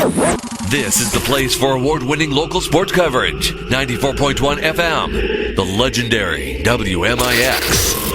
This is the place for award-winning local sports coverage. 94.1 FM, the legendary WMIX.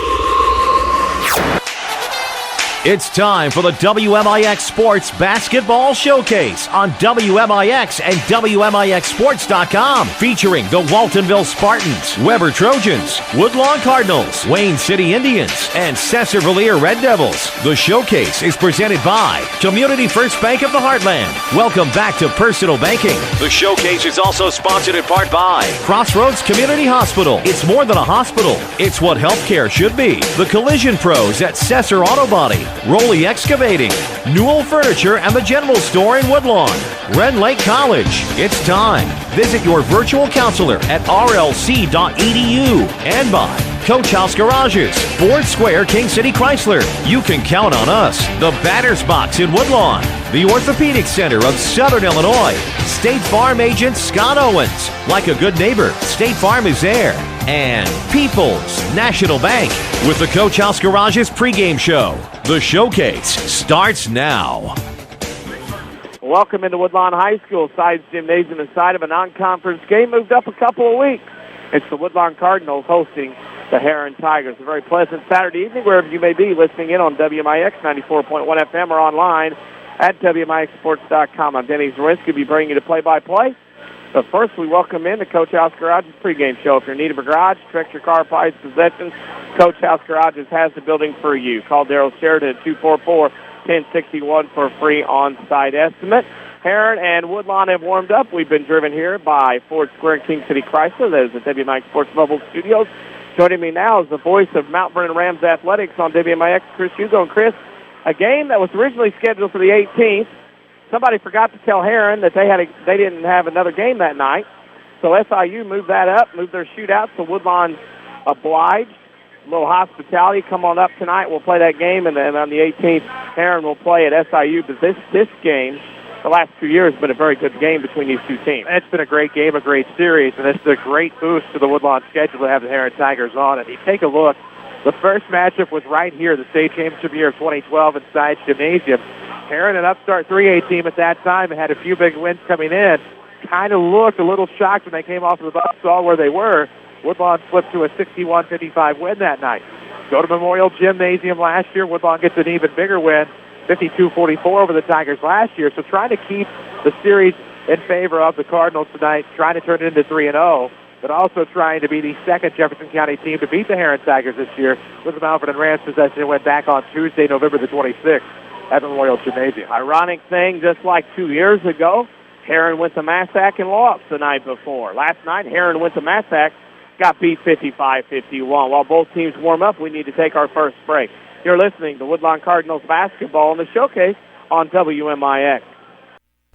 It's time for the WMIX Sports Basketball Showcase on WMIX and WMIXSports.com, featuring the Waltonville Spartans, Weber Trojans, Woodlawn Cardinals, Wayne City Indians, and Sesser-Valier Red Devils. The showcase is presented by Community First Bank of the Heartland. Welcome back to personal banking. The showcase is also sponsored in part by Crossroads Community Hospital. It's more than a hospital. It's what healthcare should be. The Collision Pros at Sesser Auto Body, Roley Excavating, Newell Furniture and the General Store in Woodlawn, Ren Lake College. It's time. Visit your virtual counselor at rlc.edu, and by Coach House Garages, Ford Square, King City Chrysler. You can count on us. The Batter's Box in Woodlawn, the Orthopedic Center of Southern Illinois, State Farm agent Scott Owens. Like a good neighbor, State Farm is there. And People's National Bank with the Coach House Garages pregame show. The showcase starts now. Welcome into Woodlawn High School. Sides Gymnasium inside of a non-conference game. Moved up a couple of weeks. It's the Woodlawn Cardinals hosting the Herrin Tigers. A very pleasant Saturday evening wherever you may be listening in on WMIX 94.1 FM or online at WMIXSports.com. I'm Denny Czerwinski. We'll be bringing you the play-by-play. But first, we welcome in the Coach House Garages pregame show. If you're in need of a garage, check your car, pipes, possessions, Coach House Garages has the building for you. Call Daryl Sheridan at 244-1061 for a free on-site estimate. Herrin and Woodlawn have warmed up. We've been driven here by Ford Square and King City Chrysler. That is the WMIX Sports Mobile Studios. Joining me now is the voice of Mount Vernon Rams Athletics on WMIX, Chris Hugo. And Chris, a game that was originally scheduled for the 18th. Somebody forgot to tell Herrin that they didn't have another game that night. So SIU moved that up, moved their shootout, so Woodlawn obliged. A little hospitality. Come on up tonight. We'll play that game, and then on the 18th, Herrin will play at SIU. But this game, the last 2 years, has been a very good game between these two teams. It's been a great game, a great series, and it's a great boost to the Woodlawn schedule to have the Herrin Tigers on. And you take a look, the first matchup was right here, the state championship year of 2012 inside Gymnasium. Herrin, an upstart 3A team at that time, and had a few big wins coming in. Kind of looked a little shocked when they came off of the bus, saw where they were. Woodlawn flipped to a 61-55 win that night. Go to Memorial Gymnasium last year. Woodlawn gets an even bigger win, 52-44 over the Tigers last year. So trying to keep the series in favor of the Cardinals tonight, trying to turn it into 3-0, but also trying to be the second Jefferson County team to beat the Herrin Tigers this year with the Mount Vernon Rams possession. Went back on Tuesday, November the 26th. At Memorial Gymnasium. Ironic thing, just like 2 years ago, Herrin went to Massac and lost the night before. Last night, Herrin went to Massac, got beat 55-51. While both teams warm up, we need to take our first break. You're listening to Woodlawn Cardinals basketball in the showcase on WMIX.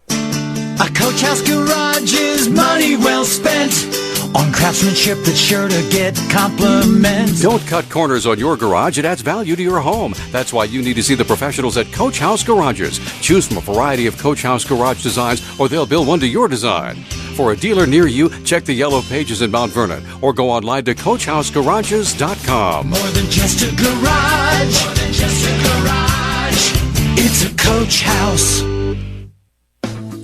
A Coach House Garage is money well spent on craftsmanship that's sure to get compliments. Don't cut corners on your garage. It adds value to your home. That's why you need to see the professionals at Coach House Garages. Choose from a variety of Coach House garage designs, or they'll build one to your design. For a dealer near you, check the yellow pages in Mount Vernon, or go online to CoachHouseGarages.com. More than just a garage. More than just a garage. It's a Coach House.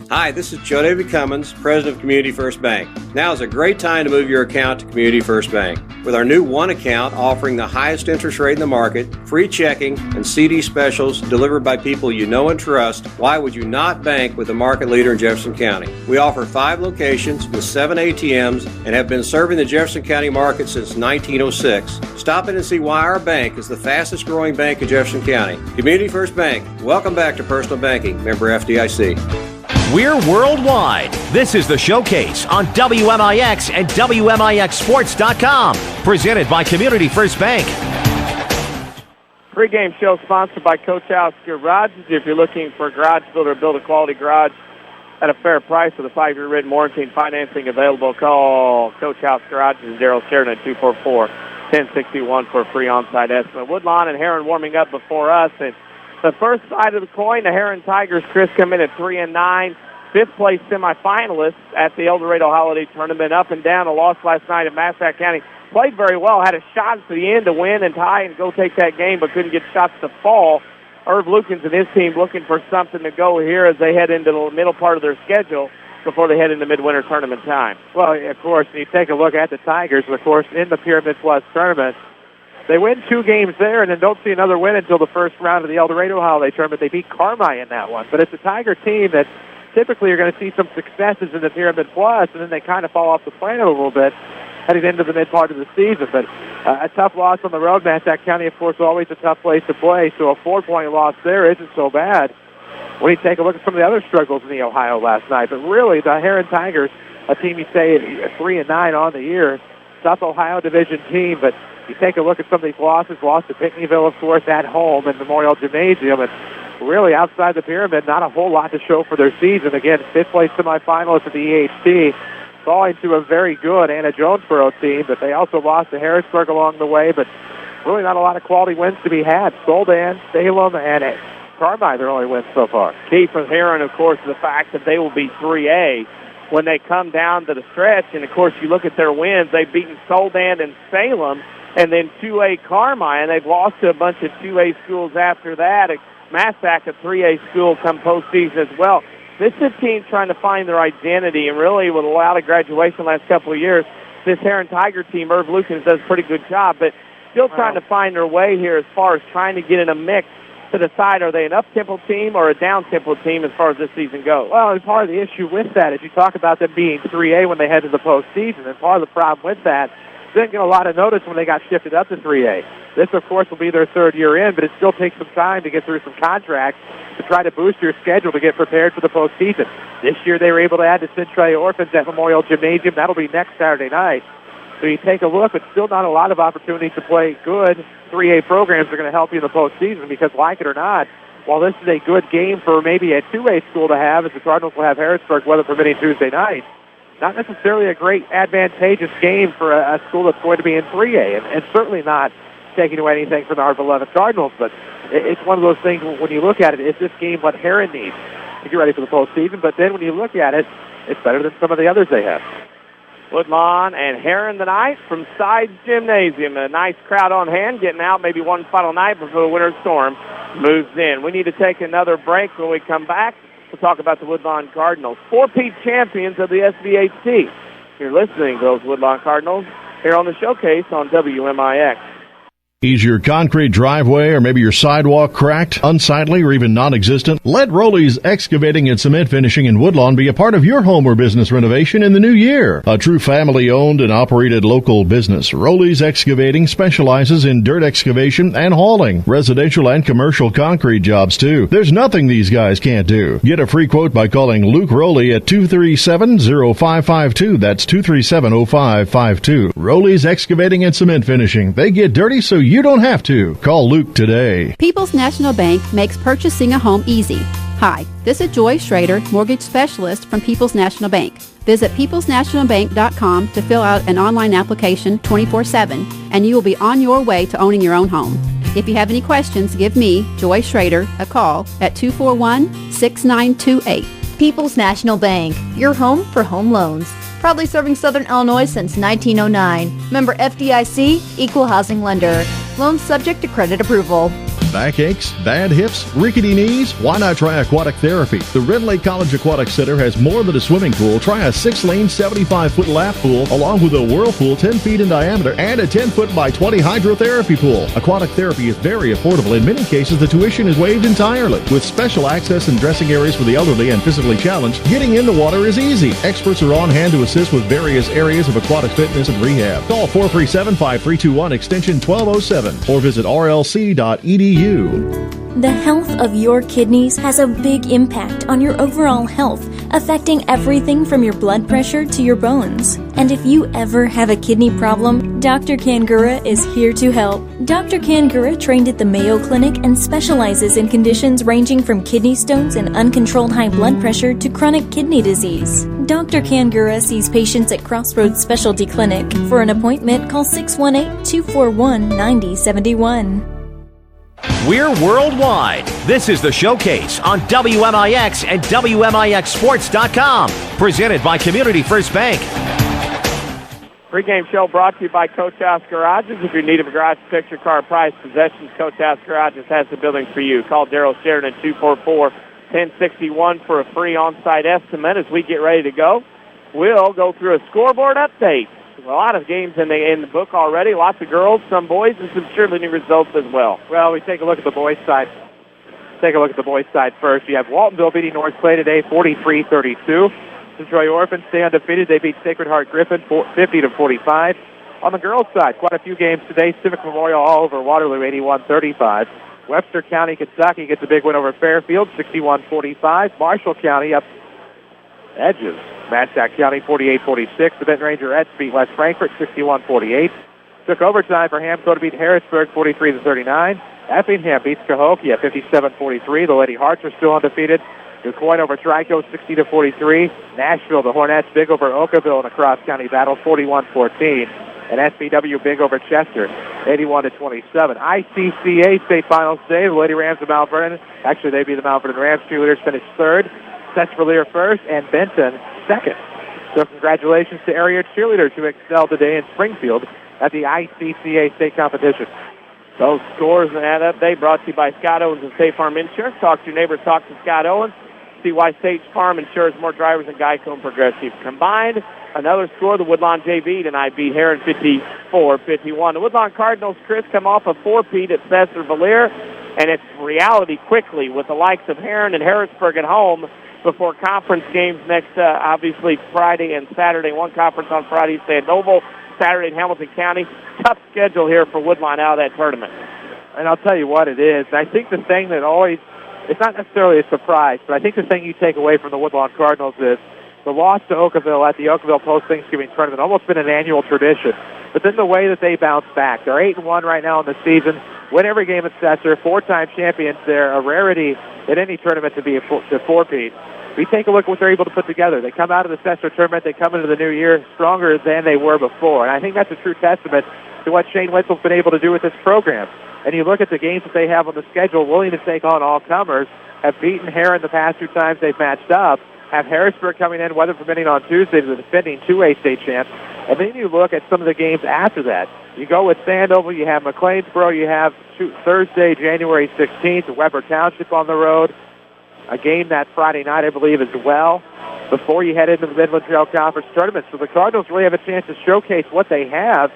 Hi, this is Joe David Cummins, President of Community First Bank. Now is a great time to move your account to Community First Bank. With our new One account offering the highest interest rate in the market, free checking, and CD specials delivered by people you know and trust, why would you not bank with the market leader in Jefferson County? We offer 5 locations with 7 ATMs and have been serving the Jefferson County market since 1906. Stop in and see why our bank is the fastest growing bank in Jefferson County. Community First Bank. Welcome back to Personal Banking. Member FDIC. We're worldwide. This is the showcase on WMIX and WMIXSports.com. Presented by Community First Bank. Pre-game show sponsored by Coach House Garages. If you're looking for a garage builder, build a quality garage at a fair price with a 5-year written warranty and financing available, call Coach House Garages and Daryl Sheridan at 244-1061 for a free on-site estimate. Woodlawn and Herrin warming up before us, and the first side of the coin, the Herrin Tigers, Chris, come in at 3-9, fifth-place semifinalists at the El Dorado Holiday Tournament. Up and down, a loss last night at Massac County. Played very well, had a shot to the end to win and tie and go take that game, but couldn't get shots to fall. Irv Lukens and his team looking for something to go here as they head into the middle part of their schedule before they head into midwinter tournament time. Well, of course, you take a look at the Tigers, of course, in the Pyramid Plus tournament. They win 2 games there and then don't see another win until the first round of the El Dorado Holiday Tournament. They beat Carmi in that one. But it's a Tiger team that typically you're going to see some successes in the Pyramid Plus, and then they kind of fall off the planet a little bit heading into the mid part of the season. But a tough loss on the road. Massac County, of course, always a tough place to play, so a 4-point loss there isn't so bad when you take a look at some of the other struggles in the Ohio last night. But really, the Herrin Tigers, a team you say 3-9 on the year, tough Ohio Division team, but you take a look at some of these losses, lost to Pinckneyville, of course, at home in Memorial Gymnasium, and really outside the pyramid, not a whole lot to show for their season. Again, 5th place semifinalists at the EHT, falling to a very good Anna Jonesboro team, but they also lost to Harrisburg along the way, but really not a lot of quality wins to be had. Soldan, Salem, and Carmi, their only wins so far. Key for Herrin, of course, is the fact that they will be 3A when they come down to the stretch, and of course, you look at their wins, they've beaten Soldan and Salem, and then 2A Carmi, and they've lost to a bunch of 2A schools after that. Massac, a 3A school, come postseason as well. This is a team trying to find their identity, and really with a lot of graduation the last couple of years, this Herrin Tiger team, Irv Lukens, does a pretty good job, but still trying to find their way here as far as trying to get in a mix to decide are they an up-tempo team or a down-tempo team as far as this season goes. Well, and part of the issue with that is you talk about them being 3A when they head to the postseason, and part of the problem with that, they didn't get a lot of notice when they got shifted up to 3A. This, of course, will be their 3rd year in, but it still takes some time to get through some contracts to try to boost your schedule to get prepared for the postseason. This year they were able to add the Centralia Orphans at Memorial Gymnasium. That'll be next Saturday night. So you take a look, but still not a lot of opportunities to play good 3A programs that are going to help you in the postseason because, like it or not, while this is a good game for maybe a 2A school to have, as the Cardinals will have Harrisburg, weather permitting, Tuesday night, not necessarily a great advantageous game for a school that's going to be in 3A, and certainly not taking away anything from our beloved Cardinals, but it's one of those things when you look at it, is this game what Herrin needs to get ready for the postseason? But then when you look at it, it's better than some of the others they have. Woodlawn and Herrin tonight from Sides Gymnasium. A nice crowd on hand, getting out maybe one final night before the winter storm moves in. We need to take another break. When we come back, we'll talk about the Woodlawn Cardinals, 4-peat champions of the SVHC. You're listening to those Woodlawn Cardinals here on the Showcase on WMIX. Is your concrete driveway or maybe your sidewalk cracked, unsightly, or even non-existent? Let Rowley's Excavating and Cement Finishing in Woodlawn be a part of your home or business renovation in the new year. A true family-owned and operated local business, Rowley's Excavating specializes in dirt excavation and hauling, residential and commercial concrete jobs too. There's nothing these guys can't do. Get a free quote by calling Luke Rowley at 237-0552. That's 237-0552. Rowley's Excavating and Cement Finishing. They get dirty so you don't have to. Call Luke today. People's National Bank makes purchasing a home easy. Hi, this is Joy Schrader, mortgage specialist from People's National Bank. Visit peoplesnationalbank.com to fill out an online application 24/7, and you will be on your way to owning your own home. If you have any questions, give me, Joy Schrader, a call at 241-6928. People's National Bank, your home for home loans. Proudly serving Southern Illinois since 1909. Member FDIC, Equal Housing Lender. Loans subject to credit approval. Backaches, bad hips, rickety knees? Why not try aquatic therapy? The Red Lake College Aquatic Center has more than a swimming pool. Try a 6-lane, 75-foot lap pool, along with a whirlpool 10 feet in diameter and a 10-foot by 20 hydrotherapy pool. Aquatic therapy is very affordable. In many cases, the tuition is waived entirely. With special access and dressing areas for the elderly and physically challenged, getting in the water is easy. Experts are on hand to assist with various areas of aquatic fitness and rehab. Call 437-5321 extension 1207 or visit rlc.edu. The health of your kidneys has a big impact on your overall health, affecting everything from your blood pressure to your bones. And if you ever have a kidney problem, Dr. Kangura is here to help. Dr. Kangura trained at the Mayo Clinic and specializes in conditions ranging from kidney stones and uncontrolled high blood pressure to chronic kidney disease. Dr. Kangura sees patients at Crossroads Specialty Clinic. For an appointment, call 618-241-9071. We're worldwide. This is the Showcase on WMIX and WMIXsports.com. Presented by Community First Bank. Pre-game show brought to you by Coach House Garages. If you're in need of a garage picture car price possessions, Coach House Garages has the building for you. Call Daryl Sheridan at 244-1061 for a free on-site estimate. As we get ready to go, we'll go through a scoreboard update. A lot of games in the book already. Lots of girls, some boys, and some cheerleading results as well. Well, we take a look at the boys' side. Take a look at the boys' side first. You have Waltonville beating North Clay today, 43-32. Troy Orphans stay undefeated. They beat Sacred Heart Griffin 50-45. On the girls' side, quite a few games today. Civic Memorial all over Waterloo 81-35. Webster County, Kentucky gets a big win over Fairfield 61-45. Marshall County up edges. Massac County 48-46. The Benton Ranger Eds beat West Frankfort 61-48. Took overtime for Hamco to beat Harrisburg 43-39. Effingham beats Cahokia 57-43. The Lady Hearts are still undefeated. DuQuoin over Trico 60-43. Nashville, the Hornets, big over Oakville in a cross-county battle 41-14. And SBW big over Chester 81-27. ICCA state finals today. The Lady Rams of Mount Vernon, actually they beat the Mount Vernon Rams. Cheerleaders finished third. Sesser-Valier first and Benton second. So congratulations to area cheerleaders who excelled today in Springfield at the ICCA state competition. Those scores and that update brought to you by Scott Owens and State Farm Insurance. Talk to your neighbors, talk to Scott Owens. See why State Farm insures more drivers than Geico and Progressive combined. Another score, the Woodlawn JV tonight beat Herrin 54-51. The Woodlawn Cardinals, Chris, come off a 4-peat at Sesser-Valier, and it's reality quickly with the likes of Herrin and Harrisburg at home before conference games next, obviously, Friday and Saturday. One conference on Friday, Sandoval, Saturday in Hamilton County. Tough schedule here for Woodlawn out of that tournament. And I'll tell you what it is. I think the thing that always, it's not necessarily a surprise, but I think the thing you take away from the Woodlawn Cardinals is the loss to Oakville at the Oakville post-Thanksgiving tournament, almost been an annual tradition. But then the way that they bounce back. They're 8-1 right now in the season, win every game at Sesser, 4-time champions. They're a rarity in any tournament to be a four-peat. We take a look at what they're able to put together. They come out of the Sesser tournament, they come into the new year stronger than they were before. And I think that's a true testament to what Shane Witzel's been able to do with this program. And you look at the games that they have on the schedule, willing to take on all comers, have beaten Herrin the past 2 times they've matched up, have Harrisburg coming in, weather permitting, on Tuesday to the defending 2A state champs. And then you look at some of the games after that. You go with Sandoval, you have McLeansboro, you have Thursday, January 16th, Weber Township on the road. A game that Friday night, I believe, as well, before you head into the Midland Trail Conference tournament. So the Cardinals really have a chance to showcase what they have.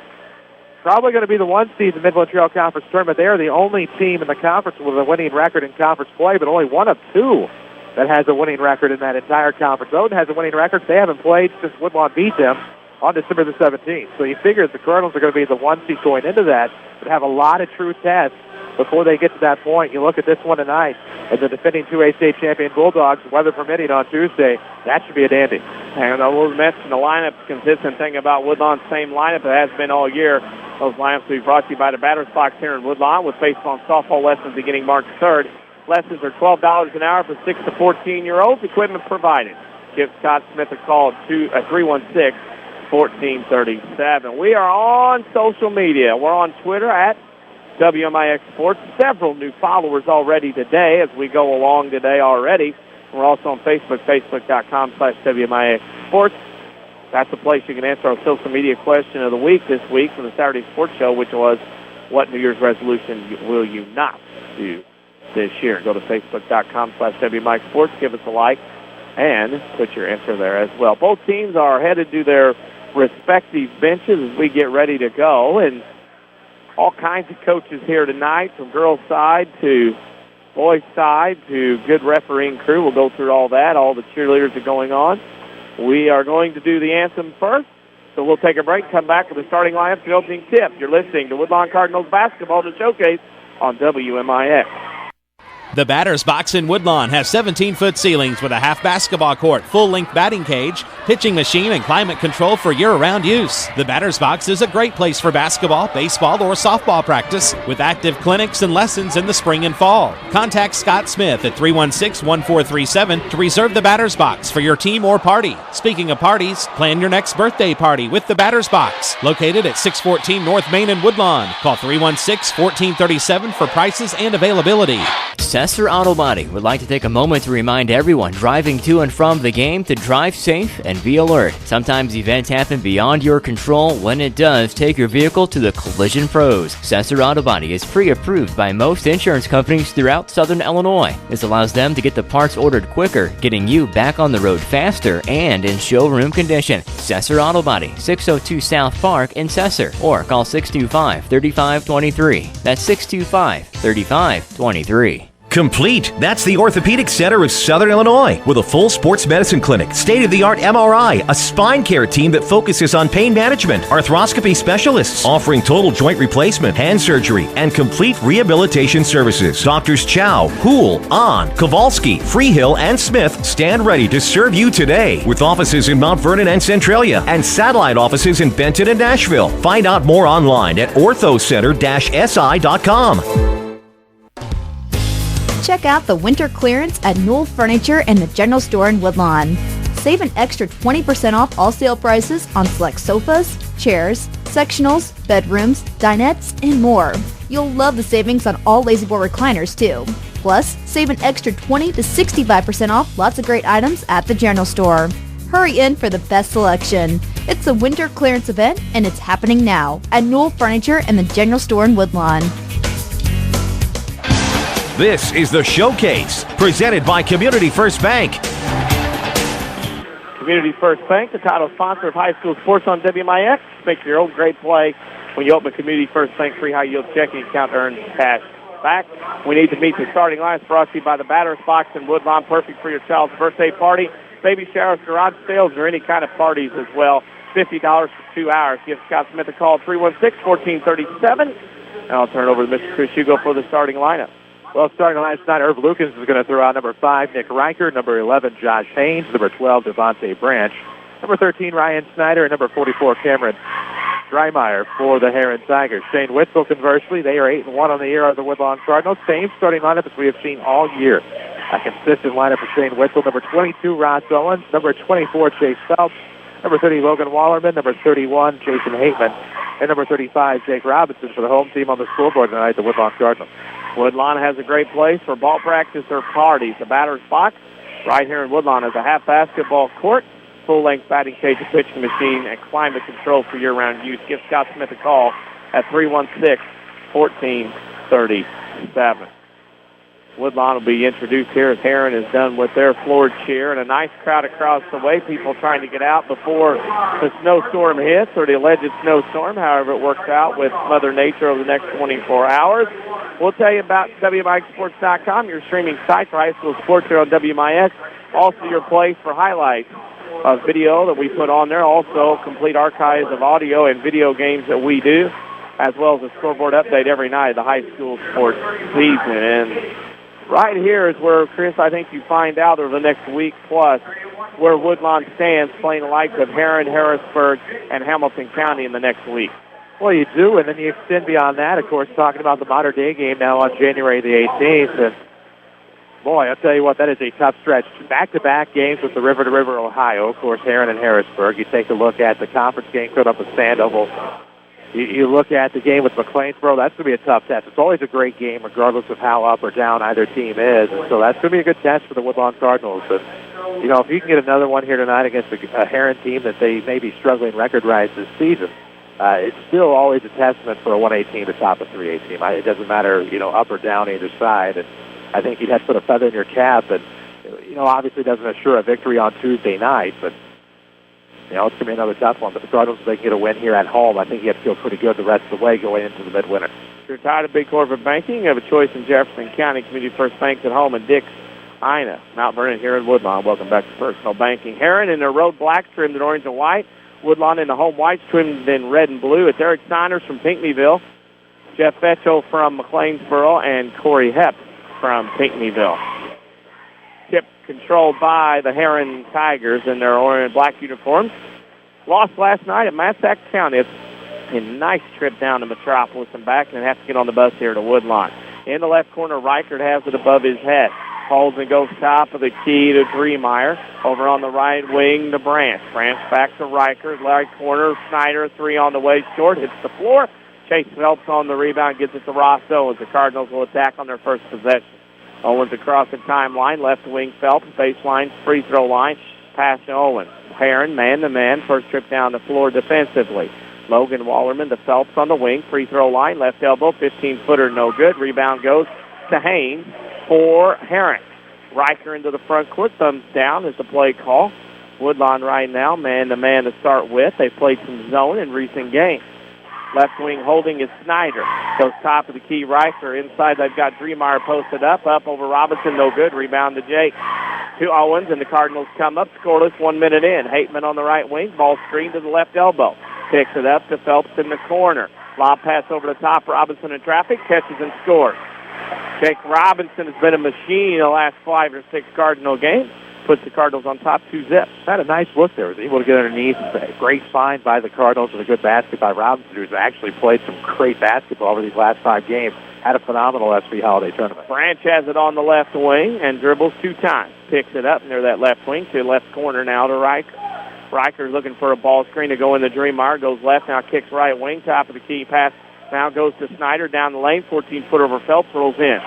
Probably going to be the 1 seed in the Midland Trail Conference tournament. They are the only team in the conference with a winning record in conference play, but only 1 of 2 that has a winning record in that entire conference. Odin has a winning record. They haven't played since Woodlawn beat them on December the 17th. So you figure the Cardinals are going to be the 1 seed going into that, but have a lot of true tests before they get to that point. You look at this one tonight, and the defending 2A state champion Bulldogs, weather permitting on Tuesday. That should be a dandy. And we'll mention the lineup. Consistent thing about Woodlawn's same lineup it has been all year. Those lineups will be brought to you by the Batter's Box here in Woodlawn with baseball and softball lessons beginning March 3rd. Lessons are $12 an hour for 6 to 14-year-olds. Equipment provided. Give Scott Smith a call at 316-1437. We are on social media. We're on Twitter at WMIX Sports. Several new followers already today as we go along today already. We're also on Facebook, facebook.com/WMIX Sports. That's the place you can answer our social media question of the week this week for the Saturday Sports Show, which was, what New Year's resolution will you not do this year? Go to facebook.com/WMIX Sports. Give us a like and put your answer there as well. Both teams are headed to their respective benches as we get ready to go, and all kinds of coaches here tonight, from girls' side to boys' side to good refereeing crew. We'll go through all that. All the cheerleaders are going on. We are going to do the anthem first, so we'll take a break, come back with the starting lineup and opening tip. You're listening to Woodlawn Cardinals basketball to showcase on WMIX. The Batter's Box in Woodlawn has 17-foot ceilings with a half basketball court, full-length batting cage, pitching machine, and climate control for year-round use. The Batter's Box is a great place for basketball, baseball, or softball practice with active clinics and lessons in the spring and fall. Contact Scott Smith at 316-1437 to reserve the Batter's Box for your team or party. Speaking of parties, plan your next birthday party with the Batter's Box, located at 614 North Main in Woodlawn. Call 316-1437 for prices and availability. Sesser Auto Body would like to take a moment to remind everyone driving to and from the game to drive safe and be alert. Sometimes events happen beyond your control. When it does, take your vehicle to the Collision Pros. Sesser Auto Body is pre-approved by most insurance companies throughout Southern Illinois. This allows them to get the parts ordered quicker, getting you back on the road faster and in showroom condition. Sesser Auto Body, 602 South Park in Sesser, or call 625-3523. That's 625-3523. Complete. That's the Orthopedic Center of Southern Illinois, with a full sports medicine clinic, state-of-the-art MRI, a spine care team that focuses on pain management, arthroscopy specialists offering total joint replacement, hand surgery, and complete rehabilitation services. Doctors Chow, Hool, Ahn, Kowalski, Freehill, and Smith stand ready to serve you today, with offices in Mount Vernon and Centralia and satellite offices in Benton and Nashville. Find out more online at orthocenter-si.com. Check out the winter clearance at Newell Furniture and the General Store in Woodlawn. Save an extra 20% off all sale prices on select sofas, chairs, sectionals, bedrooms, dinettes, and more. You'll love the savings on all La-Z-Boy recliners too. Plus, save an extra 20 to 65% off lots of great items at the General Store. Hurry in for the best selection. It's a winter clearance event and it's happening now at Newell Furniture and the General Store in Woodlawn. This is the Showcase, presented by Community First Bank. Community First Bank, the title sponsor of high school sports on WMIX. Make your own great play when you open Community First Bank free high-yield checking account to earn cash back. We need to meet the starting lines brought to you by the Batter's Box in Woodlawn. Perfect for your child's birthday party, baby showers, garage sales, or any kind of parties as well. $50 for 2 hours. Give Scott Smith a call, 316-1437. And I'll turn it over to Mr. Chris Hugo for the starting lineup. Well, starting last night, Irv Lucas is going to throw out number 5, Nick Reichert, number 11, Josh Haynes, number 12, Devontae Branch, number 13, Ryan Snyder, and number 44, Cameron Dreimeyer for the Herrin Tigers. Shane Witzel, conversely, they are 8-1 on the year of the Woodlawn Cardinals. Same starting lineup as we have seen all year. A consistent lineup for Shane Witzel, number 22, Ross Owens, number 24, Chase Phelps, number 30, Logan Wallerman, number 31, Jason Hateman, and number 35, Jake Robinson for the home team on the scoreboard tonight, the Woodlawn Cardinals. Woodlawn has a great place for ball practice or parties. The Batter's Box right here in Woodlawn is a half basketball court, full-length batting cage, a pitching machine, and climate control for year-round use. Give Scott Smith a call at 316-1437. Woodlawn will be introduced here as Herrin is done with their floored chair, and a nice crowd across the way, people trying to get out before the snowstorm hits or the alleged snowstorm, however it works out with Mother Nature over the next 24 hours. We'll tell you about WMIXsports.com, your streaming site for high school sports here on WMIX. Also your place for highlights of video that we put on there. Also complete archives of audio and video games that we do, as well as a scoreboard update every night of the high school sports season. And right here is where, Chris, I think you find out over the next week plus where Woodlawn stands playing the likes of Herrin, Harrisburg, and Hamilton County in the next week. Well, you do, and then you extend beyond that, of course, talking about the Mater Dei game now on January the 18th. And, boy, I'll tell you what, that is a tough stretch. Back-to-back games with the River to River, Ohio, of course, Herrin and Harrisburg. You take a look at the conference game coming up with Sandoval. You look at the game with McLeansboro, that's going to be a tough test. It's always a great game, regardless of how up or down either team is. And so that's going to be a good test for the Woodlawn Cardinals. And, you know, if you can get another one here tonight against a Herrin team that they may be struggling record-wise this season, it's still always a testament for a 1A team to top a 3A team. It doesn't matter, you know, up or down either side. And I think you'd have to put a feather in your cap. And, you know, obviously doesn't assure a victory on Tuesday night, but you know, it's going to be another tough one. But the Cardinals, if they can get a win here at home, I think you have to feel pretty good the rest of the way going into the midwinter. If you're tired of big corporate banking, you have a choice in Jefferson County. Community First Banks at home, and Dick's Ina, Mount Vernon here in Woodlawn. Welcome back to Personal Banking. Herrin in their road blacks trimmed in orange and white. Woodlawn in the home whites trimmed in red and blue. It's Eric Saunders from Pinckneyville, Jeff Fetchel from McLeansboro, and Corey Hepp from Pinckneyville. Tip controlled by the Herrin Tigers in their orange and black uniforms. Lost last night at Massac County. It's a nice trip down to Metropolis and back, and then have to get on the bus here to Woodlawn. In the left corner, Reichert has it above his head. Holds and goes top of the key to Dreimeyer. Over on the right wing to Branch. Branch back to Reichert. Right corner, Snyder, 3 on the way short. Hits the floor. Chase Phelps on the rebound, gets it to Ross Owens. The Cardinals will attack on their first possession. Owens across the timeline, left wing Phelps, baseline, free throw line, pass to Owens. Herrin, man-to-man, first trip down the floor defensively. Logan Wallerman to Phelps on the wing, free throw line, left elbow, 15-footer, no good. Rebound goes to Haynes for Herrin. Riker into the front court, thumbs down is the play call. Woodlawn right now, man-to-man to start with. They've played some zone in recent games. Left wing holding is Snyder. Goes top of the key, Riker. Inside, they've got Dreemeyer posted up over Robinson, no good. Rebound to Jake. To Owens, and the Cardinals come up scoreless 1 minute in. Hateman on the right wing, ball screen to the left elbow. Picks it up to Phelps in the corner. Lob pass over the top, Robinson in traffic, catches and scores. Jake Robinson has been a machine the last 5 or 6 Cardinal games. Puts the Cardinals on top 2-zip. Had a nice look there. Was able to get underneath. Great find by the Cardinals and a good basket by Robinson, who's actually played some great basketball over these last 5 games. Had a phenomenal SV Holiday Tournament. Branch has it on the left wing and dribbles 2 times. Picks it up near that left wing to left corner now to Riker. Riker's looking for a ball screen to go in the Dreemeyer. Goes left, now kicks right wing. Top of the key pass now goes to Snyder down the lane. 14-footer over Phelps, rolls in.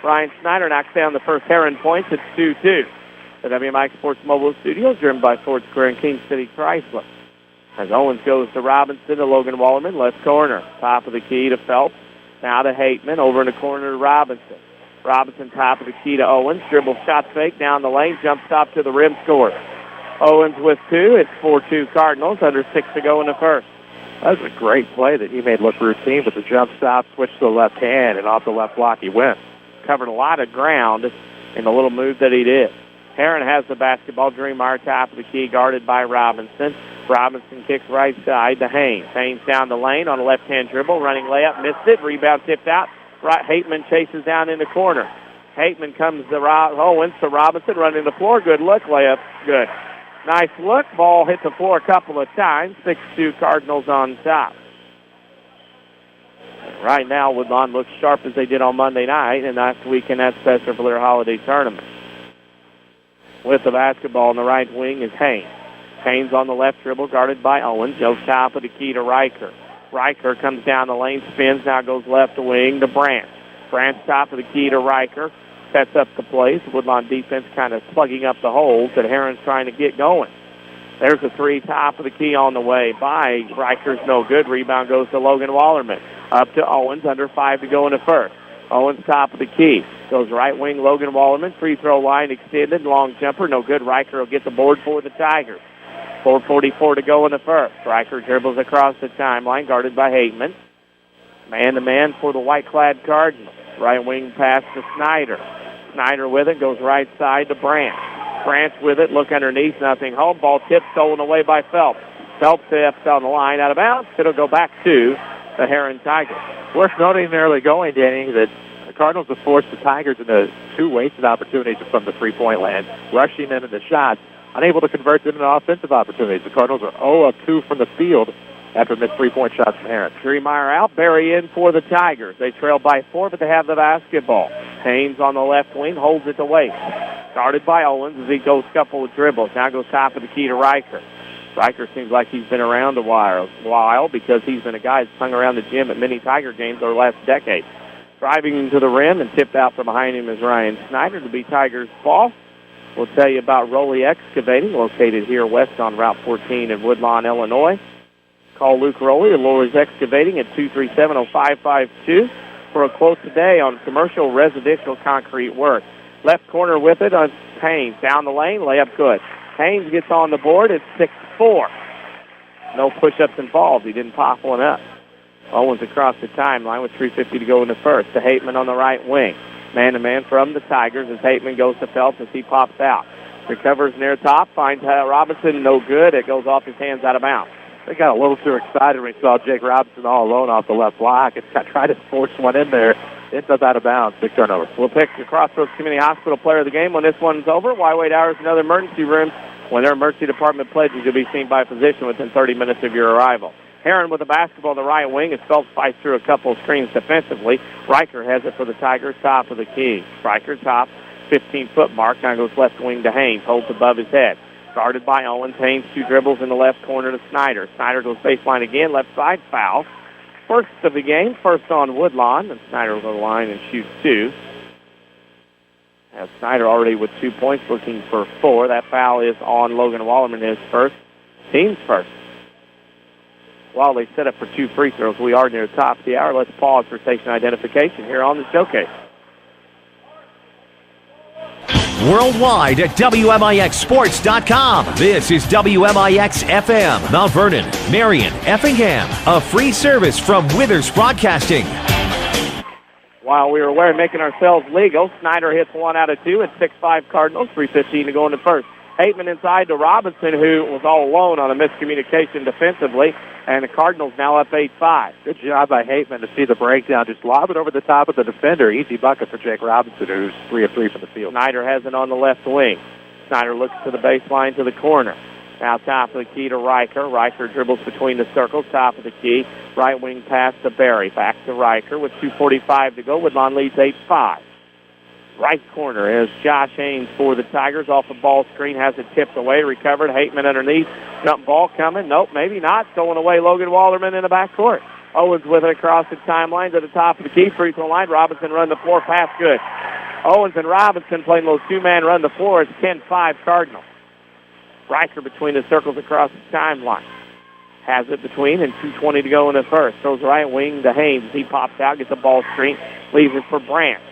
Ryan Snyder knocks down the first Herrin points. It's 2-2. The WMIX Sports Mobile Studios, driven by Ford Square and King City Chrysler. As Owens goes to Robinson to Logan Wallerman, left corner. Top of the key to Phelps. Now to Hateman, over in the corner to Robinson. Robinson top of the key to Owens. Dribble shot fake down the lane. Jump stop to the rim, scores. Owens with 2. It's 4-2 Cardinals, under 6 to go in the first. That was a great play that he made look routine, but the jump stop switched to the left hand, and off the left block he went. Covered a lot of ground in the little move that he did. Herrin has the basketball. Dreemeyer top of the key, guarded by Robinson. Robinson kicks right side to Haynes. Haynes down the lane on a left-hand dribble, running layup, missed it. Rebound tipped out. Hateman chases down in the corner. Hateman comes to Owens to Robinson, running the floor. Good look, layup, good. Nice look. Ball hit the floor a couple of times. 6-2 Cardinals on top. Right now, Woodlawn looks sharp as they did on Monday night and last week in that Sesser-Valier Holiday Tournament. With the basketball on the right wing is Haynes. Haynes on the left dribble, guarded by Owens. Goes top of the key to Riker. Riker comes down the lane, spins, now goes left wing to Branch. Branch top of the key to Riker. Sets up the plays. Woodlawn defense kind of plugging up the holes that Herrin's trying to get going. There's a 3 top of the key on the way by Riker's no good. Rebound goes to Logan Wallerman. Up to Owens, under 5 to go in the first. Owens top of the key. Goes right wing, Logan Wallerman. Free throw line extended. Long jumper, no good. Riker will get the board for the Tigers. 4:44 to go in the first. Riker dribbles across the timeline, guarded by Hateman. Man-to-man for the white-clad Cardinals. Right wing pass to Snyder. Snyder with it, goes right side to Branch. Branch with it, look underneath, nothing home. Ball tipped, stolen away by Phelps. Phelps steps on the line, out of bounds. It'll go back to the Herrin Tigers. Worth noting in the early going, Danny, that the Cardinals have forced the Tigers into 2 wasted opportunities from the three-point land, rushing into the shots, unable to convert them into offensive opportunities. The Cardinals are 0 of 2 from the field after missed 3-point shots from Herrin. Dreemeyer out, Barry in for the Tigers. They trail by 4, but they have the basketball. Haynes on the left wing, holds it to waist. Guarded by Owens as he goes couple with dribbles. Now goes top of the key to Riker. Riker seems like he's been around a while because he's been a guy that's hung around the gym at many Tiger games over the last decade. Driving to the rim and tipped out from behind him is Ryan Snyder to be Tigers' ball. We'll tell you about Rowley Excavating, located here west on Route 14 in Woodlawn, Illinois. Call Luke Rowley at Rowley's Excavating at 237-0552 for a quote today on commercial residential concrete work. Left corner with it on Haynes. Down the lane, layup good. Haynes gets on the board. It's 6-4. No push-ups involved. He didn't pop one up. Owens across the timeline with 3:50 to go in the first. To Hateman on the right wing. Man-to-man from the Tigers as Hateman goes to Phelps as he pops out. Recovers near top. Finds Robinson. No good. It goes off his hands out of bounds. They got a little too excited when he saw Jake Robinson all alone off the left block and tried to force one in there. It does out of bounds. Big turnover. We'll pick the Crossroads Community Hospital Player of the Game when this one's over. Why wait hours in other emergency rooms? When their emergency department pledges, you'll be seen by a physician within 30 minutes of your arrival. Herrin with the basketball on the right wing as Phelps fights through a couple of screens defensively. Riker has it for the Tigers, top of the key. Riker top, 15-foot mark. Now goes left wing to Haynes. Holds above his head. Guarded by Owens. Haynes 2 dribbles in the left corner to Snyder. Snyder goes baseline again. Left side foul. First of the game. First on Woodlawn. And Snyder will go to the line and shoot 2. As Snyder already with 2 points, looking for 4. That foul is on Logan Wallerman, his first, team's first. While they set up for 2 free throws, we are near the top of the hour. Let's pause for station identification here on the showcase. Worldwide at WMIXSports.com. This is WMIX FM, Mount Vernon, Marion, Effingham. A free service from Withers Broadcasting. While we were aware of making ourselves legal, Snyder hits 1 out of 2 at 6-5 Cardinals, 3:15 to go in the first. Hateman inside to Robinson, who was all alone on a miscommunication defensively, and the Cardinals now up 8-5. Good job by Hateman to see the breakdown. Just lob it over the top of the defender. Easy bucket for Jake Robinson, who's 3 of 3 from the field. Snyder has it on the left wing. Snyder looks to the baseline to the corner. Now top of the key to Riker. Riker dribbles between the circles, top of the key. Right wing pass to Barry. Back to Riker with 2:45 to go. Woodlawn leads 8-5. Right corner is Josh Haynes for the Tigers. Off the ball screen, has it tipped away, recovered. Hateman underneath. Jump ball coming. Nope, maybe not. Stolen away Logan Wallerman in the backcourt. Owens with it across the timeline to the top of the key. Free throw line. Robinson run the floor. Pass good. Owens and Robinson playing those 2-man run the floor. It's 10-5 Cardinals. Riker between the circles across the timeline. Has it between and 2:20 to go in the first. Throws right wing to Haynes. He pops out, gets the ball screen, leaves it for Branch.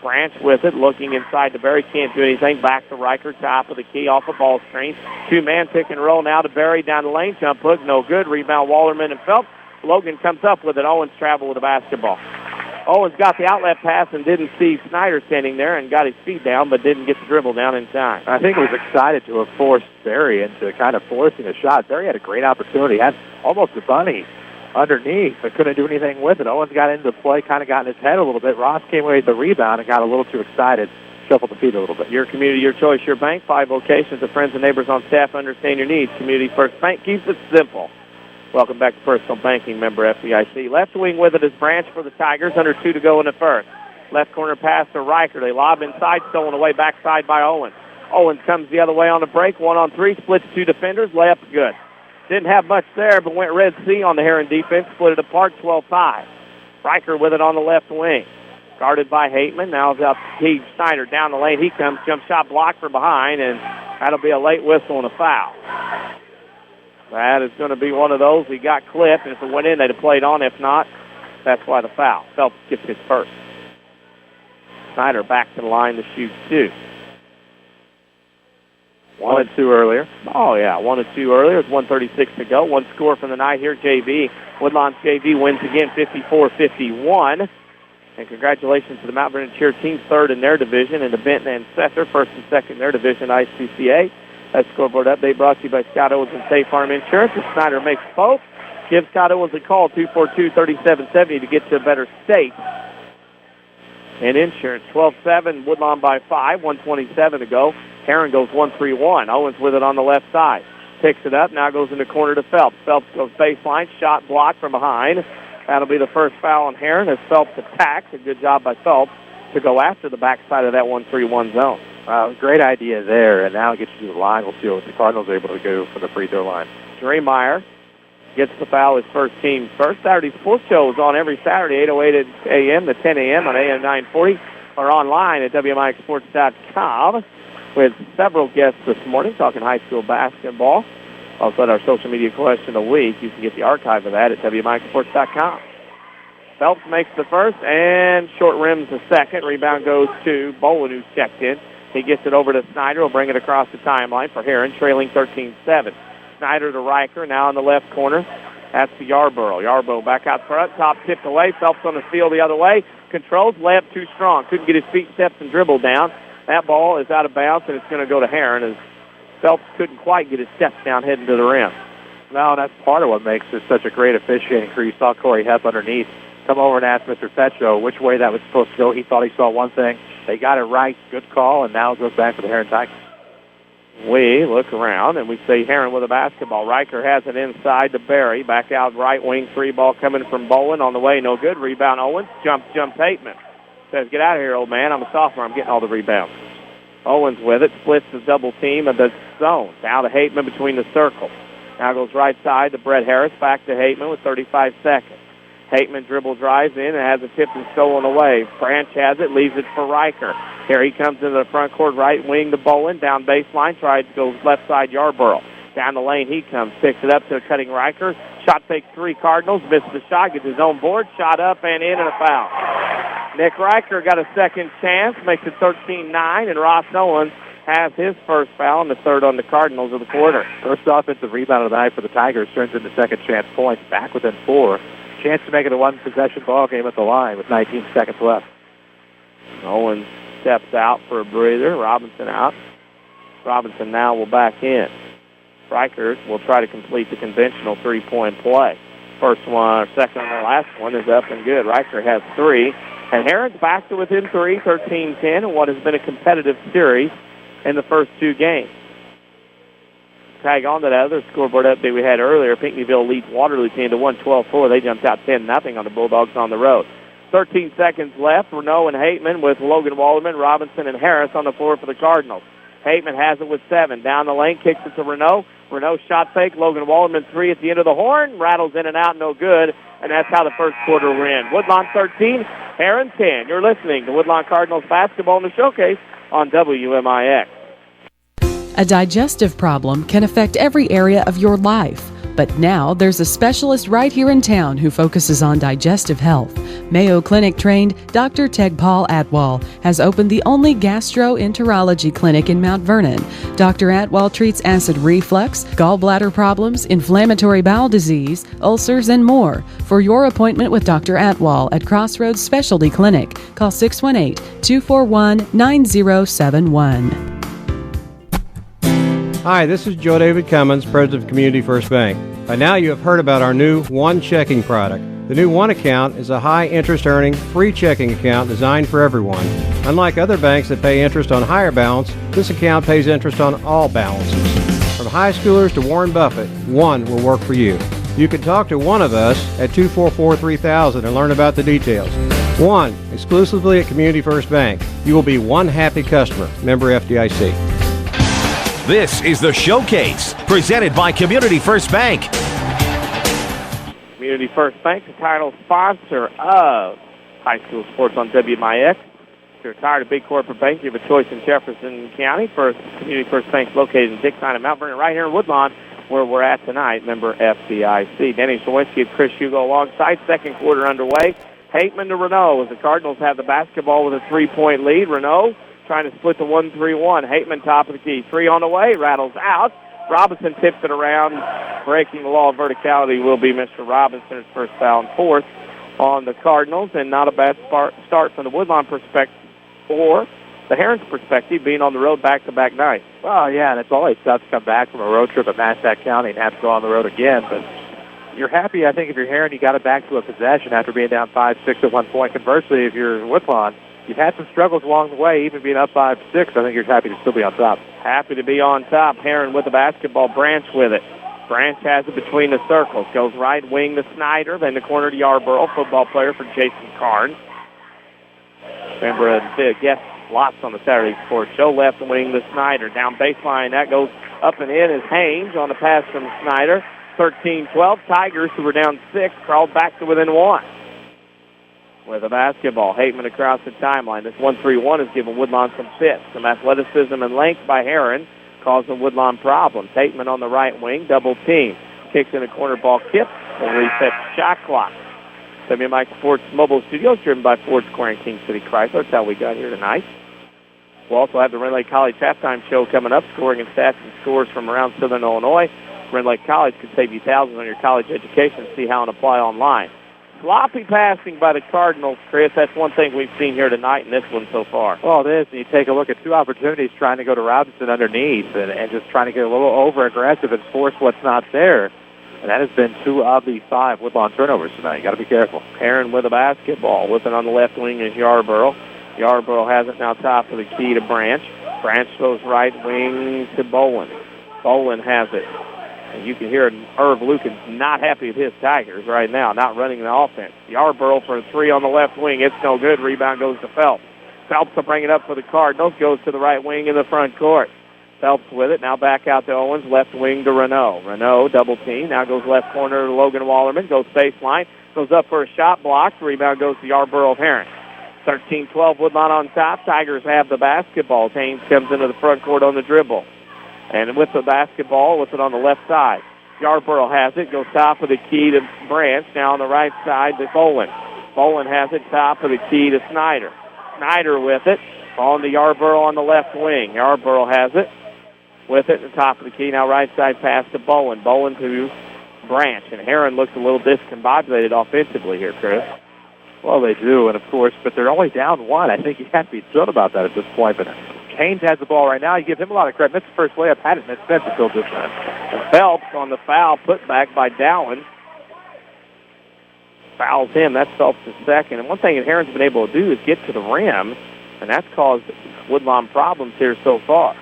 Branch with it, looking inside to Barry, can't do anything. Back to Riker, top of the key, off a ball screen. 2-man pick and roll now to Barry down the lane. Jump hook, no good. Rebound Wallerman and Phelps. Logan comes up with it. Owens travel with the basketball. Owens got the outlet pass and didn't see Snyder standing there and got his feet down, but didn't get the dribble down in time. I think he was excited to have forced Barry into kind of forcing a shot. Barry had a great opportunity, had almost a bunny underneath, but couldn't do anything with it. Owens got into the play, kind of got in his head a little bit. Ross came away with the rebound and got a little too excited, shuffled the feet a little bit. Your community, your choice, your bank. 5 locations of friends and neighbors on staff understand your needs. Community First Bank keeps it simple. Welcome back to Personal Banking, member FDIC. Left wing with it is Branch for the Tigers. Under 2 to go in the first. Left corner pass to Riker. They lob inside, stolen away backside by Owens. Owens comes the other way on the break. 1-on-3, splits 2 defenders. Layup good. Didn't have much there, but went Red Sea on the Herrin defense. Split it apart, 12-5. Riker with it on the left wing. Guarded by Hateman. Now it's out to Snyder down the lane. He comes, jump shot blocked from behind, and that'll be a late whistle and a foul. That is going to be one of those. He got clipped, and if it went in, they'd have played on. If not, that's why the foul. Phelps gets his first. Snyder back to the line to shoot 2. 1 and 2 earlier. Oh, yeah, 1 and 2 earlier. It's 1:36 to go. One score from the night here, JV. Woodlawn JV wins again, 54-51. And congratulations to the Mount Vernon cheer team, 3rd in their division, and the Benton and Sesser, 1st and 2nd in their division, ICCA. That scoreboard update brought to you by Scott Owens and State Farm Insurance. As Snyder makes both. Give Scott Owens a call, 242-3770, to get to a better state. And insurance, 12-7, Woodlawn by 5, 1:27 to go. Herrin goes 1-3-1. Owens with it on the left side. Picks it up, now goes in the corner to Phelps. Phelps goes baseline, shot blocked from behind. That'll be the first foul on Herrin as Phelps attacks. A good job by Phelps to go after the backside of that 1-3-1 zone. Great idea there, and now it gets you to the line. We'll see what the Cardinals are able to go for the free throw line. Dremeyer gets the foul, his first team first. Saturday sports show is on every Saturday, 8:08 a.m. to 10 a.m. on AM 940 or online at WMIXSports.com with several guests this morning talking high school basketball. Also at our social media question of the week. You can get the archive of that at WMIXSports.com. Phelps makes the first, and short rims the second. Rebound goes to Bolin, who's checked in. He gets it over to Snyder. He'll bring it across the timeline for Herrin, trailing 13-7. Snyder to Riker, now in the left corner. That's to Yarborough. Yarborough back out front, top tipped away. Phelps on the steal the other way. Controls, layup too strong. Couldn't get his feet, steps, and dribble down. That ball is out of bounds, and it's going to go to Herrin as Phelps couldn't quite get his steps down heading to the rim. No, that's part of what makes this such a great officiating crew. You saw Corey Hepp underneath come over and ask Mr. Petro which way that was supposed to go. He thought he saw one thing. They got it right. Good call, and now it goes back to the Herrin Tigers. We look around, and we see Herrin with a basketball. Riker has it inside to Barry. Back out right wing, 3 ball coming from Bolin. On the way, no good. Rebound Owens. Jump Tateman. Says, get out of here, old man. I'm a sophomore. I'm getting all the rebounds. Owens with it. Splits the double team of the zone. Now to Hateman between the circles. Now goes right side to Brett Harris. Back to Hateman with 35 seconds. Hateman dribble drives in and has a tip and stolen away. Branch has it, leaves it for Riker. Here he comes into the front court, right wing to Bowen, down baseline, tries to go left side Yarborough. Down the lane he comes, picks it up to a cutting Riker. Shot fake 3 Cardinals, misses the shot, gets his own board, shot up and in, and a foul. Nick Riker got a second chance, makes it 13-9, and Ross Owens has his first foul and the third on the Cardinals of the quarter. First offensive rebound of the night for the Tigers turns into second chance points, back within 4. Chance to make it a one-possession ball game at the line with 19 seconds left. Owens steps out for a breather. Robinson out. Robinson now will back in. Riker will try to complete the conventional three-point play. First one, second and the last one is up and good. Riker has 3. And Herrin's back to within 3, 13-10, in what has been a competitive series in the first 2 games. Tag on to that other scoreboard update we had earlier. Pinckneyville leads Waterloo 10-1, 12-4. They jumped out 10-0 on the Bulldogs on the road. 13 seconds left. Renault and Hateman with Logan Walderman, Robinson, and Harris on the floor for the Cardinals. Hateman has it with 7. Down the lane, kicks it to Renault. Renault shot fake. Logan Walderman 3 at the end of the horn. Rattles in and out, no good. And that's how the first quarter ran. Woodlawn 13, Herrin 10. You're listening to Woodlawn Cardinals basketball in the showcase on WMIX. A digestive problem can affect every area of your life. But now there's a specialist right here in town who focuses on digestive health. Mayo Clinic trained Dr. Tegpaul Atwal has opened the only gastroenterology clinic in Mount Vernon. Dr. Atwal treats acid reflux, gallbladder problems, inflammatory bowel disease, ulcers, and more. For your appointment with Dr. Atwal at Crossroads Specialty Clinic, call 618-241-9071. Hi, this is Joe David Cummins, President of Community First Bank. By now you have heard about our new One Checking product. The new One Account is a high interest earning, free checking account designed for everyone. Unlike other banks that pay interest on higher balance, this account pays interest on all balances. From high schoolers to Warren Buffett, One will work for you. You can talk to one of us at 244-3000 and learn about the details. One, exclusively at Community First Bank. You will be one happy customer. Member FDIC. This is the Showcase, presented by Community First Bank. Community First Bank, the title sponsor of high school sports on WMIX. If you're tired of big corporate bank, you have a choice in Jefferson County. First Community First Bank located in Dixon and Mount Vernon, right here in Woodlawn, where we're at tonight. Member FDIC. Denny Czerwinski and Chris Hugo alongside. Second quarter underway. Hateman to Renault as the Cardinals have the basketball with a 3-point lead. Renault trying to split the 1-3-1. Hateman top of the key. 3 on the way. Rattles out. Robinson tips it around. Breaking the law of verticality will be Mr. Robinson. His first foul and 4th on the Cardinals. And not a bad start from the Woodlawn perspective or the Herrin's perspective, being on the road back-to-back nights. Well, yeah, and it's always tough to come back from a road trip at Massac County and have to go on the road again. But you're happy, I think, if you're Herrin, you got it back to a possession after being down 5-6 at one point. Conversely, if you're Woodlawn, you've had some struggles along the way, even being up 5-6. I think you're happy to still be on top. Happy to be on top. Herrin with the basketball. Branch with it. Branch has it between the circles. Goes right wing to Snyder, then the corner to Yarborough, football player for Jason Carnes. Remember, a guest lots on the Saturday Sports Show. Left wing to Snyder. Down baseline, that goes up and in is Haynes on the pass from Snyder. 13-12. Tigers, who were down 6, crawled back to within 1. With the basketball, Hateman across the timeline. This 1-3-1 has given Woodlawn some fits. Some athleticism and length by Herrin causing Woodlawn problems. Hateman on the right wing, double team. Kicks in a corner ball tip and resets shot clock. WMIX Sports Mobile Studios, driven by Ford Square and King City Chrysler. That's how we got here tonight. We'll also have the Rend Lake College halftime show coming up, scoring and stats and scores from around Southern Illinois. Rend Lake College could save you thousands on your college education. See how and apply online. Sloppy passing by the Cardinals, Chris. That's one thing we've seen here tonight in this one so far. Well, it is. And you take a look at 2 opportunities trying to go to Robinson underneath and just trying to get a little over-aggressive and force what's not there. And that has been 2 of the 5 Woodlawn turnovers tonight. You got to be careful. Herrin with a basketball. Whipping on the left wing is Yarborough. Yarborough has it now top of the key to Branch. Branch goes right wing to Bowen. Bowen has it. And you can hear Irv Lucan not happy with his Tigers right now, not running the offense. Yarborough for a 3 on the left wing. It's no good. Rebound goes to Phelps. Phelps will bring it up for the Cardinals. Goes to the right wing in the front court. Phelps with it. Now back out to Owens. Left wing to Renault. Renault double team. Now goes left corner to Logan Wallerman. Goes baseline. Goes up for a shot blocked. Rebound goes to Yarborough of Herrin. 13-12 Woodlawn on top. Tigers have the basketball. Haynes comes into the front court on the dribble. And with the basketball, with it on the left side. Yarborough has it. Goes top of the key to Branch. Now on the right side to Bowen. Bowen has it. Top of the key to Snyder. Snyder with it. On to Yarborough on the left wing. Yarborough has it. With it at the top of the key. Now right side pass to Bowen. Bowen to Branch. And Herrin looks a little discombobulated offensively here, Chris. Well, they do, and of course, but they're only down one. I think you have to be thrilled about that at this point. But Haynes has the ball right now. You give him a lot of credit. Missed the first layup, had it missed until this time. And Phelps on the foul, put back by Dowan. Fouls him. That's Phelps' second. And one thing that Herrin's been able to do is get to the rim, and that's caused Woodlawn problems here so far.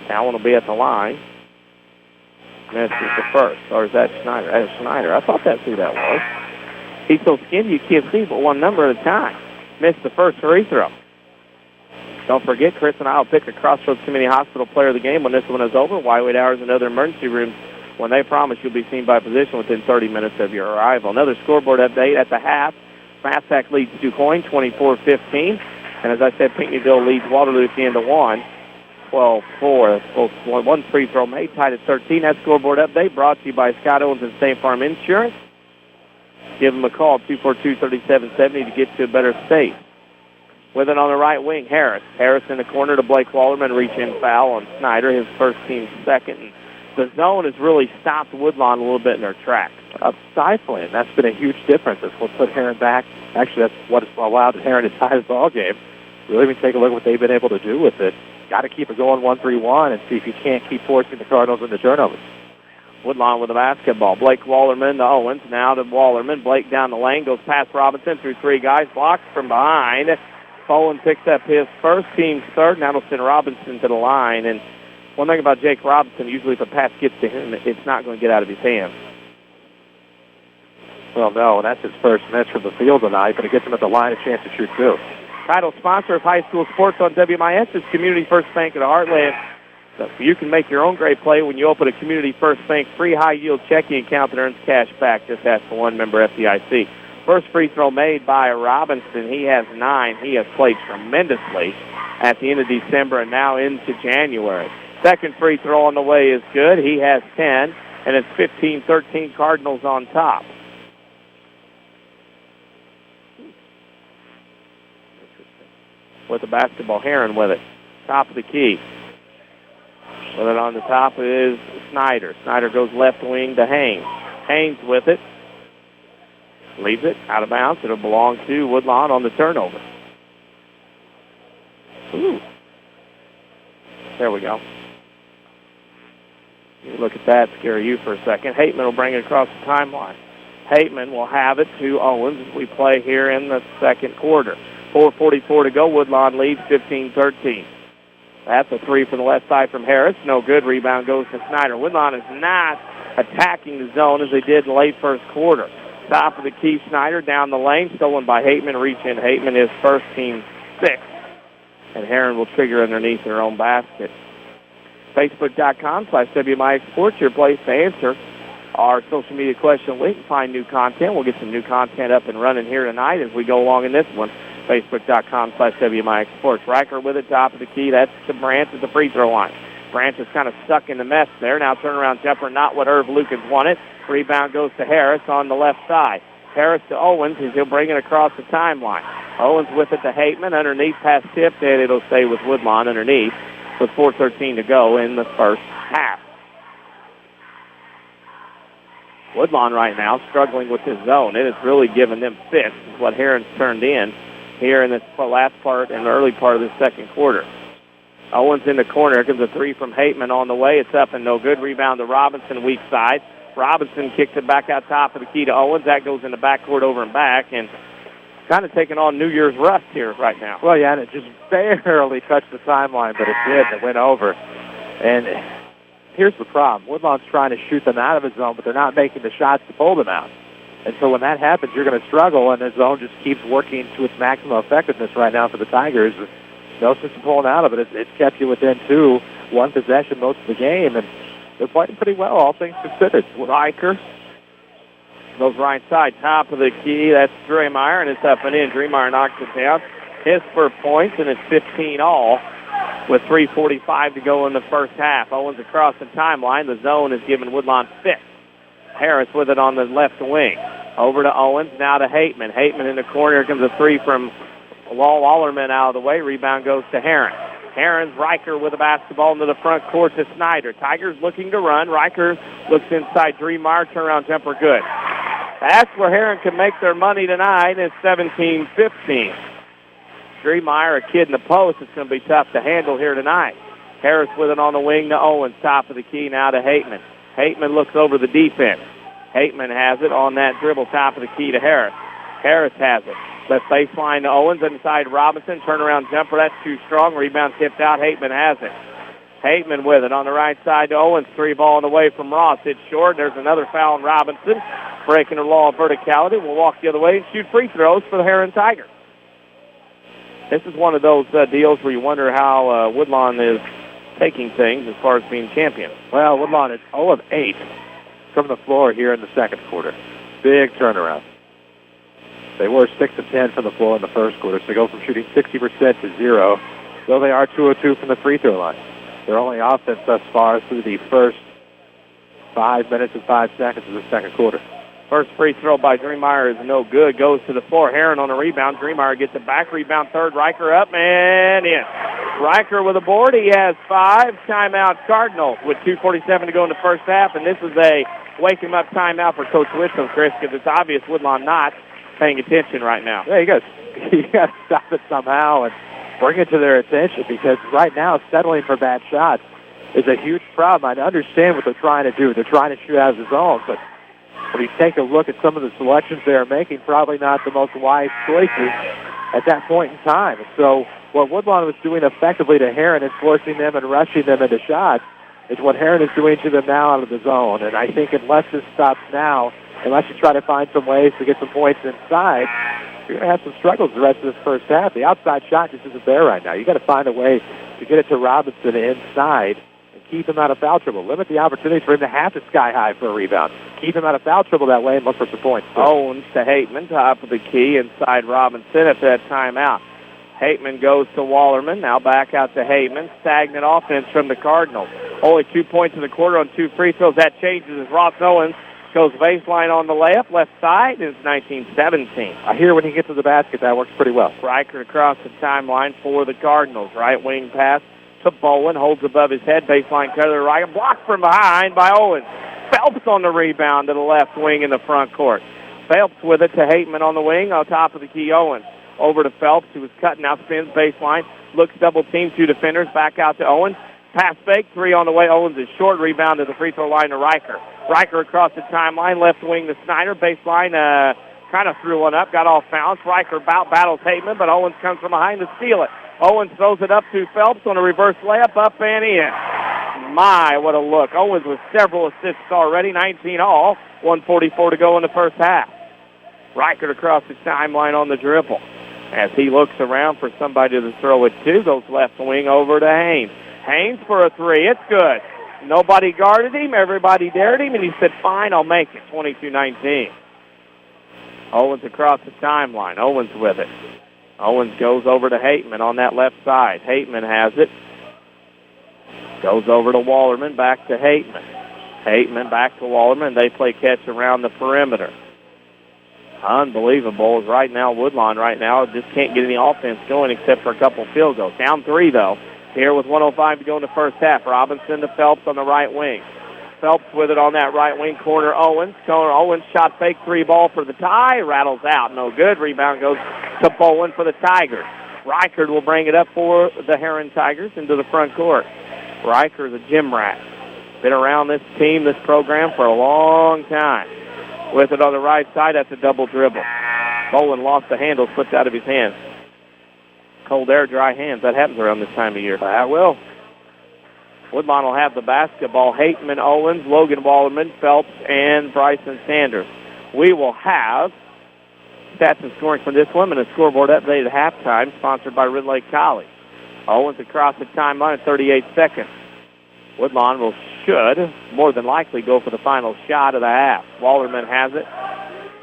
Allen will be at the line. Misses the first. Or is that Schneider? That is Schneider. I thought that's who that was. He's so skinny you can't see but one number at a time. Missed the first free throw. Don't forget, Chris and I will pick a Crossroads Community Hospital player of the game when this one is over. Wide hours and other emergency rooms when they promise you'll be seen by physician within 30 minutes of your arrival. Another scoreboard update at the half. Massac leads DuQuoin 24-15. And as I said, Pinckneyville leads Waterloo at the end of 1. 12-4. One free throw made, tied at 13. That scoreboard update brought to you by Scott Owens and State Farm Insurance. Give them a call, 242-3770, to get to a better state. With it on the right wing, Harris. Harris in the corner to Blake Wallerman, reach-in foul on Snyder, his first team second. And the zone has really stopped Woodlawn a little bit in their tracks. Stifling. That's been a huge difference. That's what put Herrin back. Actually, that's what has allowed Herrin to tie the ball game. Really, when you take a look at what they've been able to do with it, got to keep it going 1-3-1 and see if you can't keep forcing the Cardinals into turnovers. Woodlawn with the basketball. Blake Wallerman to Owens. Now to Wallerman. Blake down the lane. Goes past Robinson through three guys. Blocked from behind. Bowen picks up his first, team's third. Now it'll send Robinson to the line. And one thing about Jake Robinson, usually if a pass gets to him, it's not going to get out of his hands. Well, no, and that's his first miss from the field tonight, but it gets him at the line a chance to shoot too. Title sponsor of high school sports on WMIX is Community First Bank of the Heartland. So you can make your own great play when you open a Community First Bank free high-yield checking account that earns cash back. Just ask for one member FDIC. First free throw made by Robinson. He has 9. He has played tremendously at the end of December and now into January. Second free throw on the way is good. He has 10, and it's 15-13 Cardinals on top. With the basketball, Herrin with it. Top of the key. With it on the top is Snyder. Snyder goes left wing to Haynes. Haynes with it. Leaves it out of bounds. It'll belong to Woodlawn on the turnover. Ooh. There we go. You look at that, scare you for a second. Hateman will bring it across the timeline. Hateman will have it to Owens as we play here in the second quarter. 4:44 to go. Woodlawn leads 15-13. That's a three from the left side from Harris. No good. Rebound goes to Snyder. Woodlawn is not attacking the zone as they did in the late first quarter. Top of the key, Snyder down the lane. Stolen by Hateman. Reach in. Hateman is first team 6. And Herrin will trigger underneath their own basket. Facebook.com/WMIX Sports, your place to answer our social media question link. Find new content. We'll get some new content up and running here tonight as we go along in this one. Facebook.com/WMIX Sports. Riker with it, top of the key. That's to Branch at the free throw line. Branch is kind of stuck in the mess there. Now turnaround jumper, not what Irv Lucas wanted. Rebound goes to Harris on the left side. Harris to Owens as he'll bring it across the timeline. Owens with it to Hateman. Underneath, pass tipped, and it'll stay with Woodlawn underneath with 4:13 to go in the first half. Woodlawn right now struggling with this zone. It has really given them fits, is what Herrin's turned in here in this last part and the early part of the second quarter. Owens in the corner. Here comes a three from Hateman on the way. It's up and no good. Rebound to Robinson, weak side. Robinson kicks it back out top of the key to Owens. That goes in the backcourt over and back, and kind of taking on New Year's rust here right now. Well, yeah, and it just barely touched the timeline, but it did, and it went over. And here's the problem. Woodlawn's trying to shoot them out of his zone, but they're not making the shots to pull them out. And so when that happens, you're going to struggle, and the zone just keeps working to its maximum effectiveness right now for the Tigers. no sense in pulling out of it. It's kept you within 2, 1 possession most of the game, and they're playing pretty well, all things considered. Riker goes right side, top of the key. That's Dremeyer, and it's up and in. Dremeyer knocks it down. His for points, and it's 15 all with 3:45 to go in the first half. Owens across the timeline. The zone is giving Woodlawn 5th. Harris with it on the left wing. Over to Owens, now to Hateman. Hateman in the corner. Here comes a 3 from Wallerman out of the way. Rebound goes to Herrin. Herrin's Riker with the basketball into the front court to Snyder. Tigers looking to run. Riker looks inside. Dremeyer, turnaround jumper good. That's where Herrin can make their money tonight. It's 17-15. Dremeyer, a kid in the post. It's going to be tough to handle here tonight. Harris with it on the wing to Owens. Top of the key now to Hateman. Hateman looks over the defense. Hateman has it on that dribble, top of the key to Harris. Harris has it. Left baseline to Owens, inside Robinson. Turnaround jumper, that's too strong. Rebound tipped out. Hateman has it. Hateman with it on the right side to Owens. 3 balling away from Ross. It's short. There's another foul on Robinson. Breaking the law of verticality. We'll walk the other way and shoot free throws for the Herrin Tigers. This is one of those deals where you wonder how Woodlawn is taking things as far as being champion. Well, Woodlawn is 0 of 8 from the floor here in the second quarter. Big turnaround. They were 6 of 10 from the floor in the first quarter, so they go from shooting 60% to 0, though they are 2 of 2 from the free throw line. Their only offense thus far through the first 5 minutes and 5 seconds of the second quarter. First free throw by Dremeyer is no good. Goes to the floor. Herrin on a rebound. Dremeyer gets it back. Rebound third. Riker up and in. Riker with a board. He has 5. Timeout Cardinals with 2:47 to go in the first half. And this is a wake-him-up timeout for Coach Whitcomb, Chris, because it's obvious Woodlawn not paying attention right now. Yeah, you got to stop it somehow and bring it to their attention, because right now settling for bad shots is a huge problem. I understand what they're trying to do. They're trying to shoot out of the zone, but when you take a look at some of the selections they're making, probably not the most wise choices at that point in time. And so what Woodlawn was doing effectively to Herrin and forcing them and rushing them into shots is what Herrin is doing to them now out of the zone. And I think unless this stops now, unless you try to find some ways to get some points inside, you're going to have some struggles the rest of this first half. The outside shot just isn't there right now. You've got to find a way to get it to Robinson inside and keep him out of foul trouble. Limit the opportunities for him to have to sky high for a rebound. Keep him out of foul trouble that way and look for some points. Owens to Hateman, top of the key, inside Robinson at that timeout. Hateman goes to Wallerman, now back out to Hateman. Stagnant offense from the Cardinals. Only 2 points in the quarter on 2 free throws. That changes as Ross Owens goes baseline on the layup, left side. It's 19-17. I hear when he gets to the basket, that works pretty well. Riker across the timeline for the Cardinals. Right wing pass to Bowen, holds above his head, baseline cutter to Riker, blocked from behind by Owens. Phelps on the rebound to the left wing in the front court. Phelps with it to Hateman on the wing, on top of the key Owens. Over to Phelps, who was cutting out, spins baseline, looks double team, 2 defenders, back out to Owens. Pass fake, 3 on the way. Owens is short, rebound to the free throw line to Riker. Riker across the timeline, left wing to Snyder, baseline, kind of threw one up, got off bounce. Riker battles Hateman, but Owens comes from behind to steal it. Owens throws it up to Phelps on a reverse layup, up and in. My, what a look. Owens with several assists already, 19 all, 1:44 to go in the first half. Riker across the timeline on the dribble. As he looks around for somebody to throw it to, goes left wing over to Haynes. Haynes for a 3. It's good. Nobody guarded him. Everybody dared him, and he said, fine, I'll make it. 22-19. Owens across the timeline. Owens with it. Owens goes over to Hateman on that left side. Hateman has it. Goes over to Wallerman, back to Hateman. Hateman back to Wallerman. They play catch around the perimeter. Unbelievable. Right now, Woodlawn just can't get any offense going except for a couple field goals. Down 3, though. Here with 1:05 to go in the first half. Robinson to Phelps on the right wing. Phelps with it on that right wing corner. Owens shot fake 3 ball for the tie. Rattles out. No good. Rebound goes to Bowen for the Tigers. Riker will bring it up for the Herrin Tigers into the front court. Riker's a gym rat. Been around this team, this program for a long time. With it on the right side, that's a double dribble. Bowen lost the handle, slipped out of his hands. Cold air, dry hands. That happens around this time of year. That will. Woodlawn will have the basketball. Hateman, Owens, Logan Wallerman, Phelps, and Bryson Sanders. We will have stats and scoring from this one and a scoreboard update at halftime, sponsored by Ridley College. Owens across the timeline at 38 seconds. Woodlawn should more than likely go for the final shot of the half. Walterman has it.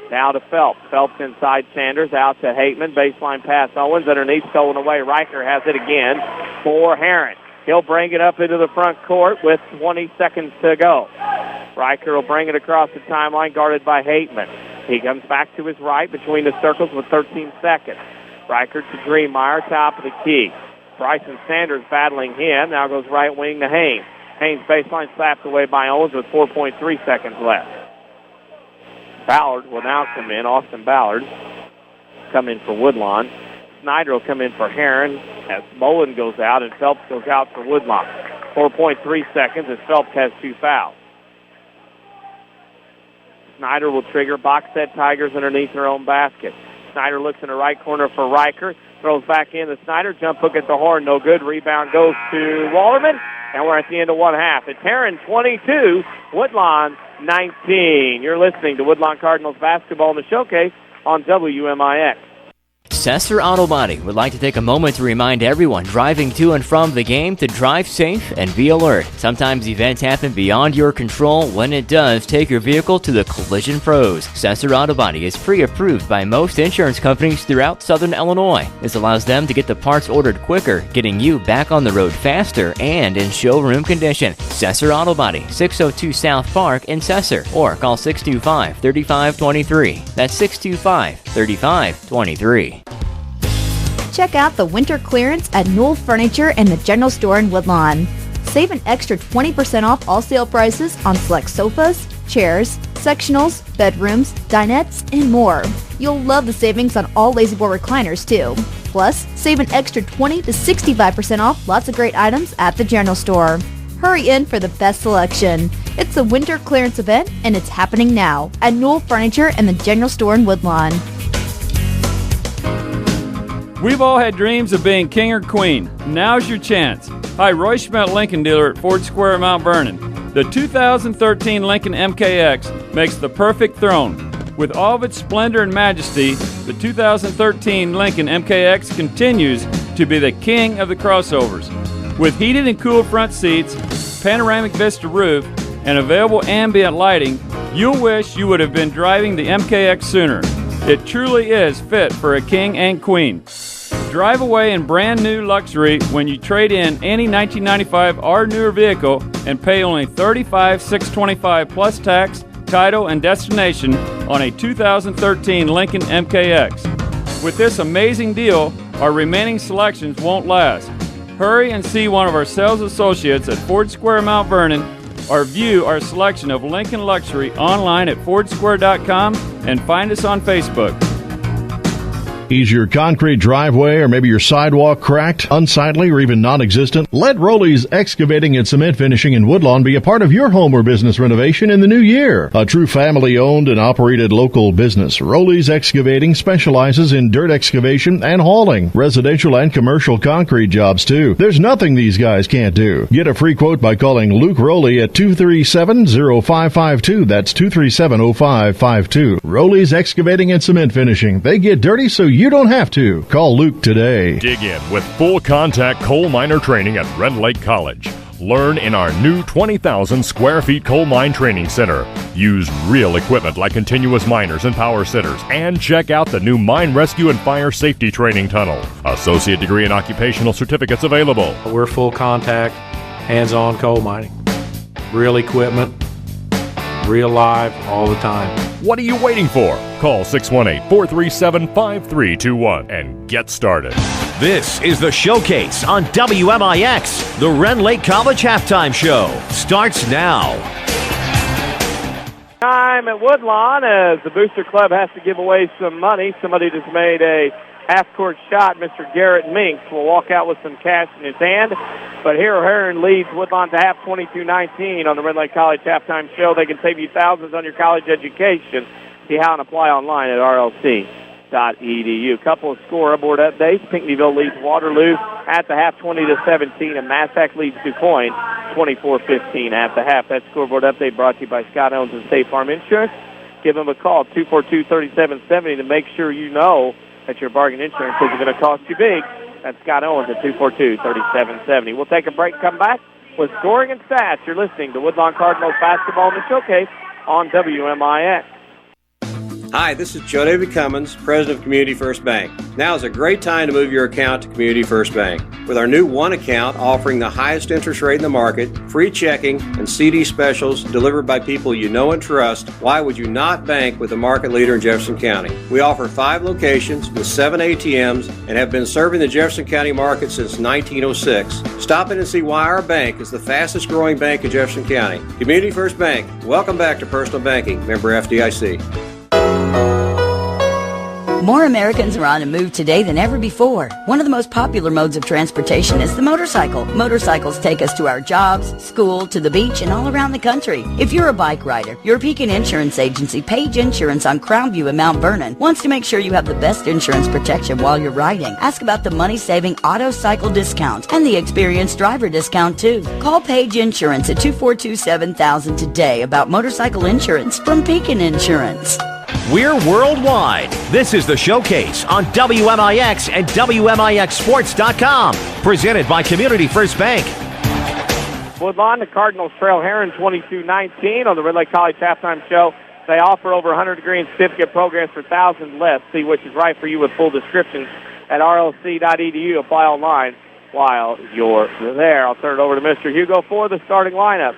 Now to Phelps. Phelps inside Sanders, out to Hateman. Baseline pass Owens, underneath, stolen away. Riker has it again for Herrin. He'll bring it up into the front court with 20 seconds to go. Riker will bring it across the timeline, guarded by Hateman. He comes back to his right between the circles with 13 seconds. Riker to Dreemeyer, top of the key. Bryson Sanders battling him. Now goes right wing to Haynes. Haynes baseline slapped away by Owens with 4.3 seconds left. Ballard will now come in. Austin Ballard come in for Woodlawn. Snyder will come in for Herrin as Mullen goes out and Phelps goes out for Woodlawn. 4.3 seconds as Phelps has 2 fouls. Snyder will trigger box set Tigers underneath their own basket. Snyder looks in the right corner for Riker. Throws back in the Snyder. Jump hook at the horn. No good. Rebound goes to Walterman. And we're at the end of one half. It's Herrin 22, Woodlawn 19. You're listening to Woodlawn Cardinals basketball in the showcase on WMIX. Sesser Auto Body would like to take a moment to remind everyone driving to and from the game to drive safe and be alert. Sometimes events happen beyond your control. When it does, take your vehicle to the collision pros. Sesser Auto Body is pre-approved by most insurance companies throughout Southern Illinois. This allows them to get the parts ordered quicker, getting you back on the road faster and in showroom condition. Sesser Auto Body, 602 South Park in Sesser, or call 625-3523. That's 625-3523. Check out the winter clearance at Newell Furniture and the General Store in Woodlawn. Save an extra 20% off all sale prices on select sofas, chairs, sectionals, bedrooms, dinettes, and more. You'll love the savings on all La-Z-Boy recliners, too. Plus, save an extra 20 to 65% off lots of great items at the General Store. Hurry in for the best selection. It's the winter clearance event, and it's happening now at Newell Furniture and the General Store in Woodlawn. We've all had dreams of being king or queen. Now's your chance. Hi, Roy Schmidt Lincoln dealer at Ford Square, Mount Vernon. The 2013 Lincoln MKX makes the perfect throne. With all of its splendor and majesty, the 2013 Lincoln MKX continues to be the king of the crossovers. With heated and cooled front seats, panoramic vista roof, and available ambient lighting, you'll wish you would have been driving the MKX sooner. It truly is fit for a king and queen. Drive away in brand new luxury when you trade in any 1995 or newer vehicle and pay only $35,625 plus tax, title, and destination on a 2013 Lincoln MKX. With this amazing deal, our remaining selections won't last. Hurry and see one of our sales associates at Ford Square Mount Vernon or view our selection of Lincoln Luxury online at FordSquare.com and find us on Facebook. Is your concrete driveway or maybe your sidewalk cracked, unsightly, or even non-existent? Let Rowley's Excavating and Cement Finishing in Woodlawn be a part of your home or business renovation in the new year. A true family-owned and operated local business, Rowley's Excavating specializes in dirt excavation and hauling, residential and commercial concrete jobs too. There's nothing these guys can't do. Get a free quote by calling Luke Rowley at 237-0552. That's 237-0552. Rowley's Excavating and Cement Finishing. They get dirty so you don't have to. Call Luke today. Dig in with full contact coal miner training at Red Lake College. Learn in our new 20,000 square feet coal mine training center. Use real equipment like continuous miners and power sitters. And check out the new mine rescue and fire safety training tunnel. Associate degree and occupational certificates available. We're full contact, hands-on coal mining. Real equipment, real live, all the time. What are you waiting for? Call 618-437-5321 and get started. This is the Showcase on WMIX. The Ren Lake College Halftime Show starts now. Time at Woodlawn as the Booster Club has to give away some money. Somebody just made a half-court shot. Mr. Garrett Minks will walk out with some cash in his hand. But here, Herrin leads Woodlawn to half 22-19 on the Red Lake College Halftime Show. They can save you thousands on your college education. See how and apply online at rlc.edu. Couple of scoreboard updates. Pinckneyville leads Waterloo at the half 20-17, and Massac leads DuPoint 24-15 at the half. That scoreboard update brought to you by Scott Owens and State Farm Insurance. Give them a call, 242-3770, to make sure you know that your bargain insurance isn't going to cost you big That's Scott Owens at 242-3770. We'll take a break, come back with scoring and stats. You're listening to Woodlawn Cardinals basketball in the showcase on WMIX. Hi, this is Joe David Cummins, President of Community First Bank. Now is a great time to move your account to Community First Bank. With our new One account offering the highest interest rate in the market, free checking, and CD specials delivered by people you know and trust, why would you not bank with the market leader in Jefferson County? We offer 5 locations with 7 ATMs and have been serving the Jefferson County market since 1906. Stop in and see why our bank is the fastest growing bank in Jefferson County. Community First Bank. Welcome back to personal banking. Member FDIC. More Americans are on the move today than ever before. One of the most popular modes of transportation is the motorcycle. Motorcycles take us to our jobs, school, to the beach, and all around the country. If you're a bike rider, your Pekin Insurance Agency, Page Insurance on Crownview in Mount Vernon, wants to make sure you have the best insurance protection while you're riding. Ask about the money-saving auto cycle discount and the experienced driver discount, too. Call Page Insurance at 242-7000 today about motorcycle insurance from Pekin Insurance. We're worldwide. This is the Showcase on WMIX and WMIXsports.com. Presented by Community First Bank. Woodlawn, the Cardinals trail Herrin 22-19 on the Red Lake College halftime show. They offer over 100 degree and certificate programs for thousands less. See which is right for you with full descriptions at rlc.edu. Apply online while you're there. I'll turn it over to Mr. Hugo for the starting lineup.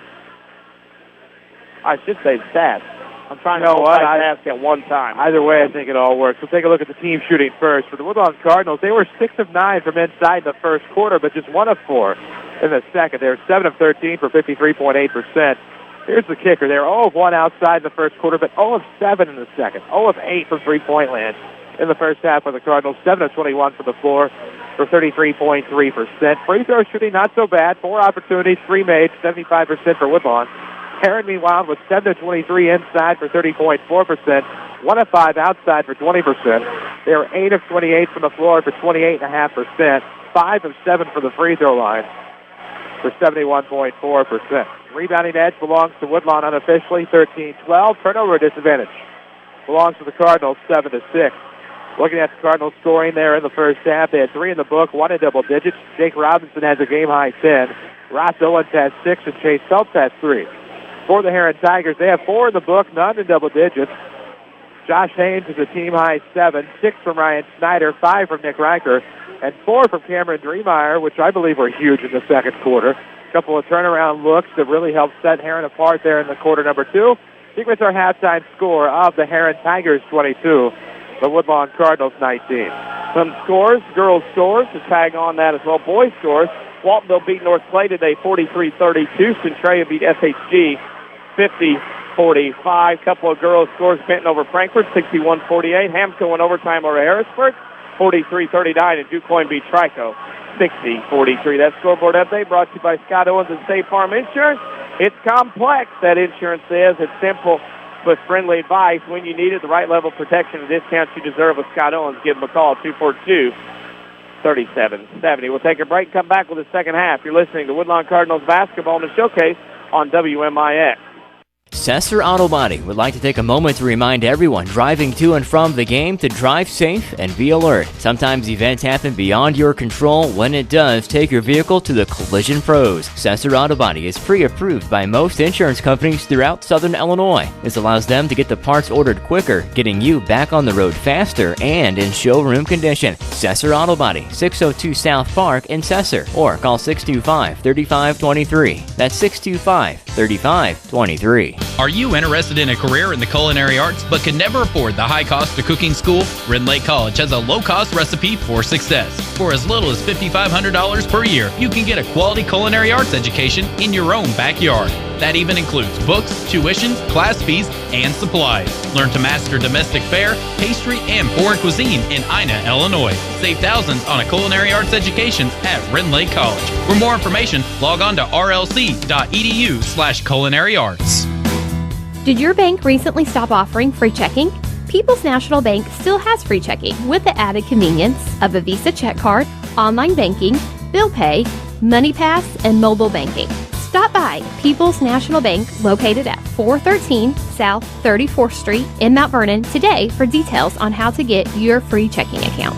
I should say stats. I'm trying to multitask at one time. Either way, I think it all works. We'll take a look at the team shooting first. For the Woodlawn Cardinals, they were 6 of 9 from inside the first quarter, but just 1 of 4 in the second. They were 7 of 13 for 53.8%. Here's the kicker. They were 0 of 1 outside the first quarter, but 0 of 7 in the second. 0 of 8 from three-point land in the first half for the Cardinals. 7 of 21 from the floor for 33.3%. Free throw shooting, not so bad. 4 opportunities, 3 made, 75% for Woodlawn. Herrin, meanwhile, was 7 of 23 inside for 30.4%, 1 of 5 outside for 20%. They were 8 of 28 from the floor for 28.5%, 5 of 7 for the free throw line for 71.4%. Rebounding edge belongs to Woodlawn unofficially, 13-12. Turnover disadvantage belongs to the Cardinals, 7-6. Looking at the Cardinals scoring there in the first half, they had 3 in the book, 1 in double digits. Jake Robinson has a game-high 10. Ross Owens has 6, and Chase Phelps has 3. For the Herrin Tigers, they have 4 in the book, none in double digits. Josh Haynes is a team-high 7, 6 from Ryan Snyder, 5 from Nick Riker, and 4 from Cameron Dreemeyer, which I believe were huge in the second quarter. A couple of turnaround looks that really helped set Herrin apart there in the quarter number 2. Equals our halftime score of the Herrin Tigers 22, the Woodlawn Cardinals 19. Some scores, girls scores, to tag on that as well. Boys scores, Waltonville beat North Clay today 43-32. Centralia beat SHG 50-45. Couple of girls scores, Benton over Frankfurt 61-48. Hamco in overtime over Harrisburg 43-39. And DuQuoin beat Trico 60-43. That scoreboard update brought to you by Scott Owens and State Farm Insurance. It's complex, that insurance is. It's simple but friendly advice. When you need it, the right level of protection and discounts you deserve with Scott Owens. Give them a call, 242-3770. We'll take a break, come back with the second half. You're listening to Woodlawn Cardinals basketball in the showcase on WMIX. Sesser Auto Body would like to take a moment to remind everyone driving to and from the game to drive safe and be alert. Sometimes events happen beyond your control. When it does, take your vehicle to the collision pros. Sesser Auto Body is pre-approved by most insurance companies throughout Southern Illinois. This allows them to get the parts ordered quicker, getting you back on the road faster and in showroom condition. Sesser Auto Body, 602 South Park in Sesser, or call 625-3523. That's 625-3523. Are you interested in a career in the culinary arts but can never afford the high cost of cooking school? Red Lake College has a low-cost recipe for success. For as little as $5,500 per year, you can get a quality culinary arts education in your own backyard. That even includes books, tuition, class fees, and supplies. Learn to master domestic fare, pastry, and foreign cuisine in Ina, Illinois. Save thousands on a culinary arts education at Red Lake College. For more information, log on to rlc.edu/culinaryarts. Did your bank recently stop offering free checking? People's National Bank still has free checking with the added convenience of a Visa check card, online banking, bill pay, Money Pass, and mobile banking. Stop by People's National Bank located at 413 South 34th Street in Mount Vernon today for details on how to get your free checking account.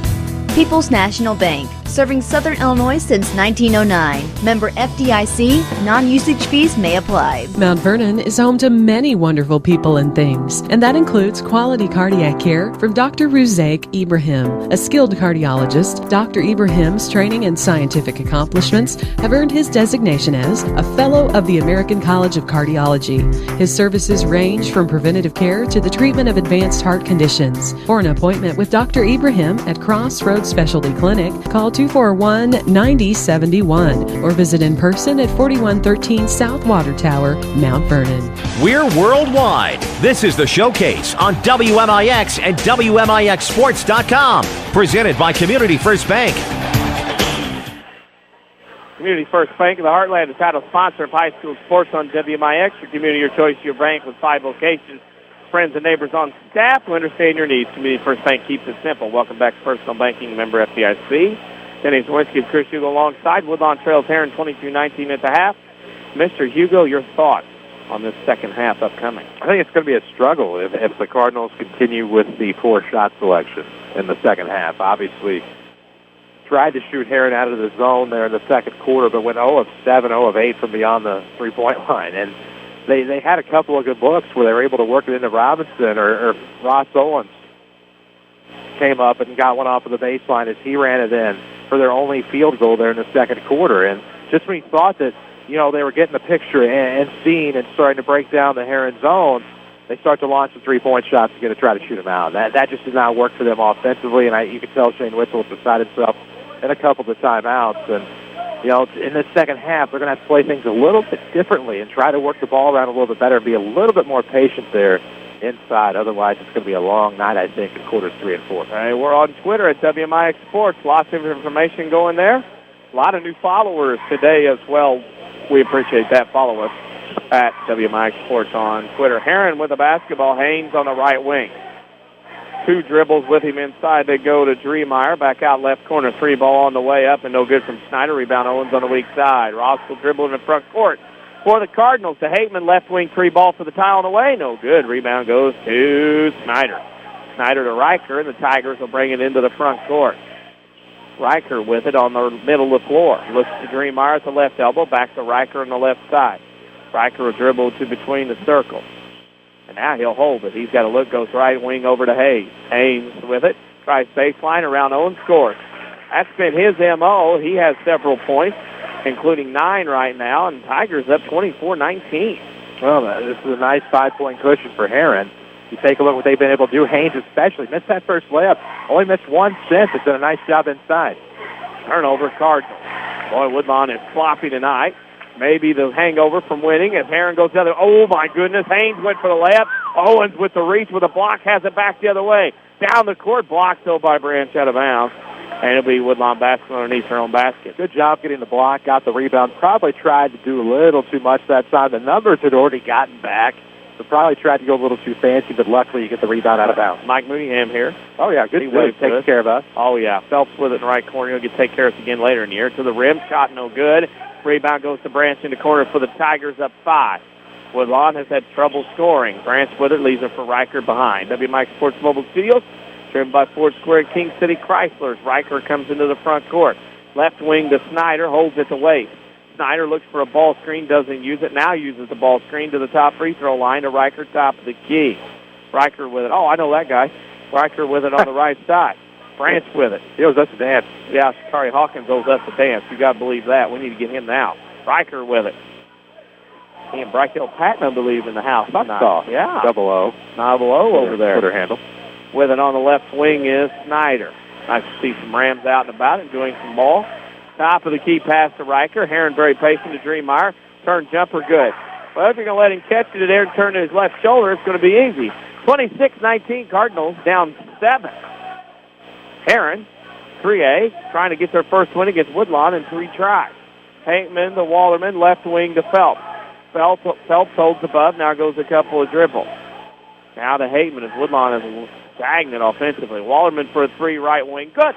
People's National Bank, Serving Southern Illinois since 1909. Member FDIC, non-usage fees may apply. Mount Vernon is home to many wonderful people and things, and that includes quality cardiac care from Dr. Ruzaik Ibrahim. A skilled cardiologist, Dr. Ibrahim's training and scientific accomplishments have earned his designation as a Fellow of the American College of Cardiology. His services range from preventative care to the treatment of advanced heart conditions. For an appointment with Dr. Ibrahim at Crossroads Specialty Clinic, call 241-9071 or visit in person at 4113 South Water Tower, Mount Vernon. We're worldwide. This is The Showcase on WMIX and WMIXsports.com. Presented by Community First Bank. Community First Bank of the Heartland is title sponsor of high school sports on WMIX. Your community, your choice, your bank with 5 locations. Friends and neighbors on staff who understand your needs. Community First Bank keeps it simple. Welcome back to Personal Banking, member FDIC. Denny Czerwinski and Chris Hugo alongside. Woodlawn Trails Herrin 22-19 at the half. Mr. Hugo, your thoughts on this second half upcoming? I think it's going to be a struggle if the Cardinals continue with the 4-shot selection in the second half. Obviously, tried to shoot Herrin out of the zone there in the second quarter, but went 0 of 7, 0 of 8 from beyond the three-point line. And they had a couple of good looks where they were able to work it into Robinson or Ross Owens came up and got one off of the baseline as he ran it in for their only field goal there in the second quarter. And just when you thought that, they were getting the picture and seeing and starting to break down the Herrin zone, they start to launch some three-point shots to try to shoot them out. That just did not work for them offensively, and you could tell Shane Witzel was beside himself in a couple of the timeouts. And, in the second half, they're going to have to play things a little bit differently and try to work the ball around a little bit better and be a little bit more patient there inside. Otherwise, it's going to be a long night, I think, in quarters 3 and 4. All right, we're on Twitter at WMIX Sports. Lots of information going there. A lot of new followers today as well. We appreciate that. Follow us at WMIX Sports on Twitter. Herrin with the basketball. Haynes on the right wing. 2 dribbles with him inside. They go to Driemeyer. Back out left corner. 3 ball on the way up and no good from Snyder. Rebound Owens on the weak side. Ross will dribble in the front court for the Cardinals. To Hateman, left wing 3 ball for the tie on the way. No good. Rebound goes to Snyder. Snyder to Riker, and the Tigers will bring it into the front court. Riker with it on the middle of the floor. Looks to Driemeyer at the left elbow. Back to Riker on the left side. Riker will dribble to between the circles. And now he'll hold it. He's got a look, goes right wing over to Hayes. Hayes with it. Tries baseline around Owens, scores. That's been his M.O. He has several points, including 9 right now, and Tigers up 24-19. Well, this is a nice 5-point cushion for Herrin. You take a look at what they've been able to do. Haynes especially missed that first layup. Only missed one since. It's done a nice job inside. Turnover, Cardinals. Boy, Woodlawn is sloppy tonight. Maybe the hangover from winning. If Herrin goes the other, oh my goodness, Haynes went for the layup. Owens with the reach with a block, has it back the other way. Down the court, blocked though by Branch out of bounds. And it'll be Woodlawn basketball underneath her own basket. Good job getting the block, got the rebound. Probably tried to do a little too much that time. The numbers had already gotten back. So probably tried to go a little too fancy, but luckily you get the rebound out of bounds. Mike Mooneyham here. Oh, yeah, good save. Taking care of us. Oh, yeah. Phelps with it in the right corner. He'll take care of us again later in the year. To the rim, shot no good. Rebound goes to Branch in the corner for the Tigers, up 5. Woodlawn has had trouble scoring. Branch with it, leaves it for Riker behind. WMIX Sports Mobile Studios, driven by Ford Square King City Chryslers. Riker comes into the front court. Left wing to Snyder, holds at the waist. Snyder looks for a ball screen, doesn't use it. Now uses the ball screen to the top free throw line to Riker, top of the key. Riker with it. Oh, I know that guy. Riker with it on the right side. Branch with it. He owes us a dance. Yeah, Shakari Hawkins owes us a dance. You got to believe that. We need to get him now. Riker with it. He and Bright Hill Patton, I believe, in the house tonight. Yeah. 0-0. 0 over there. Twitter handle. With it on the left wing is Snyder. Nice to see some Rams out and about enjoying some ball. Top of the key pass to Riker. Herrin very patient to Driemeyer. Turn jumper good. Well, if you're going to let him catch it there and turn to his left shoulder, it's going to be easy. 26-19 Cardinals down 7. Herrin, 3A, trying to get their first win against Woodlawn in 3 tries. Hankman, the Wallerman, left wing to Phelps. Phelps holds above, now goes a couple of dribbles. Now to Hateman as Woodlawn is stagnant offensively. Wallerman for a 3 right wing. Good.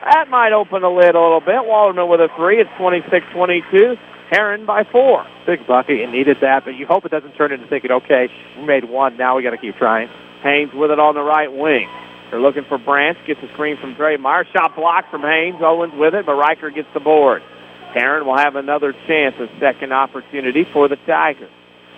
That might open the lid a little bit. Wallerman with a 3. It's 26-22. Herrin by 4. Big bucket. It needed that, but you hope it doesn't turn into thinking, okay, we made 1. Now we got to keep trying. Haynes with it on the right wing. They're looking for Branch. Gets a screen from Draymire. Shot blocked from Haynes. Owens with it, but Riker gets the board. Herrin will have another chance, a second opportunity for the Tigers.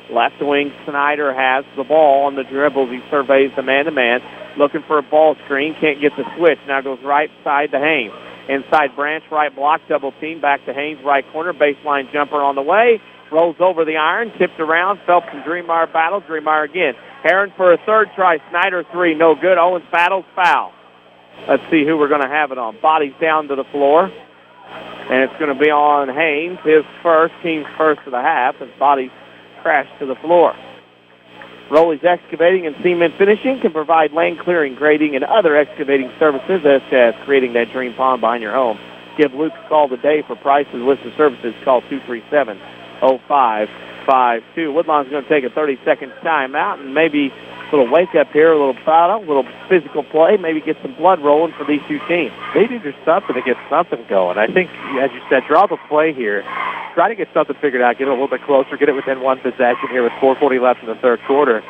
Left wing Snyder has the ball on the dribbles. He surveys the man-to-man. Looking for a ball screen. Can't get the switch. Now goes right side to Haynes. Inside Branch, right block, double team. Back to Haynes, right corner. Baseline jumper on the way. Rolls over the iron. Tipped around. Phelps and Dreymire battle. Dreymire again. Herrin for a third try. Snyder three. No good. Owens battles. Foul. Let's see who we're going to have it on. Bodies down to the floor. And it's going to be on Haynes, his first, team's first of the half, as bodies crash to the floor. Rowley's Excavating and Cement Finishing can provide lane clearing, grading, and other excavating services, such as creating that dream pond behind your home. Give Luke a call today for prices, list of services. Call 237-0552. Woodlawn's going to take a 30-second timeout and maybe a little wake-up here, a little battle, a little physical play, maybe get some blood rolling for these two teams. They need to do something to get something going. I think, as you said, draw the play here. Try to get something figured out, get it a little bit closer, get it within one possession here with 4:40 left in the third quarter.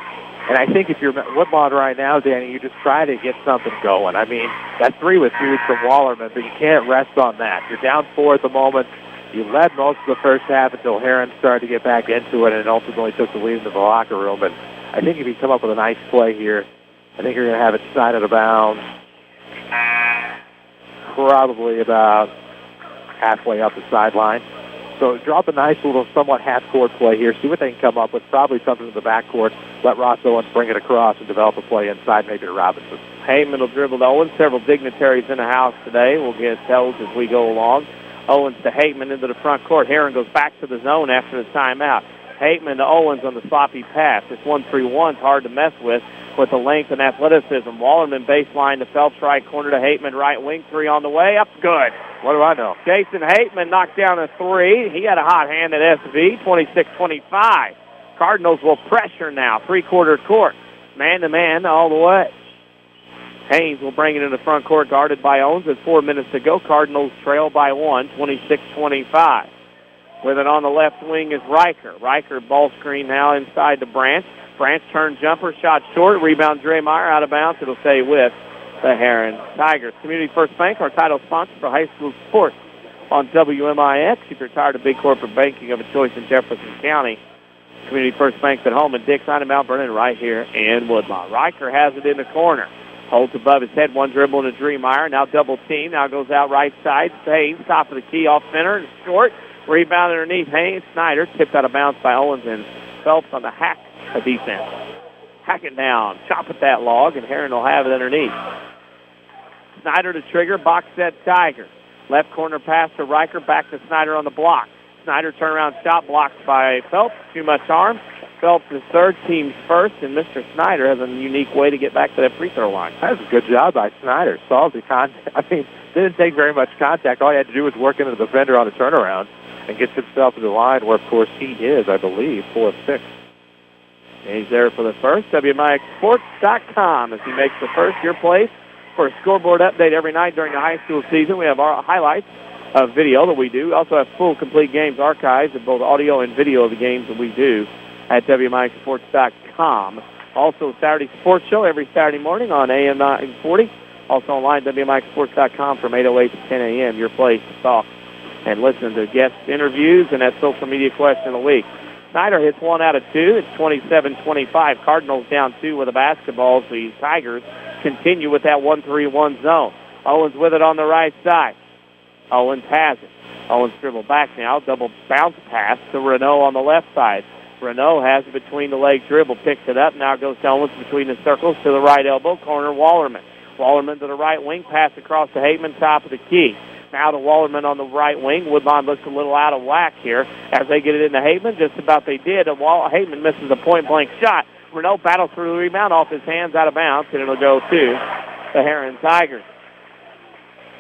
And I think if you're Woodlawn right now, Danny, you just try to get something going. I mean, that three was huge from Wallerman, but you can't rest on that. You're down 4 at the moment. You led most of the first half until Herrin started to get back into it and ultimately took the lead into the locker room. And I think if you come up with a nice play here, I think you're going to have it side out of bounds probably about halfway up the sideline. So drop a nice little somewhat half-court play here. See what they can come up with. Probably something in the backcourt. Let Ross Owens bring it across and develop a play inside, maybe to Robinson. Heyman will dribble to Owens. Several dignitaries in the house today. We'll get those as we go along. Owens to Hateman into the front court. Herrin goes back to the zone after the timeout. Hateman to Owens on the sloppy pass. This 1-3-1's hard to mess with the length and athleticism. Wallerman baseline to Phelps, right corner to Hateman, right wing. Three on the way. Up good. What do I know? Jason Hateman knocked down a three. He had a hot hand at SV, 26-25. Cardinals will pressure now, three-quarter court. Man-to-man all the way. Haynes will bring it in the front court, guarded by Owens with 4 minutes to go. Cardinals trail by 1, 26-25. With it on the left wing is Riker. Riker ball screen now inside the Branch. Branch turn jumper, shot short. Rebound Draymire out of bounds. It'll stay with the Herrin Tigers. Community First Bank, our title sponsor for high school sports on WMIX. If you're tired of big corporate banking of a choice in Jefferson County, Community First Bank's at home in Dixon and Mount Vernon right here in Woodlawn. Riker has it in the corner. Holds above his head, one dribble into Dreymire. Now double team. Now goes out right side. Haynes, top of the key, off center. Short. Rebound underneath Haynes. Snyder tipped out of bounds by Owens and Phelps on the hack of defense. Hack it down. Chop at that log, and Herrin will have it underneath. Snyder to trigger. Box set Tiger. Left corner pass to Riker. Back to Snyder on the block. Snyder turnaround shot blocked by Phelps. Too much arm. Phelps is third, team's first, and Mr. Snyder has a unique way to get back to that free throw line. That was a good job by Snyder. Solved the contact. I mean, didn't take very much contact. All he had to do was work into the defender on a turnaround and gets himself to the line where, of course, he is, I believe, 4 of 6. And he's there for the first. WMIXsports.com as he makes the first your place for a scoreboard update every night during the high school season. We have our highlights of video that we do. We also have full, complete games archives of both audio and video of the games that we do at WMIXsports.com. Also, Saturday Sports Show every Saturday morning on AM 940. Also online, WMIXsports.com from 8:08 to 10 a.m. Your place to talk and listen to guest interviews and that social media question of the week. Snyder hits 1 out of 2. It's 27-25. Cardinals down 2 with the basketball. The Tigers continue with that 1-3-1 zone. Owens with it on the right side. Owens has it. Owens dribble back now. Double bounce pass to Renault on the left side. Renault has it between the leg dribble. Picks it up. Now goes to Owens between the circles to the right elbow. Corner Wallerman. Wallerman to the right wing. Pass across to Hateman, top of the key. Now to Wallerman on the right wing. Woodlawn looks a little out of whack here as they get it into Hateman. Just about they did. Hateman misses a point-blank shot. Renault battles for the rebound off his hands out of bounds, and it'll go to the Herrin Tigers.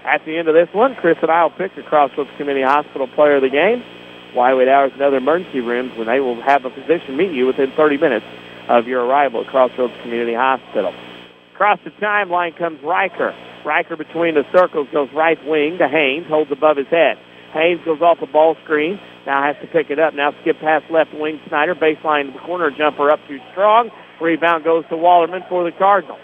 At the end of this one, Chris and I will pick the Crossroads Community Hospital Player of the Game. Wildwood Hours and other emergency rooms when they will have a physician meet you within 30 minutes of your arrival at Crossroads Community Hospital. Across the timeline comes Riker. Riker between the circles goes right wing to Haynes, holds above his head. Haynes goes off the ball screen, now has to pick it up. Now skip past left wing Snyder, baseline to the corner, jumper up too strong. Rebound goes to Wallerman for the Cardinals.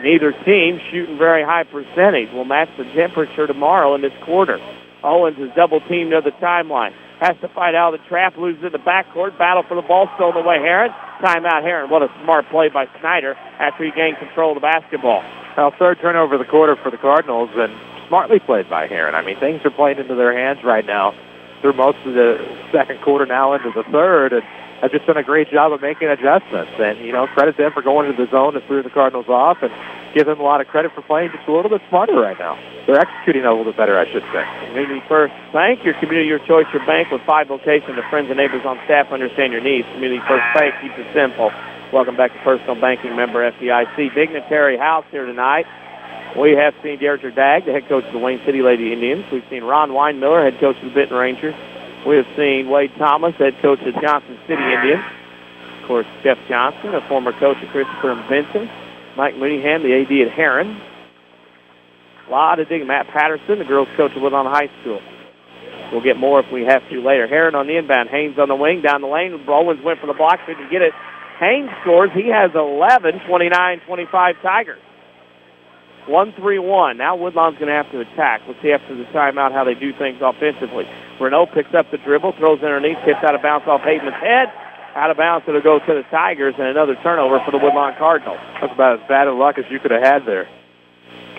Neither team shooting very high percentage. We'll match the temperature tomorrow in this quarter. Owens is double-teamed near the timeline. Has to fight out of the trap, loses in the backcourt. Battle for the ball, stolen away Herrin. Timeout Herrin. What a smart play by Snyder after he gained control of the basketball. Well, third turnover of the quarter for the Cardinals, and smartly played by Herrin. I mean, things are playing into their hands right now through most of the second quarter, now into the third, and have just done a great job of making adjustmts. And, credit them for going into the zone and threw the Cardinals off, and give them a lot of credit for playing just a little bit smarter right now. They're executing a little bit better, I should say. Community First Bank, your community, your choice, your bank with 5 locations of friends and neighbors on staff understand your needs. Community First Bank keeps it simple. Welcome back to Personal Banking member FDIC. Dignitary House here tonight. We have seen Derek Dag, the head coach of the Wayne City Lady Indians. We've seen Ron Weinmiller, head coach of the Benton Rangers. We have seen Wade Thomas, head coach of the Johnson City Indians. Of course, Jeff Johnson, a former coach of Christopher and Benton. Mike Mooneyham, the AD at Herrin. A lot of digging. Matt Patterson, the girls coach at Woodlawn High School. We'll get more if we have to later. Herrin on the inbound. Haynes on the wing, down the lane. Owens went for the block, couldn't get it. Haynes scores. He has 11, 29-25 Tigers. 1-3-1. Now Woodlawn's going to have to attack. We'll see after the timeout how they do things offensively. Renault picks up the dribble, throws underneath, gets out of bounds off Hateman's head. Out of bounds, it'll go to the Tigers, and another turnover for the Woodlawn Cardinals. That's about as bad of luck as you could have had there.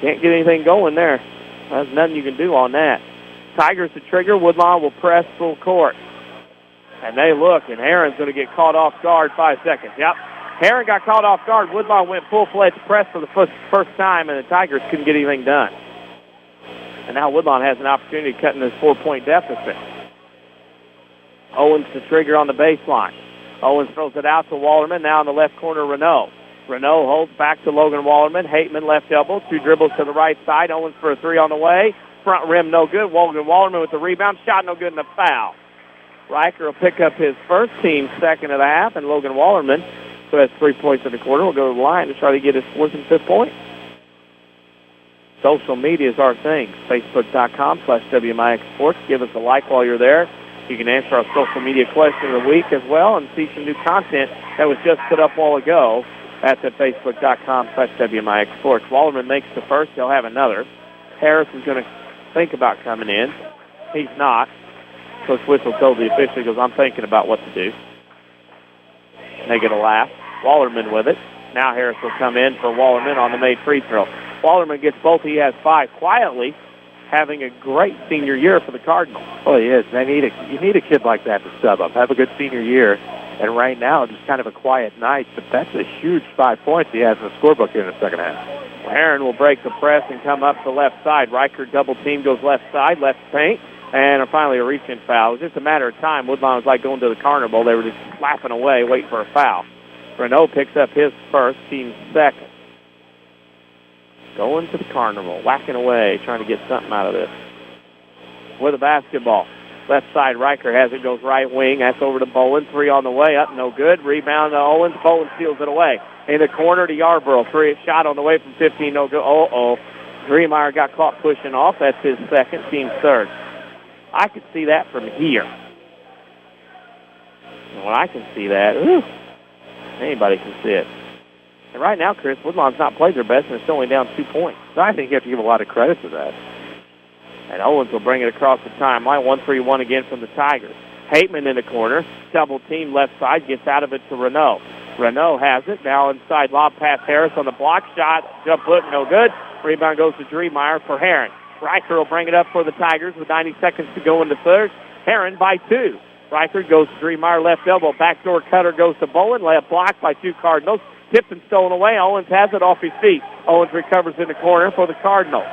Can't get anything going there. There's nothing you can do on that. Tigers to trigger. Woodlawn will press full court. And they look, and Herrin's going to get caught off guard. 5 seconds. Yep. Herrin got caught off guard. Woodlawn went full-fledged press for the first time, and the Tigers couldn't get anything done. And now Woodlawn has an opportunity to cut in this 4-point deficit. Owens to trigger on the baseline. Owens throws it out to Wallerman. Now in the left corner, Renault. Renault holds back to Logan Wallerman. Hateman left elbow. 2 dribbles to the right side. Owens for a 3 on the way. Front rim no good. Logan Wallerman with the rebound. Shot no good and a foul. Riker will pick up his first, team second of the half. And Logan Wallerman, who has 3 points in the quarter, will go to the line to try to get his 4th and 5th point. Social media is our thing. Facebook.com/WMIX Sports. Give us a like while you're there. You can answer our social media question of the week as well and see some new content that was just put up a while ago at the Facebook.com/WMIX Sports. Wallerman makes the first. He'll have another. Harris is going to think about coming in. He's not. Coach Whistle told the official, he goes, I'm thinking about what to do. They get a laugh. Wallerman with it. Now Harris will come in for Wallerman on the made free throw. Wallerman gets both. He has 5 quietly. Having a great senior year for the Cardinals. Oh, he is. You need a kid like that to sub up. Have a good senior year. And right now, just kind of a quiet night, but that's a huge 5 points he has in the scorebook here in the second half. Herrin will break the press and come up the left side. Riker double team goes left side, left paint, and finally a reach-in foul. It was just a matter of time. Woodlawn was like going to the carnival. They were just slapping away, waiting for a foul. Renault picks up his first, team second. Going to the carnival, whacking away, trying to get something out of this. With a basketball. Left side, Riker has it, goes right wing. That's over to Bowen. 3 on the way, up, no good. Rebound to Owens. Bowen steals it away. In the corner to Yarborough. 3 shot on the way from 15, no good. Dreemeyer got caught pushing off. That's his second, team third. I could see that from here. And when I can see that, anybody can see it. And right now, Chris, Woodlawn's not played their best, and it's only down 2 points. So I think you have to give a lot of credit to that. And Owens will bring it across the timeline. 1-3-1 again from the Tigers. Hateman in the corner. Double team left side. Gets out of it to Renault. Renault has it. Now inside lob pass Harris on the block shot. Jump hook, no good. Rebound goes to Dreemeyer for Herrin. Riker will bring it up for the Tigers with 90 seconds to go in the third. Herrin by 2. Riker goes to Dreemeyer, left elbow. Backdoor cutter goes to Bowen. Left block by 2 Cardinals. Tipped and stolen away. Owens has it off his feet. Owens recovers in the corner for the Cardinals.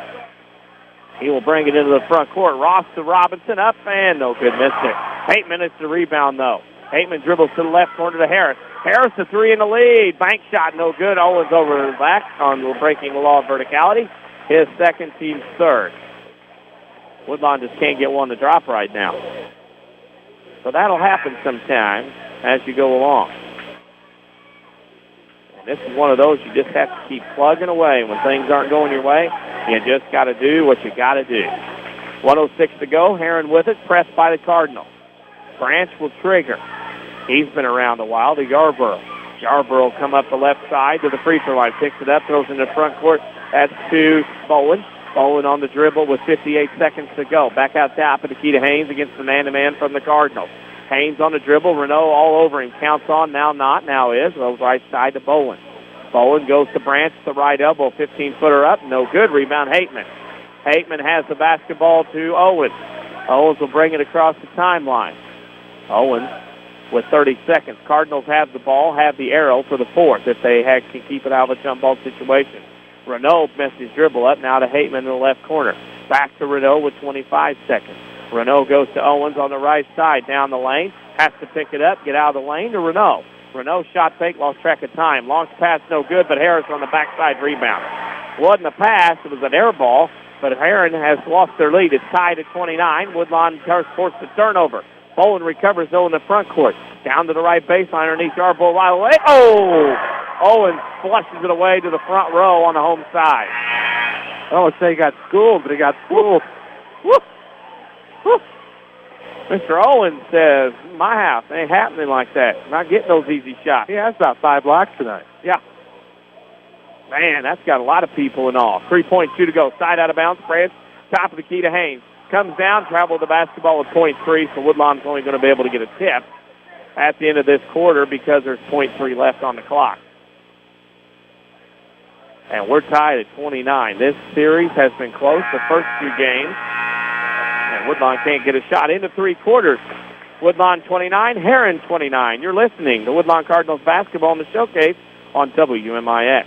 He will bring it into the front court. Ross to Robinson. Up and no good. Missed it. 8 minutes to rebound, though. Hateman dribbles to the left corner to Harris. Harris a 3 in the lead. Bank shot, no good. Owens over the back on breaking the law of verticality. His second, team third. Woodlawn just can't get one to drop right now. So that'll happen sometime as you go along. And this is one of those you just have to keep plugging away. When things aren't going your way, you just got to do what you got to do. 1:06 to go. Herrin with it, pressed by the Cardinals. Branch will trigger. He's been around a while to Yarborough. Yarborough come up the left side to the free throw line, picks it up, throws it in the front court. That's to Bowen. Bowen on the dribble with 58 seconds to go. Back out top of the key to Haynes against the man-to-man from the Cardinals. Haynes on the dribble. Renault all over him. Counts on, now not, now is. Goes right side to Bowen. Bowen goes to Branch, the right elbow, 15-footer up. No good. Rebound, Hateman. Hateman has the basketball to Owens. Owens will bring it across the timeline. Owens with 30 seconds. Cardinals have the ball, have the arrow for the fourth if they can keep it out of a jump ball situation. Renault messed his dribble up, now to Hateman in the left corner. Back to Renault with 25 seconds. Renault goes to Owens on the right side, down the lane. Has to pick it up, get out of the lane to Renault. Renault shot fake, lost track of time. Launch pass, no good, but Harris on the backside rebound. Wasn't a pass, it was an air ball, but Herrin has lost their lead. It's tied at 29. Woodlawn forced the turnover. Bowen recovers, though, in the front court. Down to the right baseline underneath Yarborough right away. Oh! Owens flushes it away to the front row on the home side. I would say he got schooled, but he got fooled. Woo! Woo! Mr. Owens says, my house ain't happening like that. Not getting those easy shots. He has about 5 blocks tonight. Yeah. Man, that's got a lot of people in all. 3.2 to go. Side out of bounds. France, top of the key to Haynes. Comes down, travels the basketball with .3, so Woodlawn's only going to be able to get a tip at the end of this quarter because there's .3 left on the clock. And we're tied at 29. This series has been close the first 2 games. And Woodlawn can't get a shot into 3 quarters. Woodlawn 29, Herrin 29. You're listening to Woodlawn Cardinals basketball in the showcase on WMIX.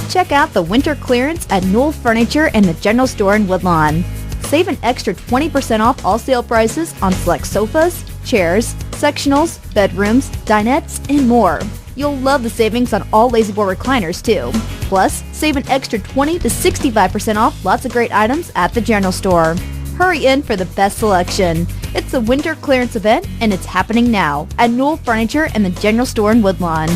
Check out the winter clearance at Newell Furniture and the General Store in Woodlawn. Save an extra 20% off all sale prices on select sofas, chairs, sectionals, bedrooms, dinettes, and more. You'll love the savings on all La-Z-Boy recliners, too. Plus, save an extra 20 to 65% off lots of great items at the General Store. Hurry in for the best selection. It's the winter clearance event, and it's happening now at Newell Furniture and the General Store in Woodlawn.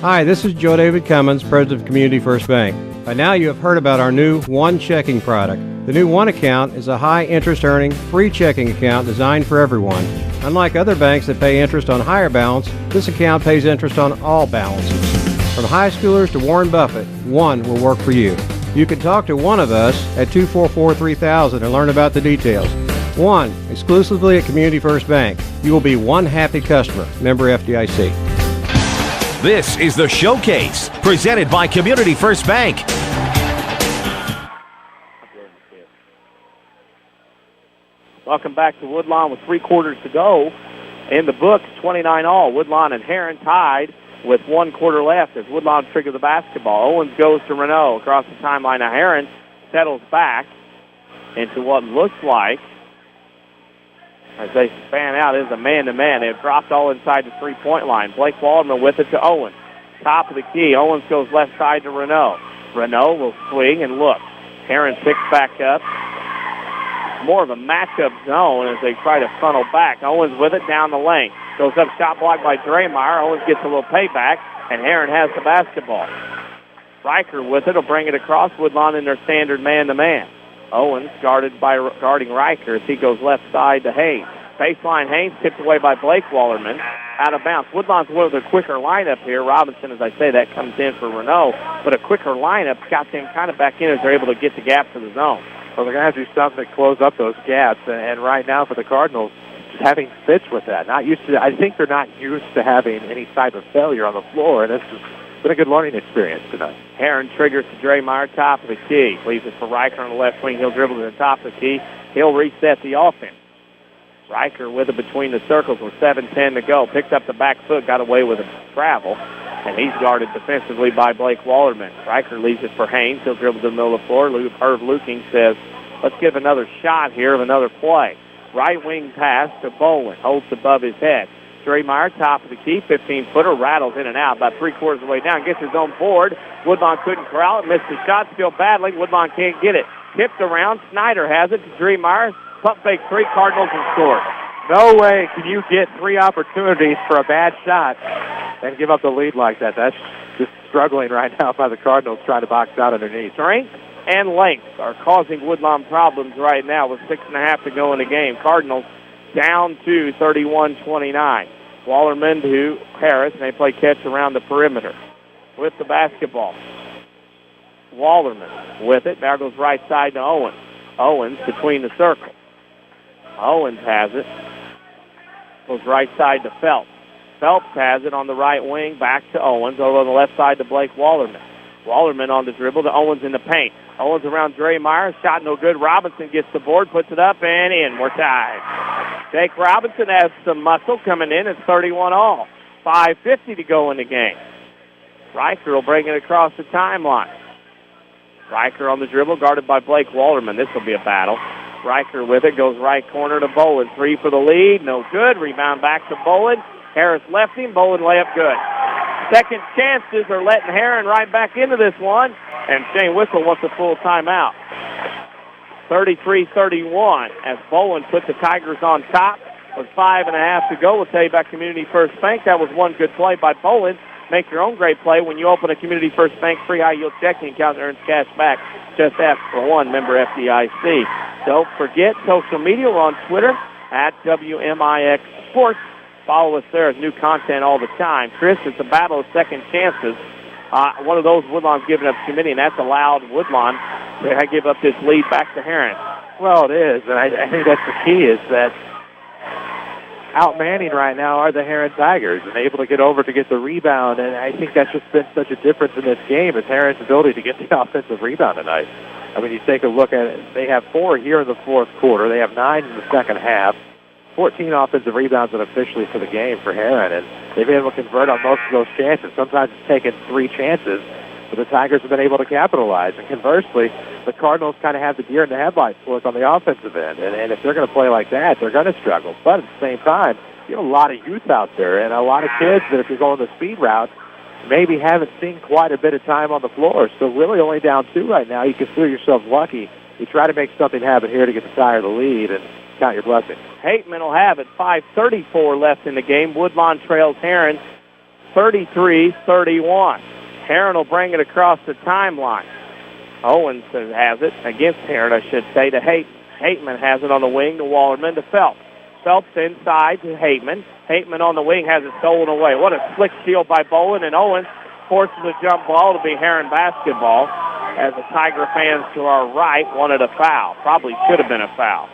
Hi, this is Joe David Cummins, President of Community First Bank. By now you have heard about our new One Checking product. The new One Account is a high interest earning, free checking account designed for everyone. Unlike other banks that pay interest on higher balance, this account pays interest on all balances. From high schoolers to Warren Buffett, One will work for you. You can talk to one of us at 244-3000 and learn about the details. One, exclusively at Community First Bank. You will be one happy customer. Member FDIC. This is the Showcase, presented by Community First Bank. Welcome back to Woodlawn with 3 quarters to go. In the books, 29 all. Woodlawn and Herrin tied with 1 quarter left as Woodlawn trigger the basketball. Owens goes to Renault across the timeline. Now Herrin settles back into what looks like, as they span out, is a man-to-man. They've dropped all inside the 3-point line. Blake Waldman with it to Owens. Top of the key. Owens goes left side to Renault. Renault will swing and look. Herrin picks back up. More of a matchup zone as they try to funnel back. Owens with it down the lane. Goes up, shot blocked by Draymire. Owens gets a little payback, and Herrin has the basketball. Riker with it will bring it across. Woodlawn in their standard man-to-man. Owens guarding Riker as he goes left side to Haynes. Baseline Haynes tipped away by Blake Wallerman. Out of bounds. Woodlawn's with a quicker lineup here. Robinson, as I say, that comes in for Renault. But a quicker lineup got them kind of back in as they're able to get the gap to the zone. Well, they're going to have to do something to close up those gaps. And right now for the Cardinals, just having fits with that. Not used to. I think they're not used to having any type of failure on the floor. And this has been a good learning experience tonight. Herrin triggers to Draymire, top of the key. Leaves it for Riker on the left wing. He'll dribble to the top of the key. He'll reset the offense. Riker with it between the circles with 7:10 to go. Picked up the back foot, got away with a travel. And he's guarded defensively by Blake Wallerman. Riker leaves it for Haynes. He'll dribble to the middle of the floor. Herb Luking says, let's give another shot here of another play. Right wing pass to Bowen. Holds above his head. Draymire, top of the key, 15-footer, rattles in and out about 3/4 of the way down. Gets his own board. Woodlawn couldn't corral it. Missed the shot. Still battling. Woodlawn can't get it. Tipped around. Snyder has it to Draymire. Pump fake 3. Cardinals and scored. No way can you get 3 opportunities for a bad shot and give up the lead like that. That's just struggling right now by the Cardinals trying to box out underneath. Strength and length are causing Woodlawn problems right now with 6.5 to go in the game. Cardinals down to 31-29. Wallerman to Harris, and they play catch around the perimeter with the basketball. Wallerman with it. Now goes right side to Owens. Owens between the circles. Owens has it. Goes right side to Phelps. Phelps has it on the right wing, back to Owens. Over on the left side to Blake Wallerman. Wallerman on the dribble to Owens in the paint. Owens around Dre Meyer. Shot no good. Robinson gets the board, puts it up, and in. We're tied. Jake Robinson has some muscle coming in. It's 31-all. 5:50 to go in the game. Riker will bring it across the timeline. Riker on the dribble, guarded by Blake Wallerman. This will be a battle. Riker with it, goes right corner to Bowen. 3 for the lead, no good. Rebound back to Bowen. Harris left him. Bowen layup good. Second chances are letting Herrin right back into this one, and Shane Whistle wants a full timeout. 33-31 as Bowen put the Tigers on top with 5.5 to go. We'll tell you about Community First Bank. That was one good play by Bowen. Make your own great play when you open a Community First Bank free high-yield checking account and earns cash back. Just ask for one. Member FDIC. Don't forget, social media. We're on Twitter at WMIX Sports. Follow us there. New content all the time. Chris, it's a battle of second chances. One of those Woodlawn's giving up too many, and that's allowed Woodlawn to give up this lead back to Herrin. Well, it is, and I think that's the key is that outmanning right now are the Herrin Tigers and able to get over to get the rebound, and I think that's just been such a difference in this game is Herrin's ability to get the offensive rebound tonight. I mean, you take a look at it. They have 4 here in the fourth quarter. They have 9 in the second half. 14 offensive rebounds unofficially for the game for Herrin, and they've been able to convert on most of those chances. Sometimes it's taken 3 chances, but the Tigers have been able to capitalize. And conversely, the Cardinals kind of have the deer in the headlights look on the offensive end, and if they're going to play like that, they're going to struggle. But at the same time, you have a lot of youth out there, and a lot of kids that if you're going the speed route, maybe haven't seen quite a bit of time on the floor. So really only down 2 right now. You consider yourself lucky. You try to make something happen here to get the tie of the lead, and count your blessings. Hateman will have it. 5:34 left in the game. Woodlawn trails Herrin 33-31. Herrin will bring it across the timeline. Owens has it against Herrin, I should say, to Hateman. Hateman has it on the wing to Wallerman to Phelps. Phelps inside to Hateman. Hateman on the wing has it stolen away. What a slick steal by Bowen, and Owens forces a jump ball to be Herrin basketball as the Tiger fans to our right wanted a foul. Probably should have been a foul.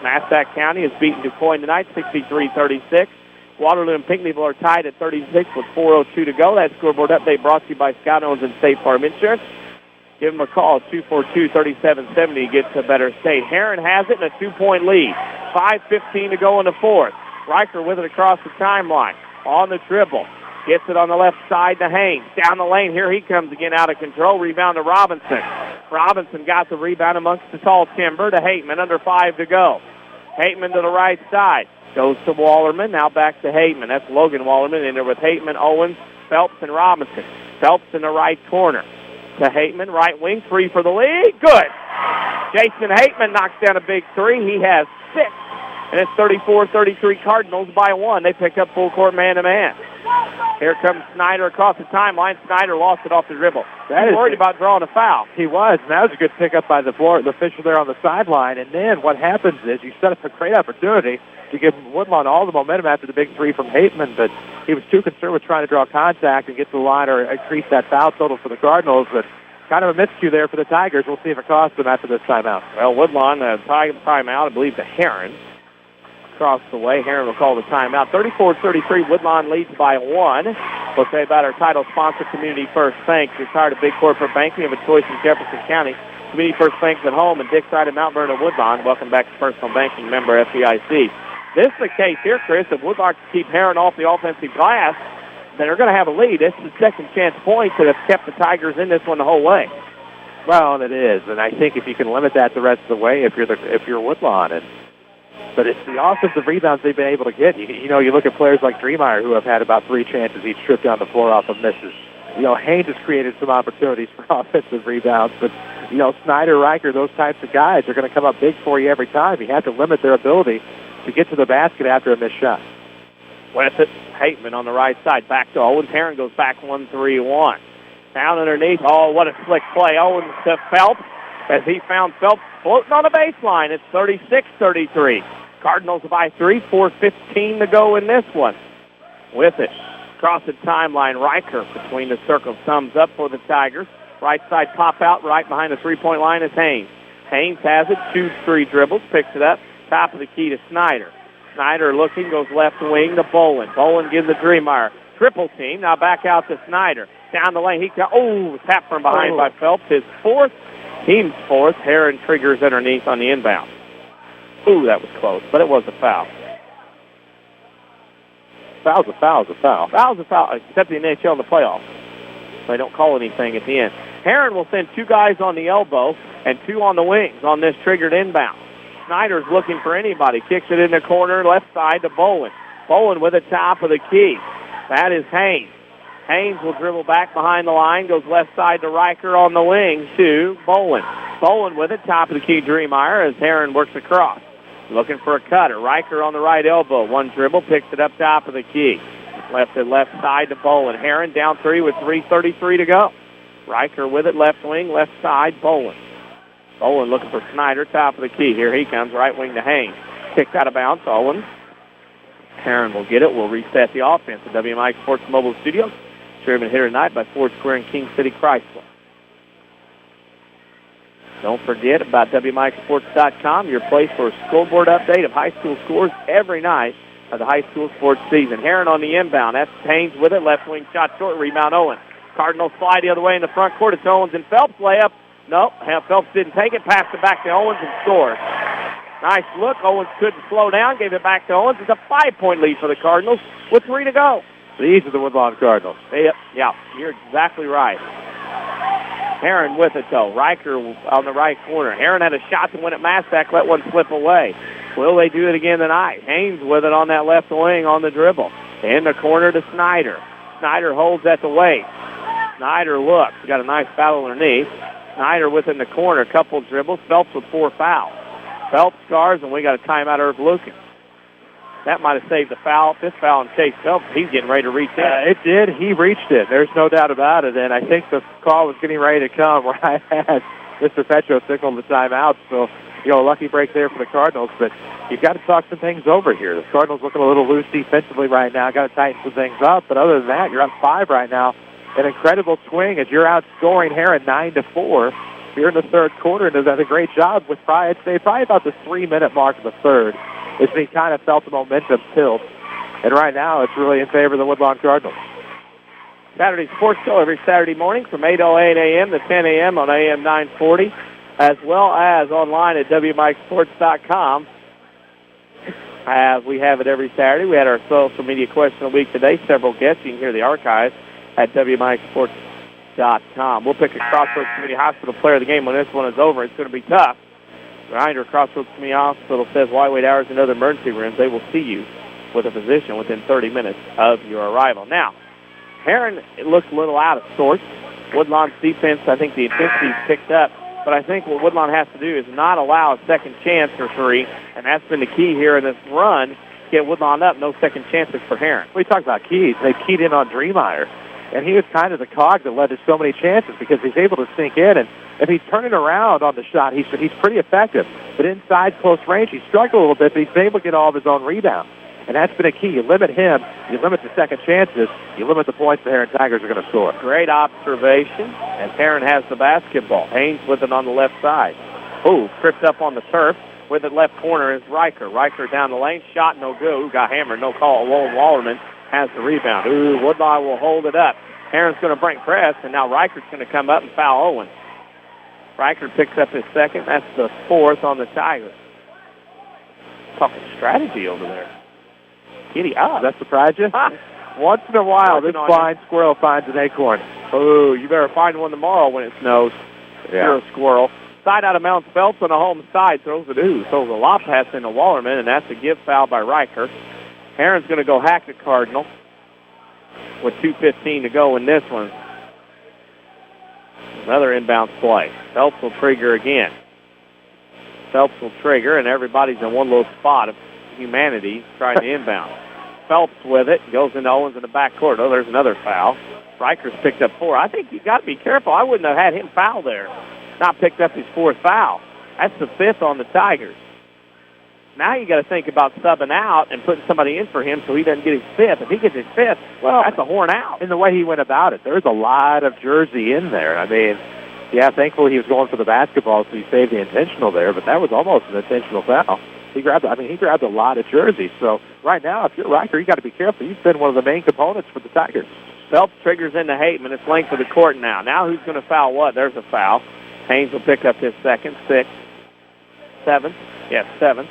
Massac County has beaten DuQuoin tonight, 63-36. Waterloo and Pinckneyville are tied at 36 with 4:02 to go. That scoreboard update brought to you by Scott Owens and State Farm Insurance. Give them a call, 242-3770. Get to a better state. Herrin has it in a 2-point lead. 5:15 to go in the fourth. Riker with it across the timeline. On the dribble. Gets it on the left side to Haynes. Down the lane, here he comes again out of control. Rebound to Robinson. Robinson got the rebound amongst the tall timber to Hateman. Under 5 to go. Hateman to the right side. Goes to Wallerman. Now back to Hateman. That's Logan Wallerman in there with Hateman, Owens, Phelps, and Robinson. Phelps in the right corner to Hateman. Right wing, 3 for the lead. Good. Jason Hateman knocks down a big 3. He has 6. And it's 34-33 Cardinals by 1. They pick up full court man-to-man. Here comes Snyder across the timeline. Snyder lost it off the dribble. He's worried about drawing a foul. He was, and that was a good pickup by the official there on the sideline. And then what happens is you set up a great opportunity to give Woodlawn all the momentum after the big 3 from Hateman, but he was too concerned with trying to draw contact and get to the line or increase that foul total for the Cardinals. But kind of a miscue there for the Tigers. We'll see if it costs them after this timeout. Well, Woodlawn timeout, I believe, to Herrin. Across the way, Herrin will call the timeout. 34-33, Woodlawn leads by 1. We'll say about our title sponsor, Community First Bank. If you're tired of big corporate banking, you have a choice in Jefferson County. Community First Bank's at home in Dixside and Mount Vernon, Woodlawn. Welcome back to Personal Banking, member FDIC. This is the case here, Chris. If Woodlawn can keep Herrin off the offensive glass, then they're going to have a lead. This is the second chance points that have kept the Tigers in this one the whole way. Well, and it is, and I think if you can limit that the rest of the way, if you're Woodlawn, but it's the offensive rebounds they've been able to get. You look at players like Dreemeyer who have had about 3 chances each trip down the floor off of misses. Haynes has created some opportunities for offensive rebounds, but Snyder, Riker, those types of guys are going to come up big for you every time. You have to limit their ability to get to the basket after a missed shot. With it, Hateman on the right side. Back to Owens. Herrin goes back 1-3-1. Down underneath. Oh, what a slick play. Owens to Phelps. as he found Phelps floating on the baseline. It's 36-33. Cardinals by 3, 4:15 to go in this one. With it, across the timeline, Riker between the circles. Thumbs up for the Tigers. Right side pop out, right behind the three-point line is Haynes. Haynes has it, 2-3 dribbles, picks it up, top of the key to Snyder. Snyder looking, goes left wing to Bolin. Bolin gives the Dreemeyer. Triple team, now back out to Snyder. Down the lane, tapped from behind by Phelps. His fourth, team's fourth. Herrin triggers underneath on the inbound. Ooh, that was close, but it was a foul. Foul's a foul. Foul's a foul, except the NHL in the playoffs. They don't call anything at the end. Herrin will send 2 guys on the elbow and 2 on the wings on this triggered inbound. Snyder's looking for anybody. Kicks it in the corner, left side to Bolin. Bolin with the top of the key. That is Haynes. Haynes will dribble back behind the line, goes left side to Riker on the wing to Bolin. Bolin with it, top of the key, Dreemeyer, as Herrin works across. Looking for a cutter. Riker on the right elbow. 1 dribble, picks it up top of the key. Left it left side to Bolin. Herrin down 3 with 3:33 to go. Riker with it, left wing, left side, Bolin. Bolin looking for Snyder, top of the key. Here he comes, right wing to Haynes. Kicked out of bounds, Owens. Herrin will get it. We'll reset the offense at WMIX Sports Mobile Studios. Driven here tonight by Ford Square and King City Chrysler. Don't forget about WMIXsports.com, your place for a scoreboard update of high school scores every night of the high school sports season. Herrin on the inbound. That's Haynes with it. Left wing shot short. Rebound Owens. Cardinals slide the other way in the front court. It's Owens and Phelps layup. Nope. Phelps didn't take it. Passed it back to Owens and scored. Nice look. Owens couldn't slow down. Gave it back to Owens. It's a 5-point lead for the Cardinals with 3 to go. These are the Woodlawn Cardinals. Yeah, you're exactly right. Herrin with it, though. Riker on the right corner. Herrin had a shot to win at Massac, let one slip away. Will they do it again tonight? Haynes with it on that left wing on the dribble. In the corner to Snyder. Snyder holds at the waist. Snyder looks. Got a nice foul underneath. Snyder within the corner. Couple dribbles. Phelps with 4 fouls. Phelps scars, and we got a timeout, Irv Lucan. That might have saved the foul. 5th foul on Chase Phelps. He's getting ready to reach in. It did. He reached it. There's no doubt about it. And I think the call was getting ready to come where I had Mr. Petro signal the timeout. So, a lucky break there for the Cardinals. But you've got to talk some things over here. The Cardinals looking a little loose defensively right now. Got to tighten some things up. But other than that, you're up 5 right now. An incredible swing as you're outscoring Herrin 9-4. You're in the third quarter and has done a great job with I'd say probably about the 3-minute mark of the third. It's been kind of felt the momentum tilt. And right now, it's really in favor of the Woodlawn Cardinals. Saturday Sports Show every Saturday morning from 8:08 a.m. to 10 a.m. on AM 940, as well as online at WMIXsports.com. We have it every Saturday. We had our social media question of the week today. Several guests. You can hear the archives at WMIXsports.com. We'll pick a Crossroads Community Hospital player of the game when this one is over. It's going to be tough. Reminder, Crossroads Community Hospital says while you wait hours in other emergency rooms, they will see you with a physician within 30 minutes of your arrival. Now, Herrin looks a little out of sorts. Woodlawn's defense, I think the intensity's picked up, but I think what Woodlawn has to do is not allow a second chance or 3, and that's been the key here in this run. Get Woodlawn up, no second chances for Herrin. We talked about keys. They keyed in on Dreemeyer, and he was kind of the cog that led to so many chances because he's able to sink in, and if he's turning around on the shot, he's pretty effective. But inside close range, he struggled a little bit, but he's been able to get all of his own rebounds. And that's been a key. You limit him, you limit the second chances, you limit the points the Herrin Tigers are going to score. Great observation, and Herrin has the basketball. Haynes with it on the left side. Tripped up on the turf. With it left corner is Riker. Riker down the lane, shot no good. Got hammered, no call. Wallerman has the rebound. Woodlawn will hold it up. Herrin's going to break press, and now Riker's going to come up and foul Owen. Riker picks up his second. That's the 4th on the Tigers. Talking strategy over there. Giddy up. Does that surprise you? Once in a while, this blind squirrel finds an acorn. You better find one tomorrow when it snows. Yeah. You're a squirrel. Side out of Mount Phelps on the home side. Throws a lob pass into Wallerman, and that's a give foul by Riker. Herrin's going to go hack the Cardinal with 2:15 to go in this one. Another inbound play. Phelps will trigger again. Phelps will trigger, and everybody's in one little spot of humanity trying to inbound. Phelps with it. Goes into Owens in the backcourt. There's another foul. Riker's picked up 4. I think you got to be careful. I wouldn't have had him foul there. not picked up his 4th foul. That's the 5th on the Tigers. Now you got to think about subbing out and putting somebody in for him so he doesn't get his 5th. If he gets his 5th, well, that's a horn out. In the way he went about it, there's a lot of jersey in there. I mean, yeah, thankfully he was going for the basketball, so he saved the intentional there, but that was almost an intentional foul. He grabbed a lot of jerseys. So right now, if you're Riker, you got to be careful. You've been one of the main components for the Tigers. Phelps triggers into Hateman. It's length of the court now. Now who's going to foul what? There's a foul. Haynes will pick up his 2nd, 6th, 7th. Yes, 7th.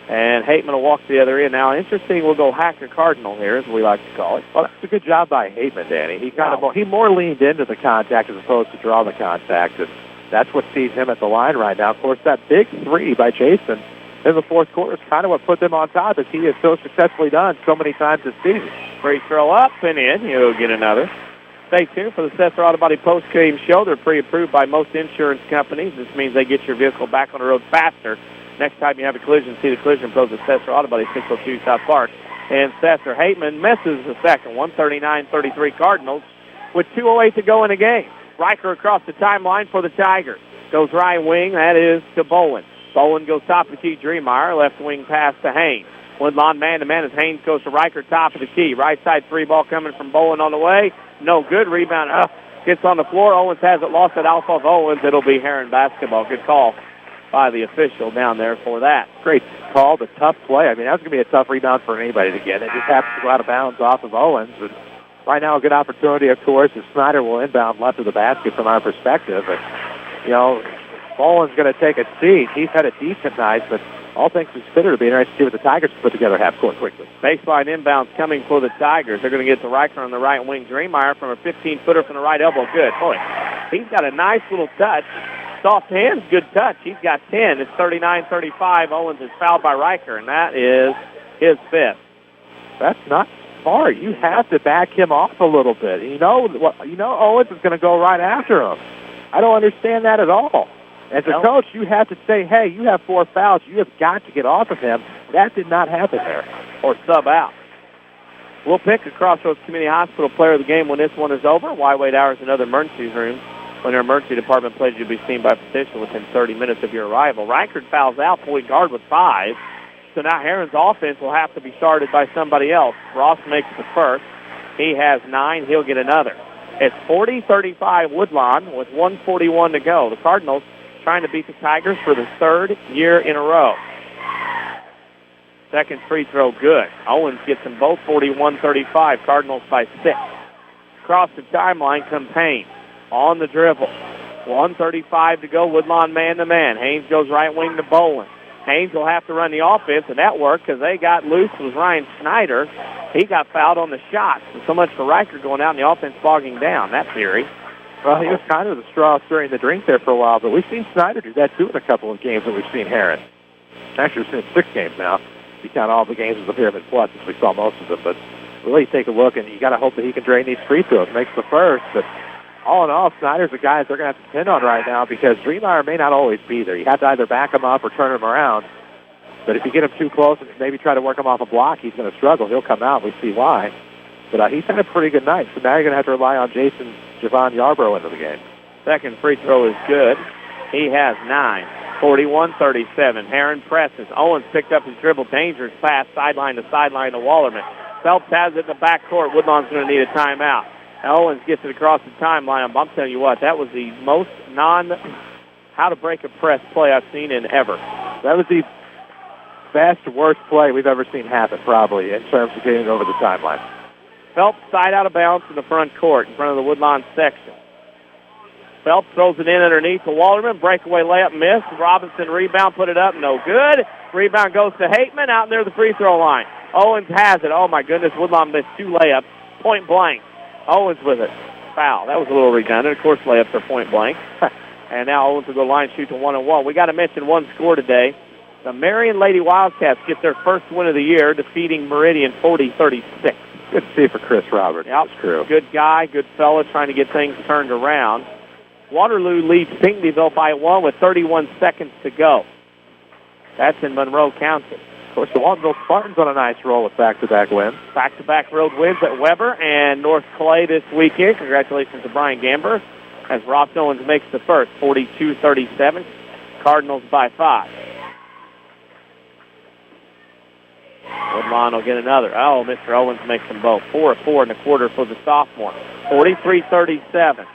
And Hateman will walk to the other end. Now, interesting, we'll go Hacker Cardinal here, as we like to call it. Well, that's a good job by Hateman, Danny. He more leaned into the contact as opposed to draw the contact, and that's what sees him at the line right now. Of course, that big 3 by Jason in the 4th quarter is kind of what put them on top, as he has so successfully done so many times this season. Free throw up and in. He'll get another. Stay tuned for the Sesser Auto Body post-game show. They're pre-approved by most insurance companies. This means they get your vehicle back on the road faster. Next time you have a collision, see the collision pros at Sesser Auto Body, 602 South Park. And Sesser. Hateman misses the second. 139-33 Cardinals with 2:08 to go in the game. Riker across the timeline for the Tigers. Goes right wing. That is to Bowen. Bowen goes top of the key. Dreemeyer. Left wing pass to Haynes. Woodlawn man-to-man as Haynes goes to Riker, top of the key. Right side 3 ball coming from Bowen on the way. No good. Rebound up. Gets on the floor. Owens has it. Lost it off of Owens. It'll be Herrin basketball. Good call by the official down there for that. Great call, but tough play. I mean, that's going to be a tough rebound for anybody to get. It just happens to go out of bounds off of Owens. And right now, a good opportunity, of course, is Snyder will inbound left of the basket from our perspective. And, Owens going to take a seat. He's had a decent night, but all things considered, it'll be interesting to see what the Tigers put together half court quickly. Baseline inbounds coming for the Tigers. They're going to get to Riker on the right wing. Dreemeyer from a 15-footer from the right elbow. Good. Boy, he's got a nice little touch. Soft hands, good touch. He's got 10. It's 39-35. Owens is fouled by Riker, and that is his 5th. That's not smart. You have to back him off a little bit. Owens is going to go right after him. I don't understand that at all. As a coach, you have to say, hey, you have 4 fouls. You have got to get off of him. That did not happen there. Or sub out. We'll pick a Crossroads Community Hospital player of the game when this one is over. Wide hours and other emergency rooms. When their emergency department pledges you to be seen by a physician within 30 minutes of your arrival. Reichert fouls out, point guard with 5. So now Herrin's offense will have to be started by somebody else. Ross makes the first. He has 9. He'll get another. It's 40-35 Woodlawn with 1:41 to go. The Cardinals trying to beat the Tigers for the 3rd year in a row. Second free throw good. Owens gets them both 41-35. Cardinals by 6. Across the timeline comes Haynes. On the dribble. 1:35 to go. Woodlawn man-to-man. Haynes goes right wing to Bowen. Haynes will have to run the offense, and that worked because they got loose with Ryan Snyder. He got fouled on the shots. And so much for Riker going out and the offense bogging down. That theory. Well, he was kind of the straw stirring the drink there for a while, but we've seen Snyder do that too in a couple of games that we've seen Herrin. Actually, we've seen 6 games now. If you count all the games as a Pyramid Plus, since we saw most of them. But really take a look, and you got to hope that he can drain these free throws. Makes the first, but all in all, Snyder's the guy they're going to have to depend on right now because Dreemeyer may not always be there. You have to either back him up or turn him around. But if you get him too close and maybe try to work him off a block, he's going to struggle. He'll come out. We see why. But he's had a pretty good night. So now you're going to have to rely on Javon Yarbrough into the game. Second free throw is good. He has 9. 41-37. Herrin presses. Owens picked up his dribble. Dangerous pass, sideline to Wallerman. Phelps has it in the backcourt. Woodlawn's going to need a timeout. Owens gets it across the timeline. I'm telling you what, that was the most how to break a press play I've seen in ever. That was the best, worst play we've ever seen happen, probably, in terms of getting over the timeline. Phelps side out of bounds in the front court in front of the Woodlawn section. Phelps throws it in underneath to Wallerman. Breakaway layup missed. Robinson rebound, put it up, no good. Rebound goes to Hateman out near the free throw line. Owens has it. Oh, my goodness, Woodlawn missed 2 layups, point blank. Owens with it. Foul. That was a little redundant. Of course, layups are point blank. And now Owens will go line shoot to 1-1. We got to mention one score today. The Marion Lady Wildcats get their first win of the year, defeating Meridian 40-36. Good to see for Chris Roberts. Yep. Crew. Good guy, good fella, trying to get things turned around. Waterloo leads Pinckneyville by 1 with 31 seconds to go. That's in Monroe County. Of course, the Waltonville Spartans on a nice roll with back-to-back wins. Back-to-back road wins at Weber and North Clay this weekend. Congratulations to Brian Gamber. as Ross Owens makes the first, 42-37. Cardinals by 5. Woodlawn will get another. Oh, Mr. Owens makes them both. 4 of 4 in the quarter for the sophomore. 43-37.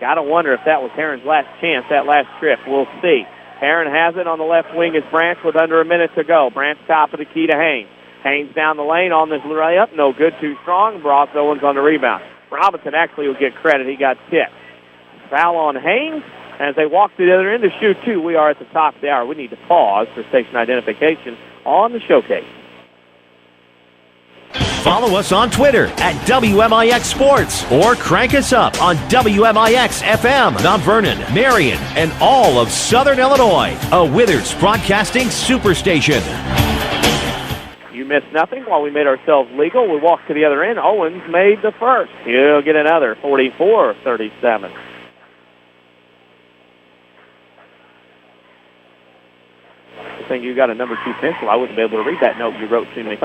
Got to wonder if that was Herrin's last chance, that last trip. We'll see. Herrin has it on the left wing as Branch with under a minute to go. Branch top of the key to Haynes. Haynes down the lane on this layup. No good, too strong. Ross Owens on the rebound. Robinson actually will get credit. He got tipped. Foul on Haynes. As they walk to the other end to shoot two, we are at the top of the hour. We need to pause for station identification on the showcase. Follow us on Twitter at WMIX Sports or crank us up on WMIX FM, Mount Vernon, Marion, and all of Southern Illinois. A Withers Broadcasting Superstation. You missed nothing while we made ourselves legal. We walked to the other end. Owens made the first. He'll get another, 44-37. I think you got a number 2 pencil. I wouldn't be able to read that note you wrote to me.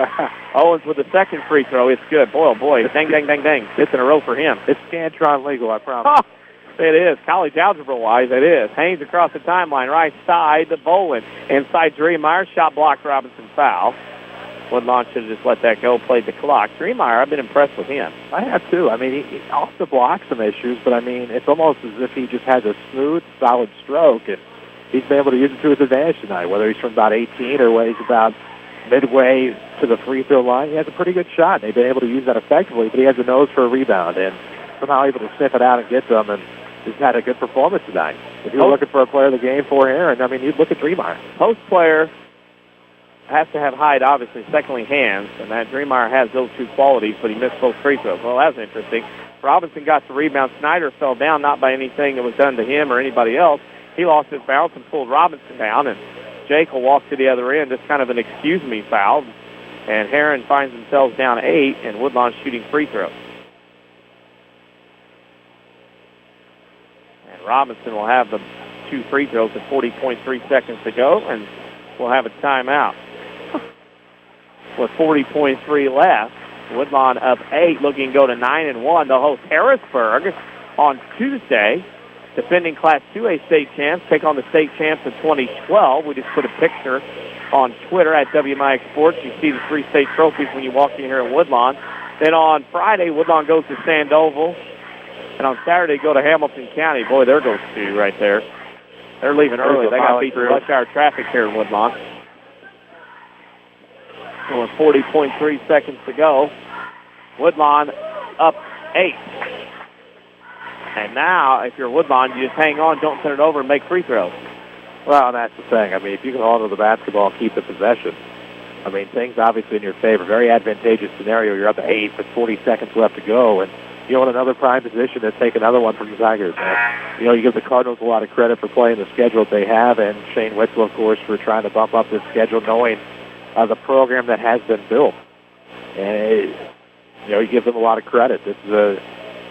Owens with the second free throw. It's good. Boy, oh boy. Dang, dang, dang, dang. It's in a row for him. It's Scantron legal, I promise. Oh, it is. College algebra-wise, it is. Haynes across the timeline. Right side to Bolin. Inside Dreemeyer. Shot blocked. Robinson foul. Woodlawn should have just let that go. Played the clock. Dreemeyer, I've been impressed with him. I have, too. I mean, he off the block some issues, but, I mean, it's almost as if he just has a smooth, solid stroke, and he's been able to use it to his advantage tonight, whether he's from about 18 or whether he's about midway to the free throw line. He has a pretty good shot. They've been able to use that effectively, but he has a nose for a rebound and somehow able to sniff it out and get them, and he's had a good performance tonight. If you were looking for a player of the game for Herrin, I mean, you'd look at Dreemeyer. Post player has to have height, obviously, secondly hands, and that Dreemeyer has those two qualities, but he missed both free throws. Well, that's interesting. Robinson got the rebound. Snyder fell down, not by anything that was done to him or anybody else. He lost his balance and pulled Robinson down, and Jake will walk to the other end. Just kind of an excuse-me foul. And Herrin finds themselves down 8, and Woodlawn shooting free throws. And Robinson will have the 2 free throws with 40.3 seconds to go, and we'll have a timeout. With 40.3 left, Woodlawn up 8, looking to go to 9-1. They'll host Harrisburg on Tuesday. Defending Class 2A state champs take on the state champs of 2012. We just put a picture on Twitter at WMIX Sports. You see the 3 state trophies when you walk in here at Woodlawn. Then on Friday, Woodlawn goes to Sandoval. And on Saturday, go to Hamilton County. Boy, there goes 2 right there. They're leaving early. They got to beat the rush hour traffic here in Woodlawn. With 40.3 seconds to go, Woodlawn up 8. And now, if you're Woodlawn, you just hang on, don't turn it over, and make free throws. Well, that's the thing. I mean, if you can hold on to the basketball and keep the possession, I mean, things obviously in your favor. Very advantageous scenario. You're up 8 with 40 seconds left to go, and you want another prime position to take another one from the Tigers. You know, you give the Cardinals a lot of credit for playing the schedule that they have, and Shane Witzel, of course, for trying to bump up this schedule, knowing the program that has been built. And, you know, you give them a lot of credit. This is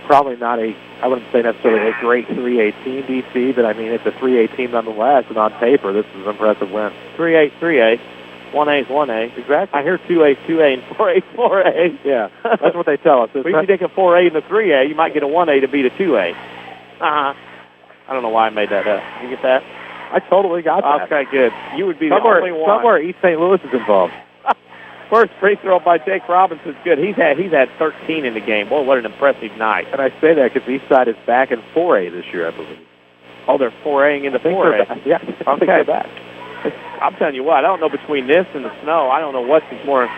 probably not I wouldn't say necessarily a great 3A team, DC, but I mean, it's a 3A team nonetheless, and on paper, this is an impressive win. 3A, 3A. 1A is 1A. Exactly. I hear 2A, 2A, and 4A, 4A. Yeah, that's what they tell us. If you take a 4A and a 3A, you might get a 1A to beat a 2A. I don't know why I made that up. Did you get that? I totally got that. Okay, good. You would be the only one. Somewhere East St. Louis is involved. First free throw by Jake Robinson's good. He's had 13 in the game. Boy, what an impressive night. And I say that because Eastside is back in 4A this year, I believe. Oh, they're 4Aing into 4A. Yeah, I think they're back. I'm telling you what, I don't know between this and the snow, I don't know what's more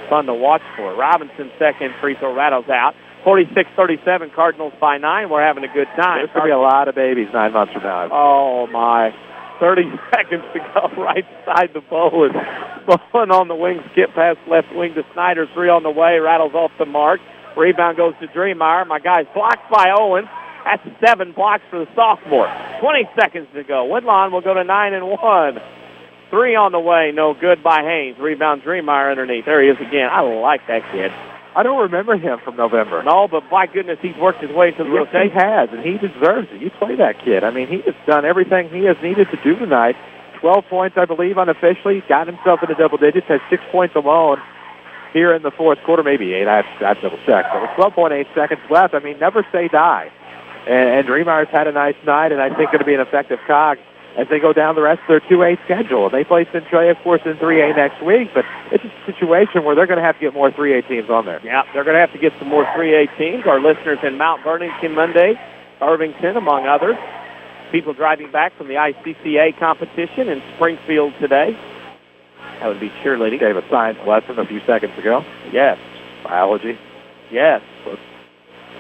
fun to watch for. Robinson's second free throw rattles out. 46-37, Cardinals by 9. We're having a good time. There's going to be a lot of babies 9 months from now. Oh, my. 30 seconds to go right side the Bolin. Bolin on the wing, skip pass left wing to Snyder. 3 on the way, rattles off the mark. Rebound goes to Dreemeyer. My guy's blocked by Owens. That's 7 blocks for the sophomore. 20 seconds to go. Woodlawn will go to 9-1. 3 on the way, no good by Haynes. Rebound Dreemeyer underneath. There he is again. I like that kid. I don't remember him from November. No, but by goodness, he's worked his way to the rotation. He has, and he deserves it. You play that kid. I mean, he has done everything he has needed to do tonight. 12 points, I believe, unofficially. Got himself into double digits. Has 6 points alone here in the fourth quarter. Maybe 8. I have to double check. But with 12.8 seconds left, I mean, never say die. And Dreameyer's had a nice night, and I think going to be an effective cog as they go down the rest of their 2A schedule. They play Centralia, of course, in 3A next week, but it's a situation where they're going to have to get more 3A teams on there. Yeah, they're going to have to get some more 3A teams. Our listeners in Mount Vernon, Monday, Irvington, among others. People driving back from the ICCA competition in Springfield today. That would be cheerleading. Gave a science lesson a few seconds ago. Yes. Biology. Yes.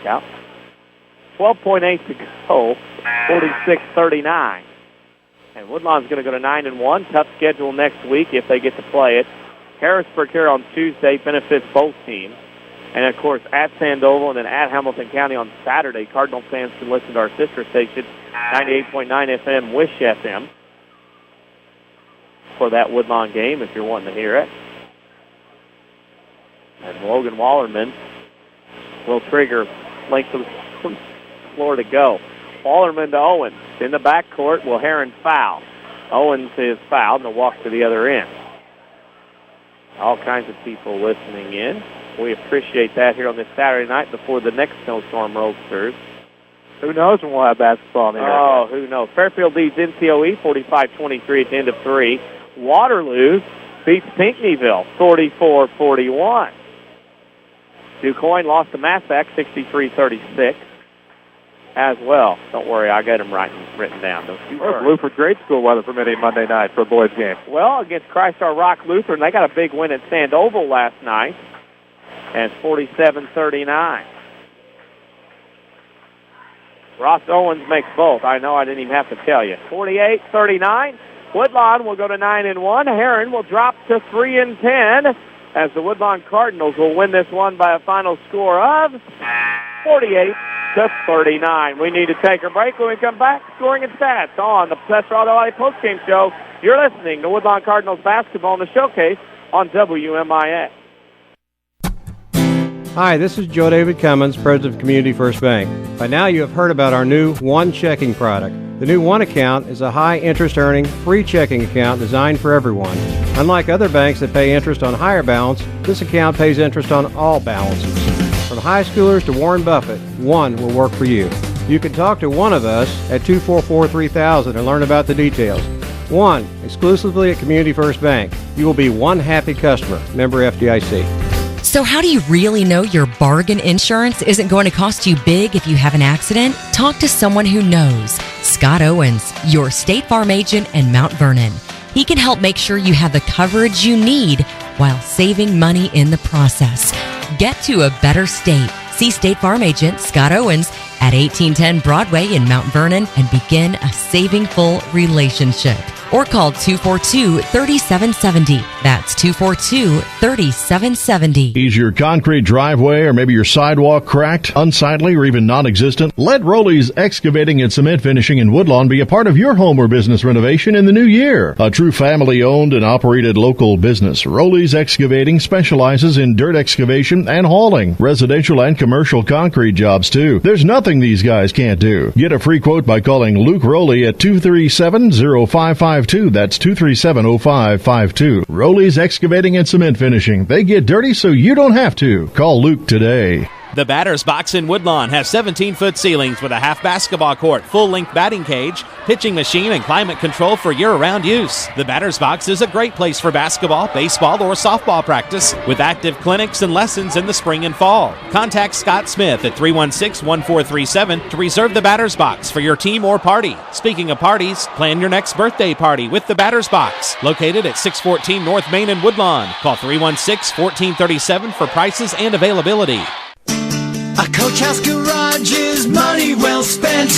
Yeah. 12.8 to go. 46-39. And Woodlawn's going to go to 9-1. Tough schedule next week if they get to play it. Harrisburg here on Tuesday benefits both teams. And, of course, at Sandoval and then at Hamilton County on Saturday, Cardinal fans can listen to our sister station, 98.9 FM, Wish FM, for that Woodlawn game if you're wanting to hear it. And Logan Wallerman will trigger length of the floor to go. Wallerman to Owens. In the backcourt, will Herrin foul. Owens is fouled and will walk to the other end. All kinds of people listening in. We appreciate that here on this Saturday night before the next snowstorm rolls through. Who knows when we'll have basketball in the area? Oh, who knows. Fairfield leads NCOE 45-23 at the end of 3. Waterloo beats Pinckneyville 44-41. DuQuoin lost to Massac 63-36 as well. Don't worry, I got them written down. Where's Luther Grade School weather permitting Monday night for a boys game? Well, against Christ Our Rock Lutheran, they got a big win at Sandoval last night. And it's 47-39. Ross Owens makes both. I know I didn't even have to tell you. 48-39. Woodlawn will go to 9-1. Herrin will drop to 3-10 as the Woodlawn Cardinals will win this one by a final score of 48-39. We need to take a break. When we come back, scoring and stats on the Sesser-Valier Holiday postgame show. You're listening to Woodlawn Cardinals basketball in the showcase on WMIX. Hi, this is Joe David Cummins, President of Community First Bank. By now you have heard about our new One Checking product. The new One Account is a high-interest earning, free checking account designed for everyone. Unlike other banks that pay interest on higher balance, this account pays interest on all balances. From high schoolers to Warren Buffett, One will work for you. You can talk to one of us at 244-3000 and learn about the details. One, exclusively at Community First Bank. You will be one happy customer. Member FDIC. So how do you really know your bargain insurance isn't going to cost you big if you have an accident? Talk to someone who knows. Scott Owens, your State Farm agent in Mount Vernon. He can help make sure you have the coverage you need while saving money in the process. Get to a better state. See State Farm agent Scott Owens at 1810 Broadway in Mount Vernon and begin a saving full relationship. Or call 242-3770. That's 242-3770. Is your concrete driveway or maybe your sidewalk cracked, unsightly, or even non-existent? Let Rowley's Excavating and Cement Finishing in Woodlawn be a part of your home or business renovation in the new year. A true family-owned and operated local business, Rowley's Excavating specializes in dirt excavation and hauling, residential and commercial concrete jobs too. There's nothing these guys can't do. Get a free quote by calling Luke Rowley at 237-0552. That's 237-0552. Rowley's Excavating and Cement Finishing. They get dirty so you don't have to. Call Luke today. The Batter's Box in Woodlawn has 17-foot ceilings with a half basketball court, full-length batting cage, pitching machine, and climate control for year-round use. The Batter's Box is a great place for basketball, baseball, or softball practice with active clinics and lessons in the spring and fall. Contact Scott Smith at 316-1437 to reserve the Batter's Box for your team or party. Speaking of parties, plan your next birthday party with the Batter's Box, located at 614 North Main in Woodlawn. Call 316-1437 for prices and availability. A Coach House Garage is money well spent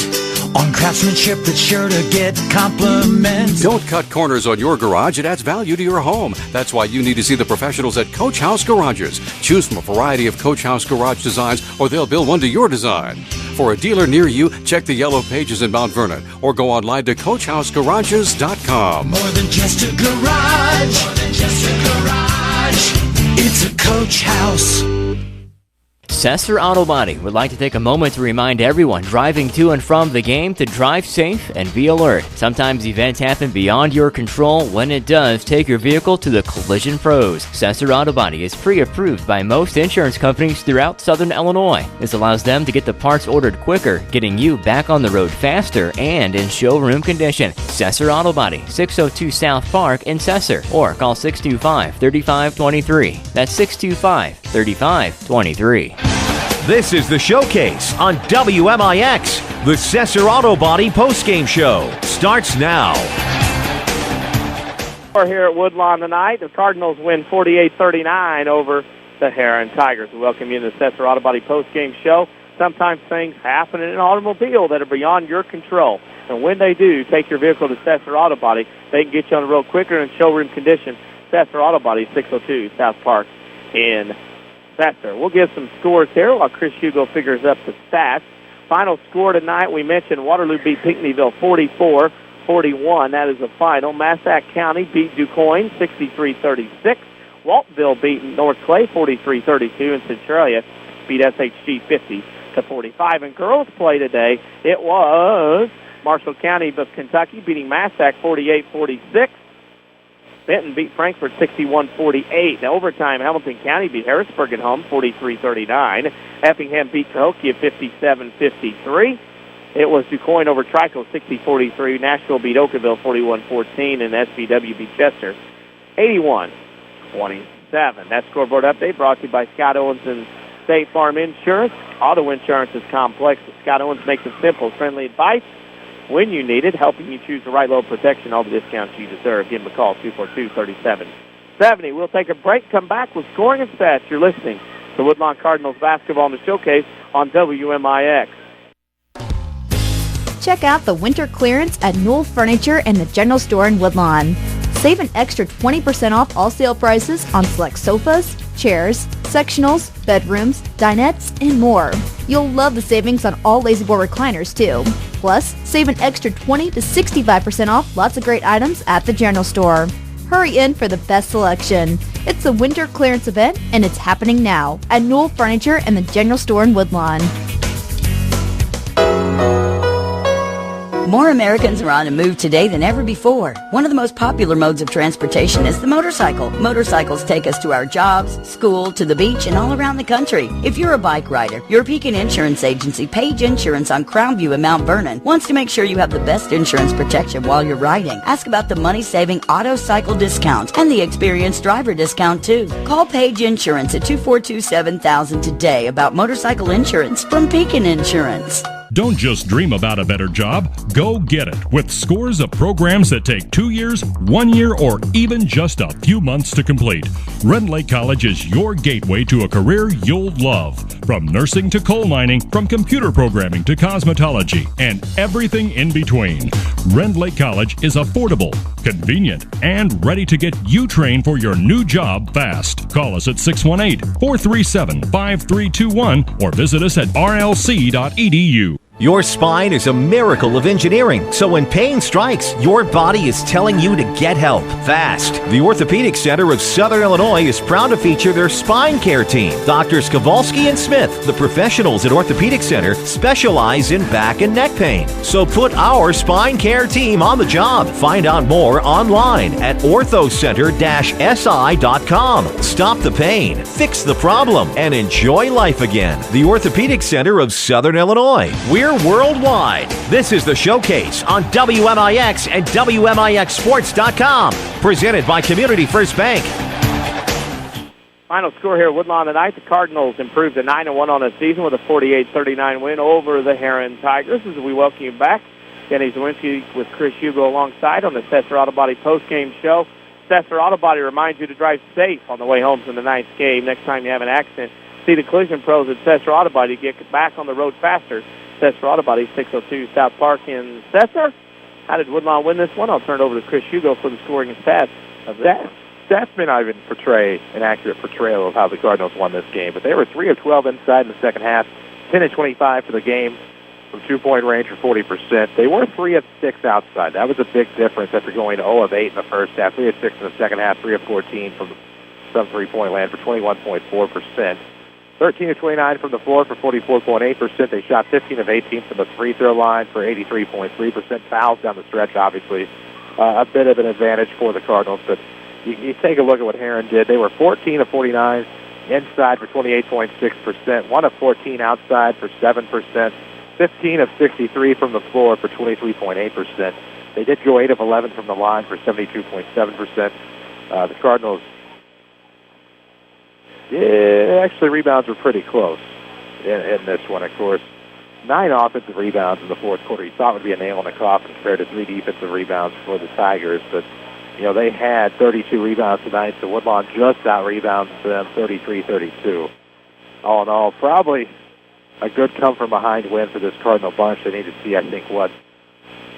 on craftsmanship that's sure to get compliments. Don't cut corners on your garage. It adds value to your home. That's why you need to see the professionals at Coach House Garages. Choose from a variety of Coach House garage designs, or they'll build one to your design. For a dealer near you, check the yellow pages in Mount Vernon or go online to CoachHouseGarages.com. More than just a garage. More than just a garage. It's a Coach House. Sesser Auto Body would like to take a moment to remind everyone driving to and from the game to drive safe and be alert. Sometimes events happen beyond your control. When it does, take your vehicle to the collision pros. Sesser Auto Body is pre-approved by most insurance companies throughout Southern Illinois. This allows them to get the parts ordered quicker, getting you back on the road faster and in showroom condition. Sesser Auto Body, 602 South Park in Sesser, or call 625-3523. That's 625-3523. This is the Showcase on WMIX. The Sesser Auto Body postgame show starts now. We're here at Woodlawn tonight. The Cardinals win 48-39 over the Herrin Tigers. We welcome you to the Sesser Auto Body postgame show. Sometimes things happen in an automobile that are beyond your control. And when they do, take your vehicle to Sesser Auto Body. They can get you on the road quicker in showroom condition. Sesser Auto Body, 602 South Park in Sesser. We'll give some scores here while Chris Hugo figures up the stats. Final score tonight, we mentioned Waterloo beat Pinckneyville 44-41. That is the final. Massac County beat DuQuoin 63-36. Waltonville beat North Clay 43-32. And Centralia beat SHG 50-45. In girls play today, it was Marshall County of Kentucky beating Massac 48-46. Benton beat Frankfort 61-48. In overtime, Hamilton County beat Harrisburg at home 43-39. Effingham beat Cahokia 57-53. It was DuQuoin over Trico 60-43. Nashville beat Oakville 41-14. And SVW beat Chester 81-27. That scoreboard update brought to you by Scott Owens and State Farm Insurance. Auto insurance is complex, but Scott Owens makes it simple. Friendly advice when you need it, helping you choose the right level of protection, all the discounts you deserve. Give them a call, 242-3770. We'll take a break, come back with scoring and stats. You're listening to Woodlawn Cardinals basketball in the Showcase on WMIX. Check out the winter clearance at Newell Furniture and the General Store in Woodlawn. Save an extra 20% off all sale prices on select sofas, chairs, sectionals, bedrooms, dinettes, and more. You'll love the savings on all La-Z-Boy recliners, too. Plus, save an extra 20 to 65% off lots of great items at the General Store. Hurry in for the best selection. It's a winter clearance event, and it's happening now at Newell Furniture and the General Store in Woodlawn. More Americans are on the move today than ever before. One of the most popular modes of transportation is the motorcycle. Motorcycles take us to our jobs, school, to the beach, and all around the country. If you're a bike rider, your Pekin Insurance Agency, Page Insurance on Crownview in Mount Vernon, wants to make sure you have the best insurance protection while you're riding. Ask about the money-saving auto cycle discount and the experienced driver discount, too. Call Page Insurance at 242-7000 today about motorcycle insurance from Pekin Insurance. Don't just dream about a better job, go get it with scores of programs that take 2 years, 1 year, or even just a few months to complete. Rend Lake College is your gateway to a career you'll love. From nursing to coal mining, from computer programming to cosmetology, and everything in between. Rend Lake College is affordable, convenient, and ready to get you trained for your new job fast. Call us at 618-437-5321 or visit us at rlc.edu. Your spine is a miracle of engineering, so when pain strikes, your body is telling you to get help fast. The Orthopedic Center of Southern Illinois is proud to feature their spine care team. Doctors Kowalski and Smith, the professionals at Orthopedic Center, specialize in back and neck pain. So put our spine care team on the job. Find out more online at orthocenter-si.com. Stop the pain, fix the problem, and enjoy life again. The Orthopedic Center of Southern Illinois. We're worldwide. This is the Showcase on WMIX and WMIXsports.com. Presented by Community First Bank. Final score here at Woodlawn tonight. The Cardinals improved to 9-1 on the season with a 48-39 win over the Herrin Tigers. As we welcome you back, Kenny Czerwinski with Chris Hugo alongside on the Sesser Auto Body postgame show. Sesser Auto Body reminds you to drive safe on the way home from the ninth game. Next time you have an accident, see the collision pros at Sesser Auto Body to get back on the road faster. Sesser Auto Body, 602 South Park in Sesser. How did Woodlawn win this one? I'll turn it over to Chris Hugo for the scoring and stats of that. Stats may not even portray an accurate portrayal of how the Cardinals won this game, but they were 3 of 12 inside in the second half, 10 of 25 for the game from two-point range for 40%. They were 3 of 6 outside. That was a big difference after going 0 of 8 in the first half, 3 of 6 in the second half, 3 of 14 from three-point land for 21.4%. 13 of 29 from the floor for 44.8%. They shot 15 of 18 from the free throw line for 83.3%. Fouls down the stretch, obviously, a bit of an advantage for the Cardinals. But you take a look at what Herrin did. They were 14 of 49 inside for 28.6%, 1 of 14 outside for 7%, 15 of 63 from the floor for 23.8%. They did go 8 of 11 from the line for 72.7%. The Cardinals, actually, rebounds were pretty close in this one, of course. 9 offensive rebounds in the fourth quarter. You thought would be a nail in the coffin compared to 3 defensive rebounds for the Tigers, but they had 32 rebounds tonight, so Woodlawn just out-rebounds them 33-32. All in all, probably a good come-from-behind win for this Cardinal bunch. They need to see, I think, what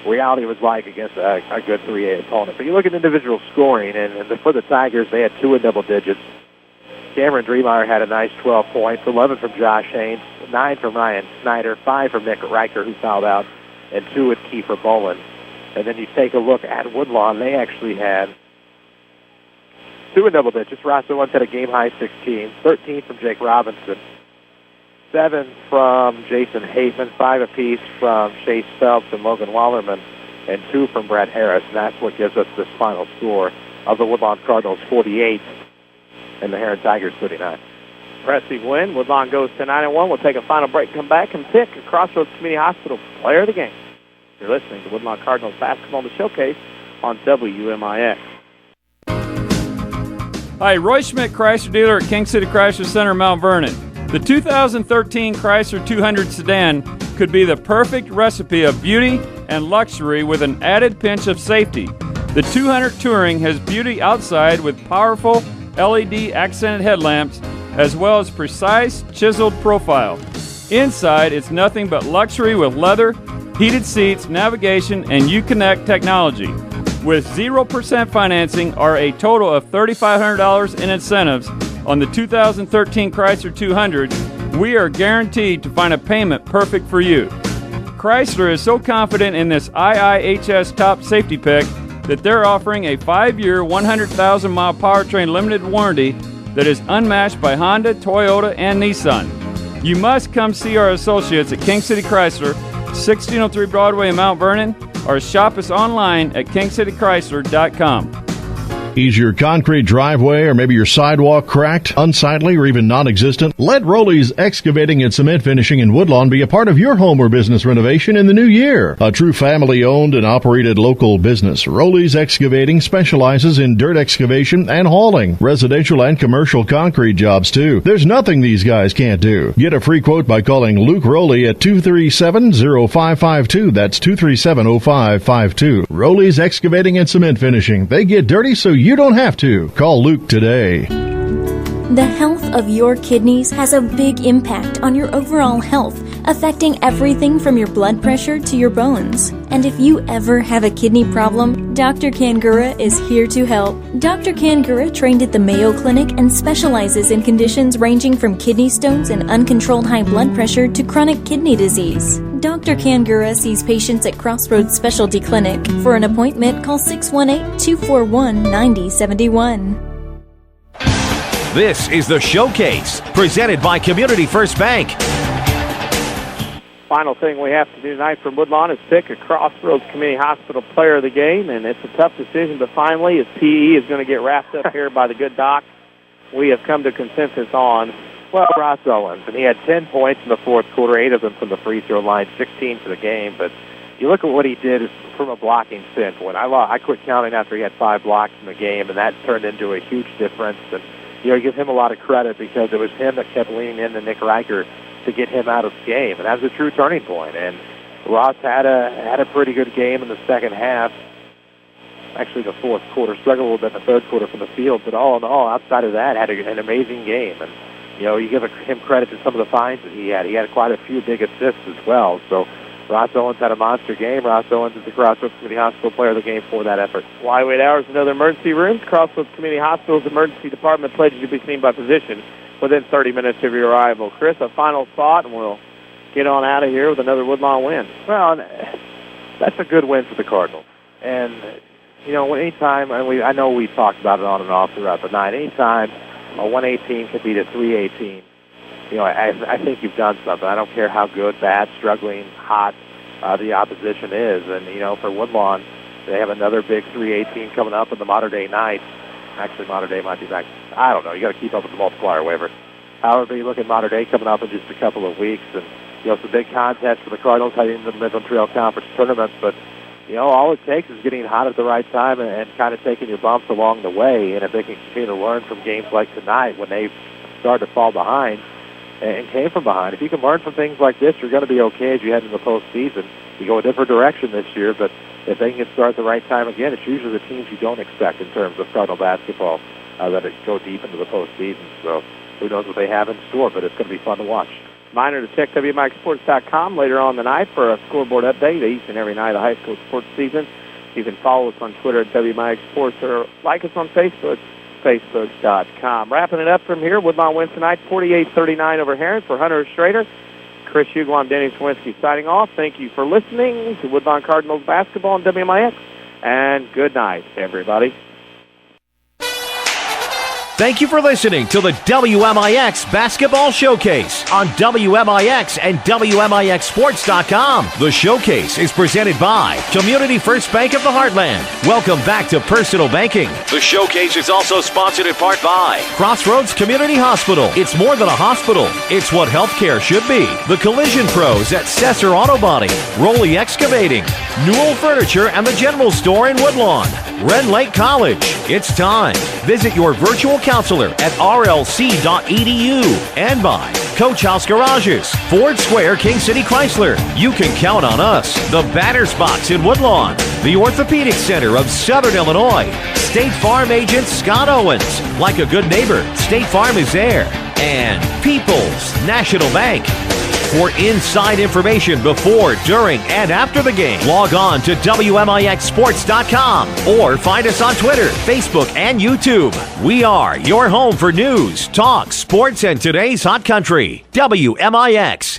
reality was like against a good 3A opponent. But you look at individual scoring, and for the Tigers, they had 2 in double digits. Cameron Dreemeyer had a nice 12 points, 11 from Josh Haynes, 9 from Ryan Snyder, 5 from Nick Riker, who fouled out, and 2 with Kiefer Bolin. And then you take a look at Woodlawn, they actually had 2 in double digits. Ross Owens had a game-high 16, 13 from Jake Robinson, 7 from Jason Hateman, 5 apiece from Chase Phelps and Logan Wallerman, and 2 from Brett Harris. And that's what gives us this final score of the Woodlawn Cardinals 48 and the Herrin Tigers 39. Impressive win. Woodlawn goes to 9-1. We'll take a final break, come back, and pick a Crossroads Community Hospital Player of the Game. You're listening to Woodlawn Cardinals Basketball in the Showcase on WMIX. Hi, Roy Schmidt Chrysler dealer at King City Chrysler Center, Mount Vernon. The 2013 Chrysler 200 sedan could be the perfect recipe of beauty and luxury with an added pinch of safety. The 200 Touring has beauty outside with powerful LED accented headlamps as well as precise chiseled profile. Inside, it's nothing but luxury with leather, heated seats, navigation, and Uconnect technology. With 0% financing or a total of $3,500 in incentives on the 2013 Chrysler 200, we are guaranteed to find a payment perfect for you. Chrysler is so confident in this IIHS top safety pick that they're offering a 5-year, 100,000-mile powertrain limited warranty that is unmatched by Honda, Toyota, and Nissan. You must come see our associates at King City Chrysler, 1603 Broadway in Mount Vernon, or shop us online at kingcitychrysler.com. Is your concrete driveway or maybe your sidewalk cracked, unsightly, or even non-existent? Let Rowley's Excavating and Cement Finishing in Woodlawn be a part of your home or business renovation in the new year. A true family-owned and operated local business, Rowley's Excavating specializes in dirt excavation and hauling, residential and commercial concrete jobs too. There's nothing these guys can't do. Get a free quote by calling Luke Rowley at 237-0552. That's 237-0552. Rowley's Excavating and Cement Finishing. They get dirty so you don't have to. Call Luke today. The health of your kidneys has a big impact on your overall health, affecting everything from your blood pressure to your bones. And if you ever have a kidney problem, Dr. Kangura is here to help. Dr. Kangura trained at the Mayo Clinic and specializes in conditions ranging from kidney stones and uncontrolled high blood pressure to chronic kidney disease. Dr. Kangura sees patients at Crossroads Specialty Clinic. For an appointment, call 618-241-9071. This is the Showcase, presented by Community First Bank. Final thing we have to do tonight from Woodlawn is pick a Crossroads Community Hospital Player of the Game, and it's a tough decision, but finally, as PE is going to get wrapped up here by the good doc, we have come to consensus on, well, Ross Owens, and he had 10 points in the fourth quarter, 8 of them from the free throw line, 16 for the game, but you look at what he did from a blocking standpoint. I quit counting after he had 5 blocks in the game, and that turned into a huge difference, and give him a lot of credit because it was him that kept leaning into Nick Riker to get him out of the game, and that was a true turning point. And Ross had a pretty good game in the second half. Actually, the fourth quarter struggled a little bit in the third quarter from the field, but all in all, outside of that, had an amazing game. And you give him credit to some of the finds that he had. He had quite a few big assists as well. So Ross Owens had a monster game. Ross Owens is the Crossroads Community Hospital Player of the Game for that effort. Flyweight Hours and other emergency rooms. Crossroads Community Hospital's emergency department pledges you to be seen by physician within 30 minutes of your arrival. Chris, a final thought, and we'll get on out of here with another Woodlawn win. Well, that's a good win for the Cardinals. And, anytime, and I know we talked about it on and off throughout the night, anytime a 118 could beat a 318, I think you've done something. I don't care how good, bad, struggling, hot the opposition is. And, for Woodlawn, they have another big 3A team coming up in the Mater Dei night. Actually, Mater Dei might be back. I don't know. You got to keep up with the multiplier waiver. However, you look at Mater Dei coming up in just a couple of weeks, and it's a big contest for the Cardinals heading into the Midland Trail Conference tournament. But all it takes is getting hot at the right time and kind of taking your bumps along the way. And if they can continue to learn from games like tonight when they started to fall behind and came from behind, if you can learn from things like this, you're going to be okay as you head into the postseason. You go a different direction this year, but if they can get started at the right time again, it's usually the teams you don't expect in terms of Cardinal basketball that go deep into the postseason. So who knows what they have in store, but it's going to be fun to watch. Reminder to check WMIXsports.com later on the night for a scoreboard update each and every night of the high school sports season. You can follow us on Twitter at WMIX Sports or like us on Facebook, Facebook.com. Wrapping it up from here, Woodlawn wins tonight 48-39 over Herrin. For Hunter Schrader, Chris Hugo, I'm Denny Czerwinski signing off. Thank you for listening to Woodlawn Cardinals basketball on WMIX, and good night, everybody. Thank you for listening to the WMIX Basketball Showcase on WMIX and WMIXsports.com. The Showcase is presented by Community First Bank of the Heartland. Welcome back to personal banking. The Showcase is also sponsored in part by Crossroads Community Hospital. It's more than a hospital. It's what healthcare should be. The Collision Pros at Sesser Auto Body, Roley Excavating, Newell Furniture and the General Store in Woodlawn, Red Lake College. It's time. Visit your virtual counselor at rlc.edu and by Coach House Garages, Ford Square, King City Chrysler. You can count on us. The Batter's Box in Woodlawn, the Orthopedic Center of Southern Illinois, State Farm agent Scott Owens. Like a good neighbor, State Farm is there. And People's National Bank. For inside information before, during, and after the game, log on to WMIXsports.com or find us on Twitter, Facebook, and YouTube. We are your home for news, talk, sports, and today's hot country. WMIX.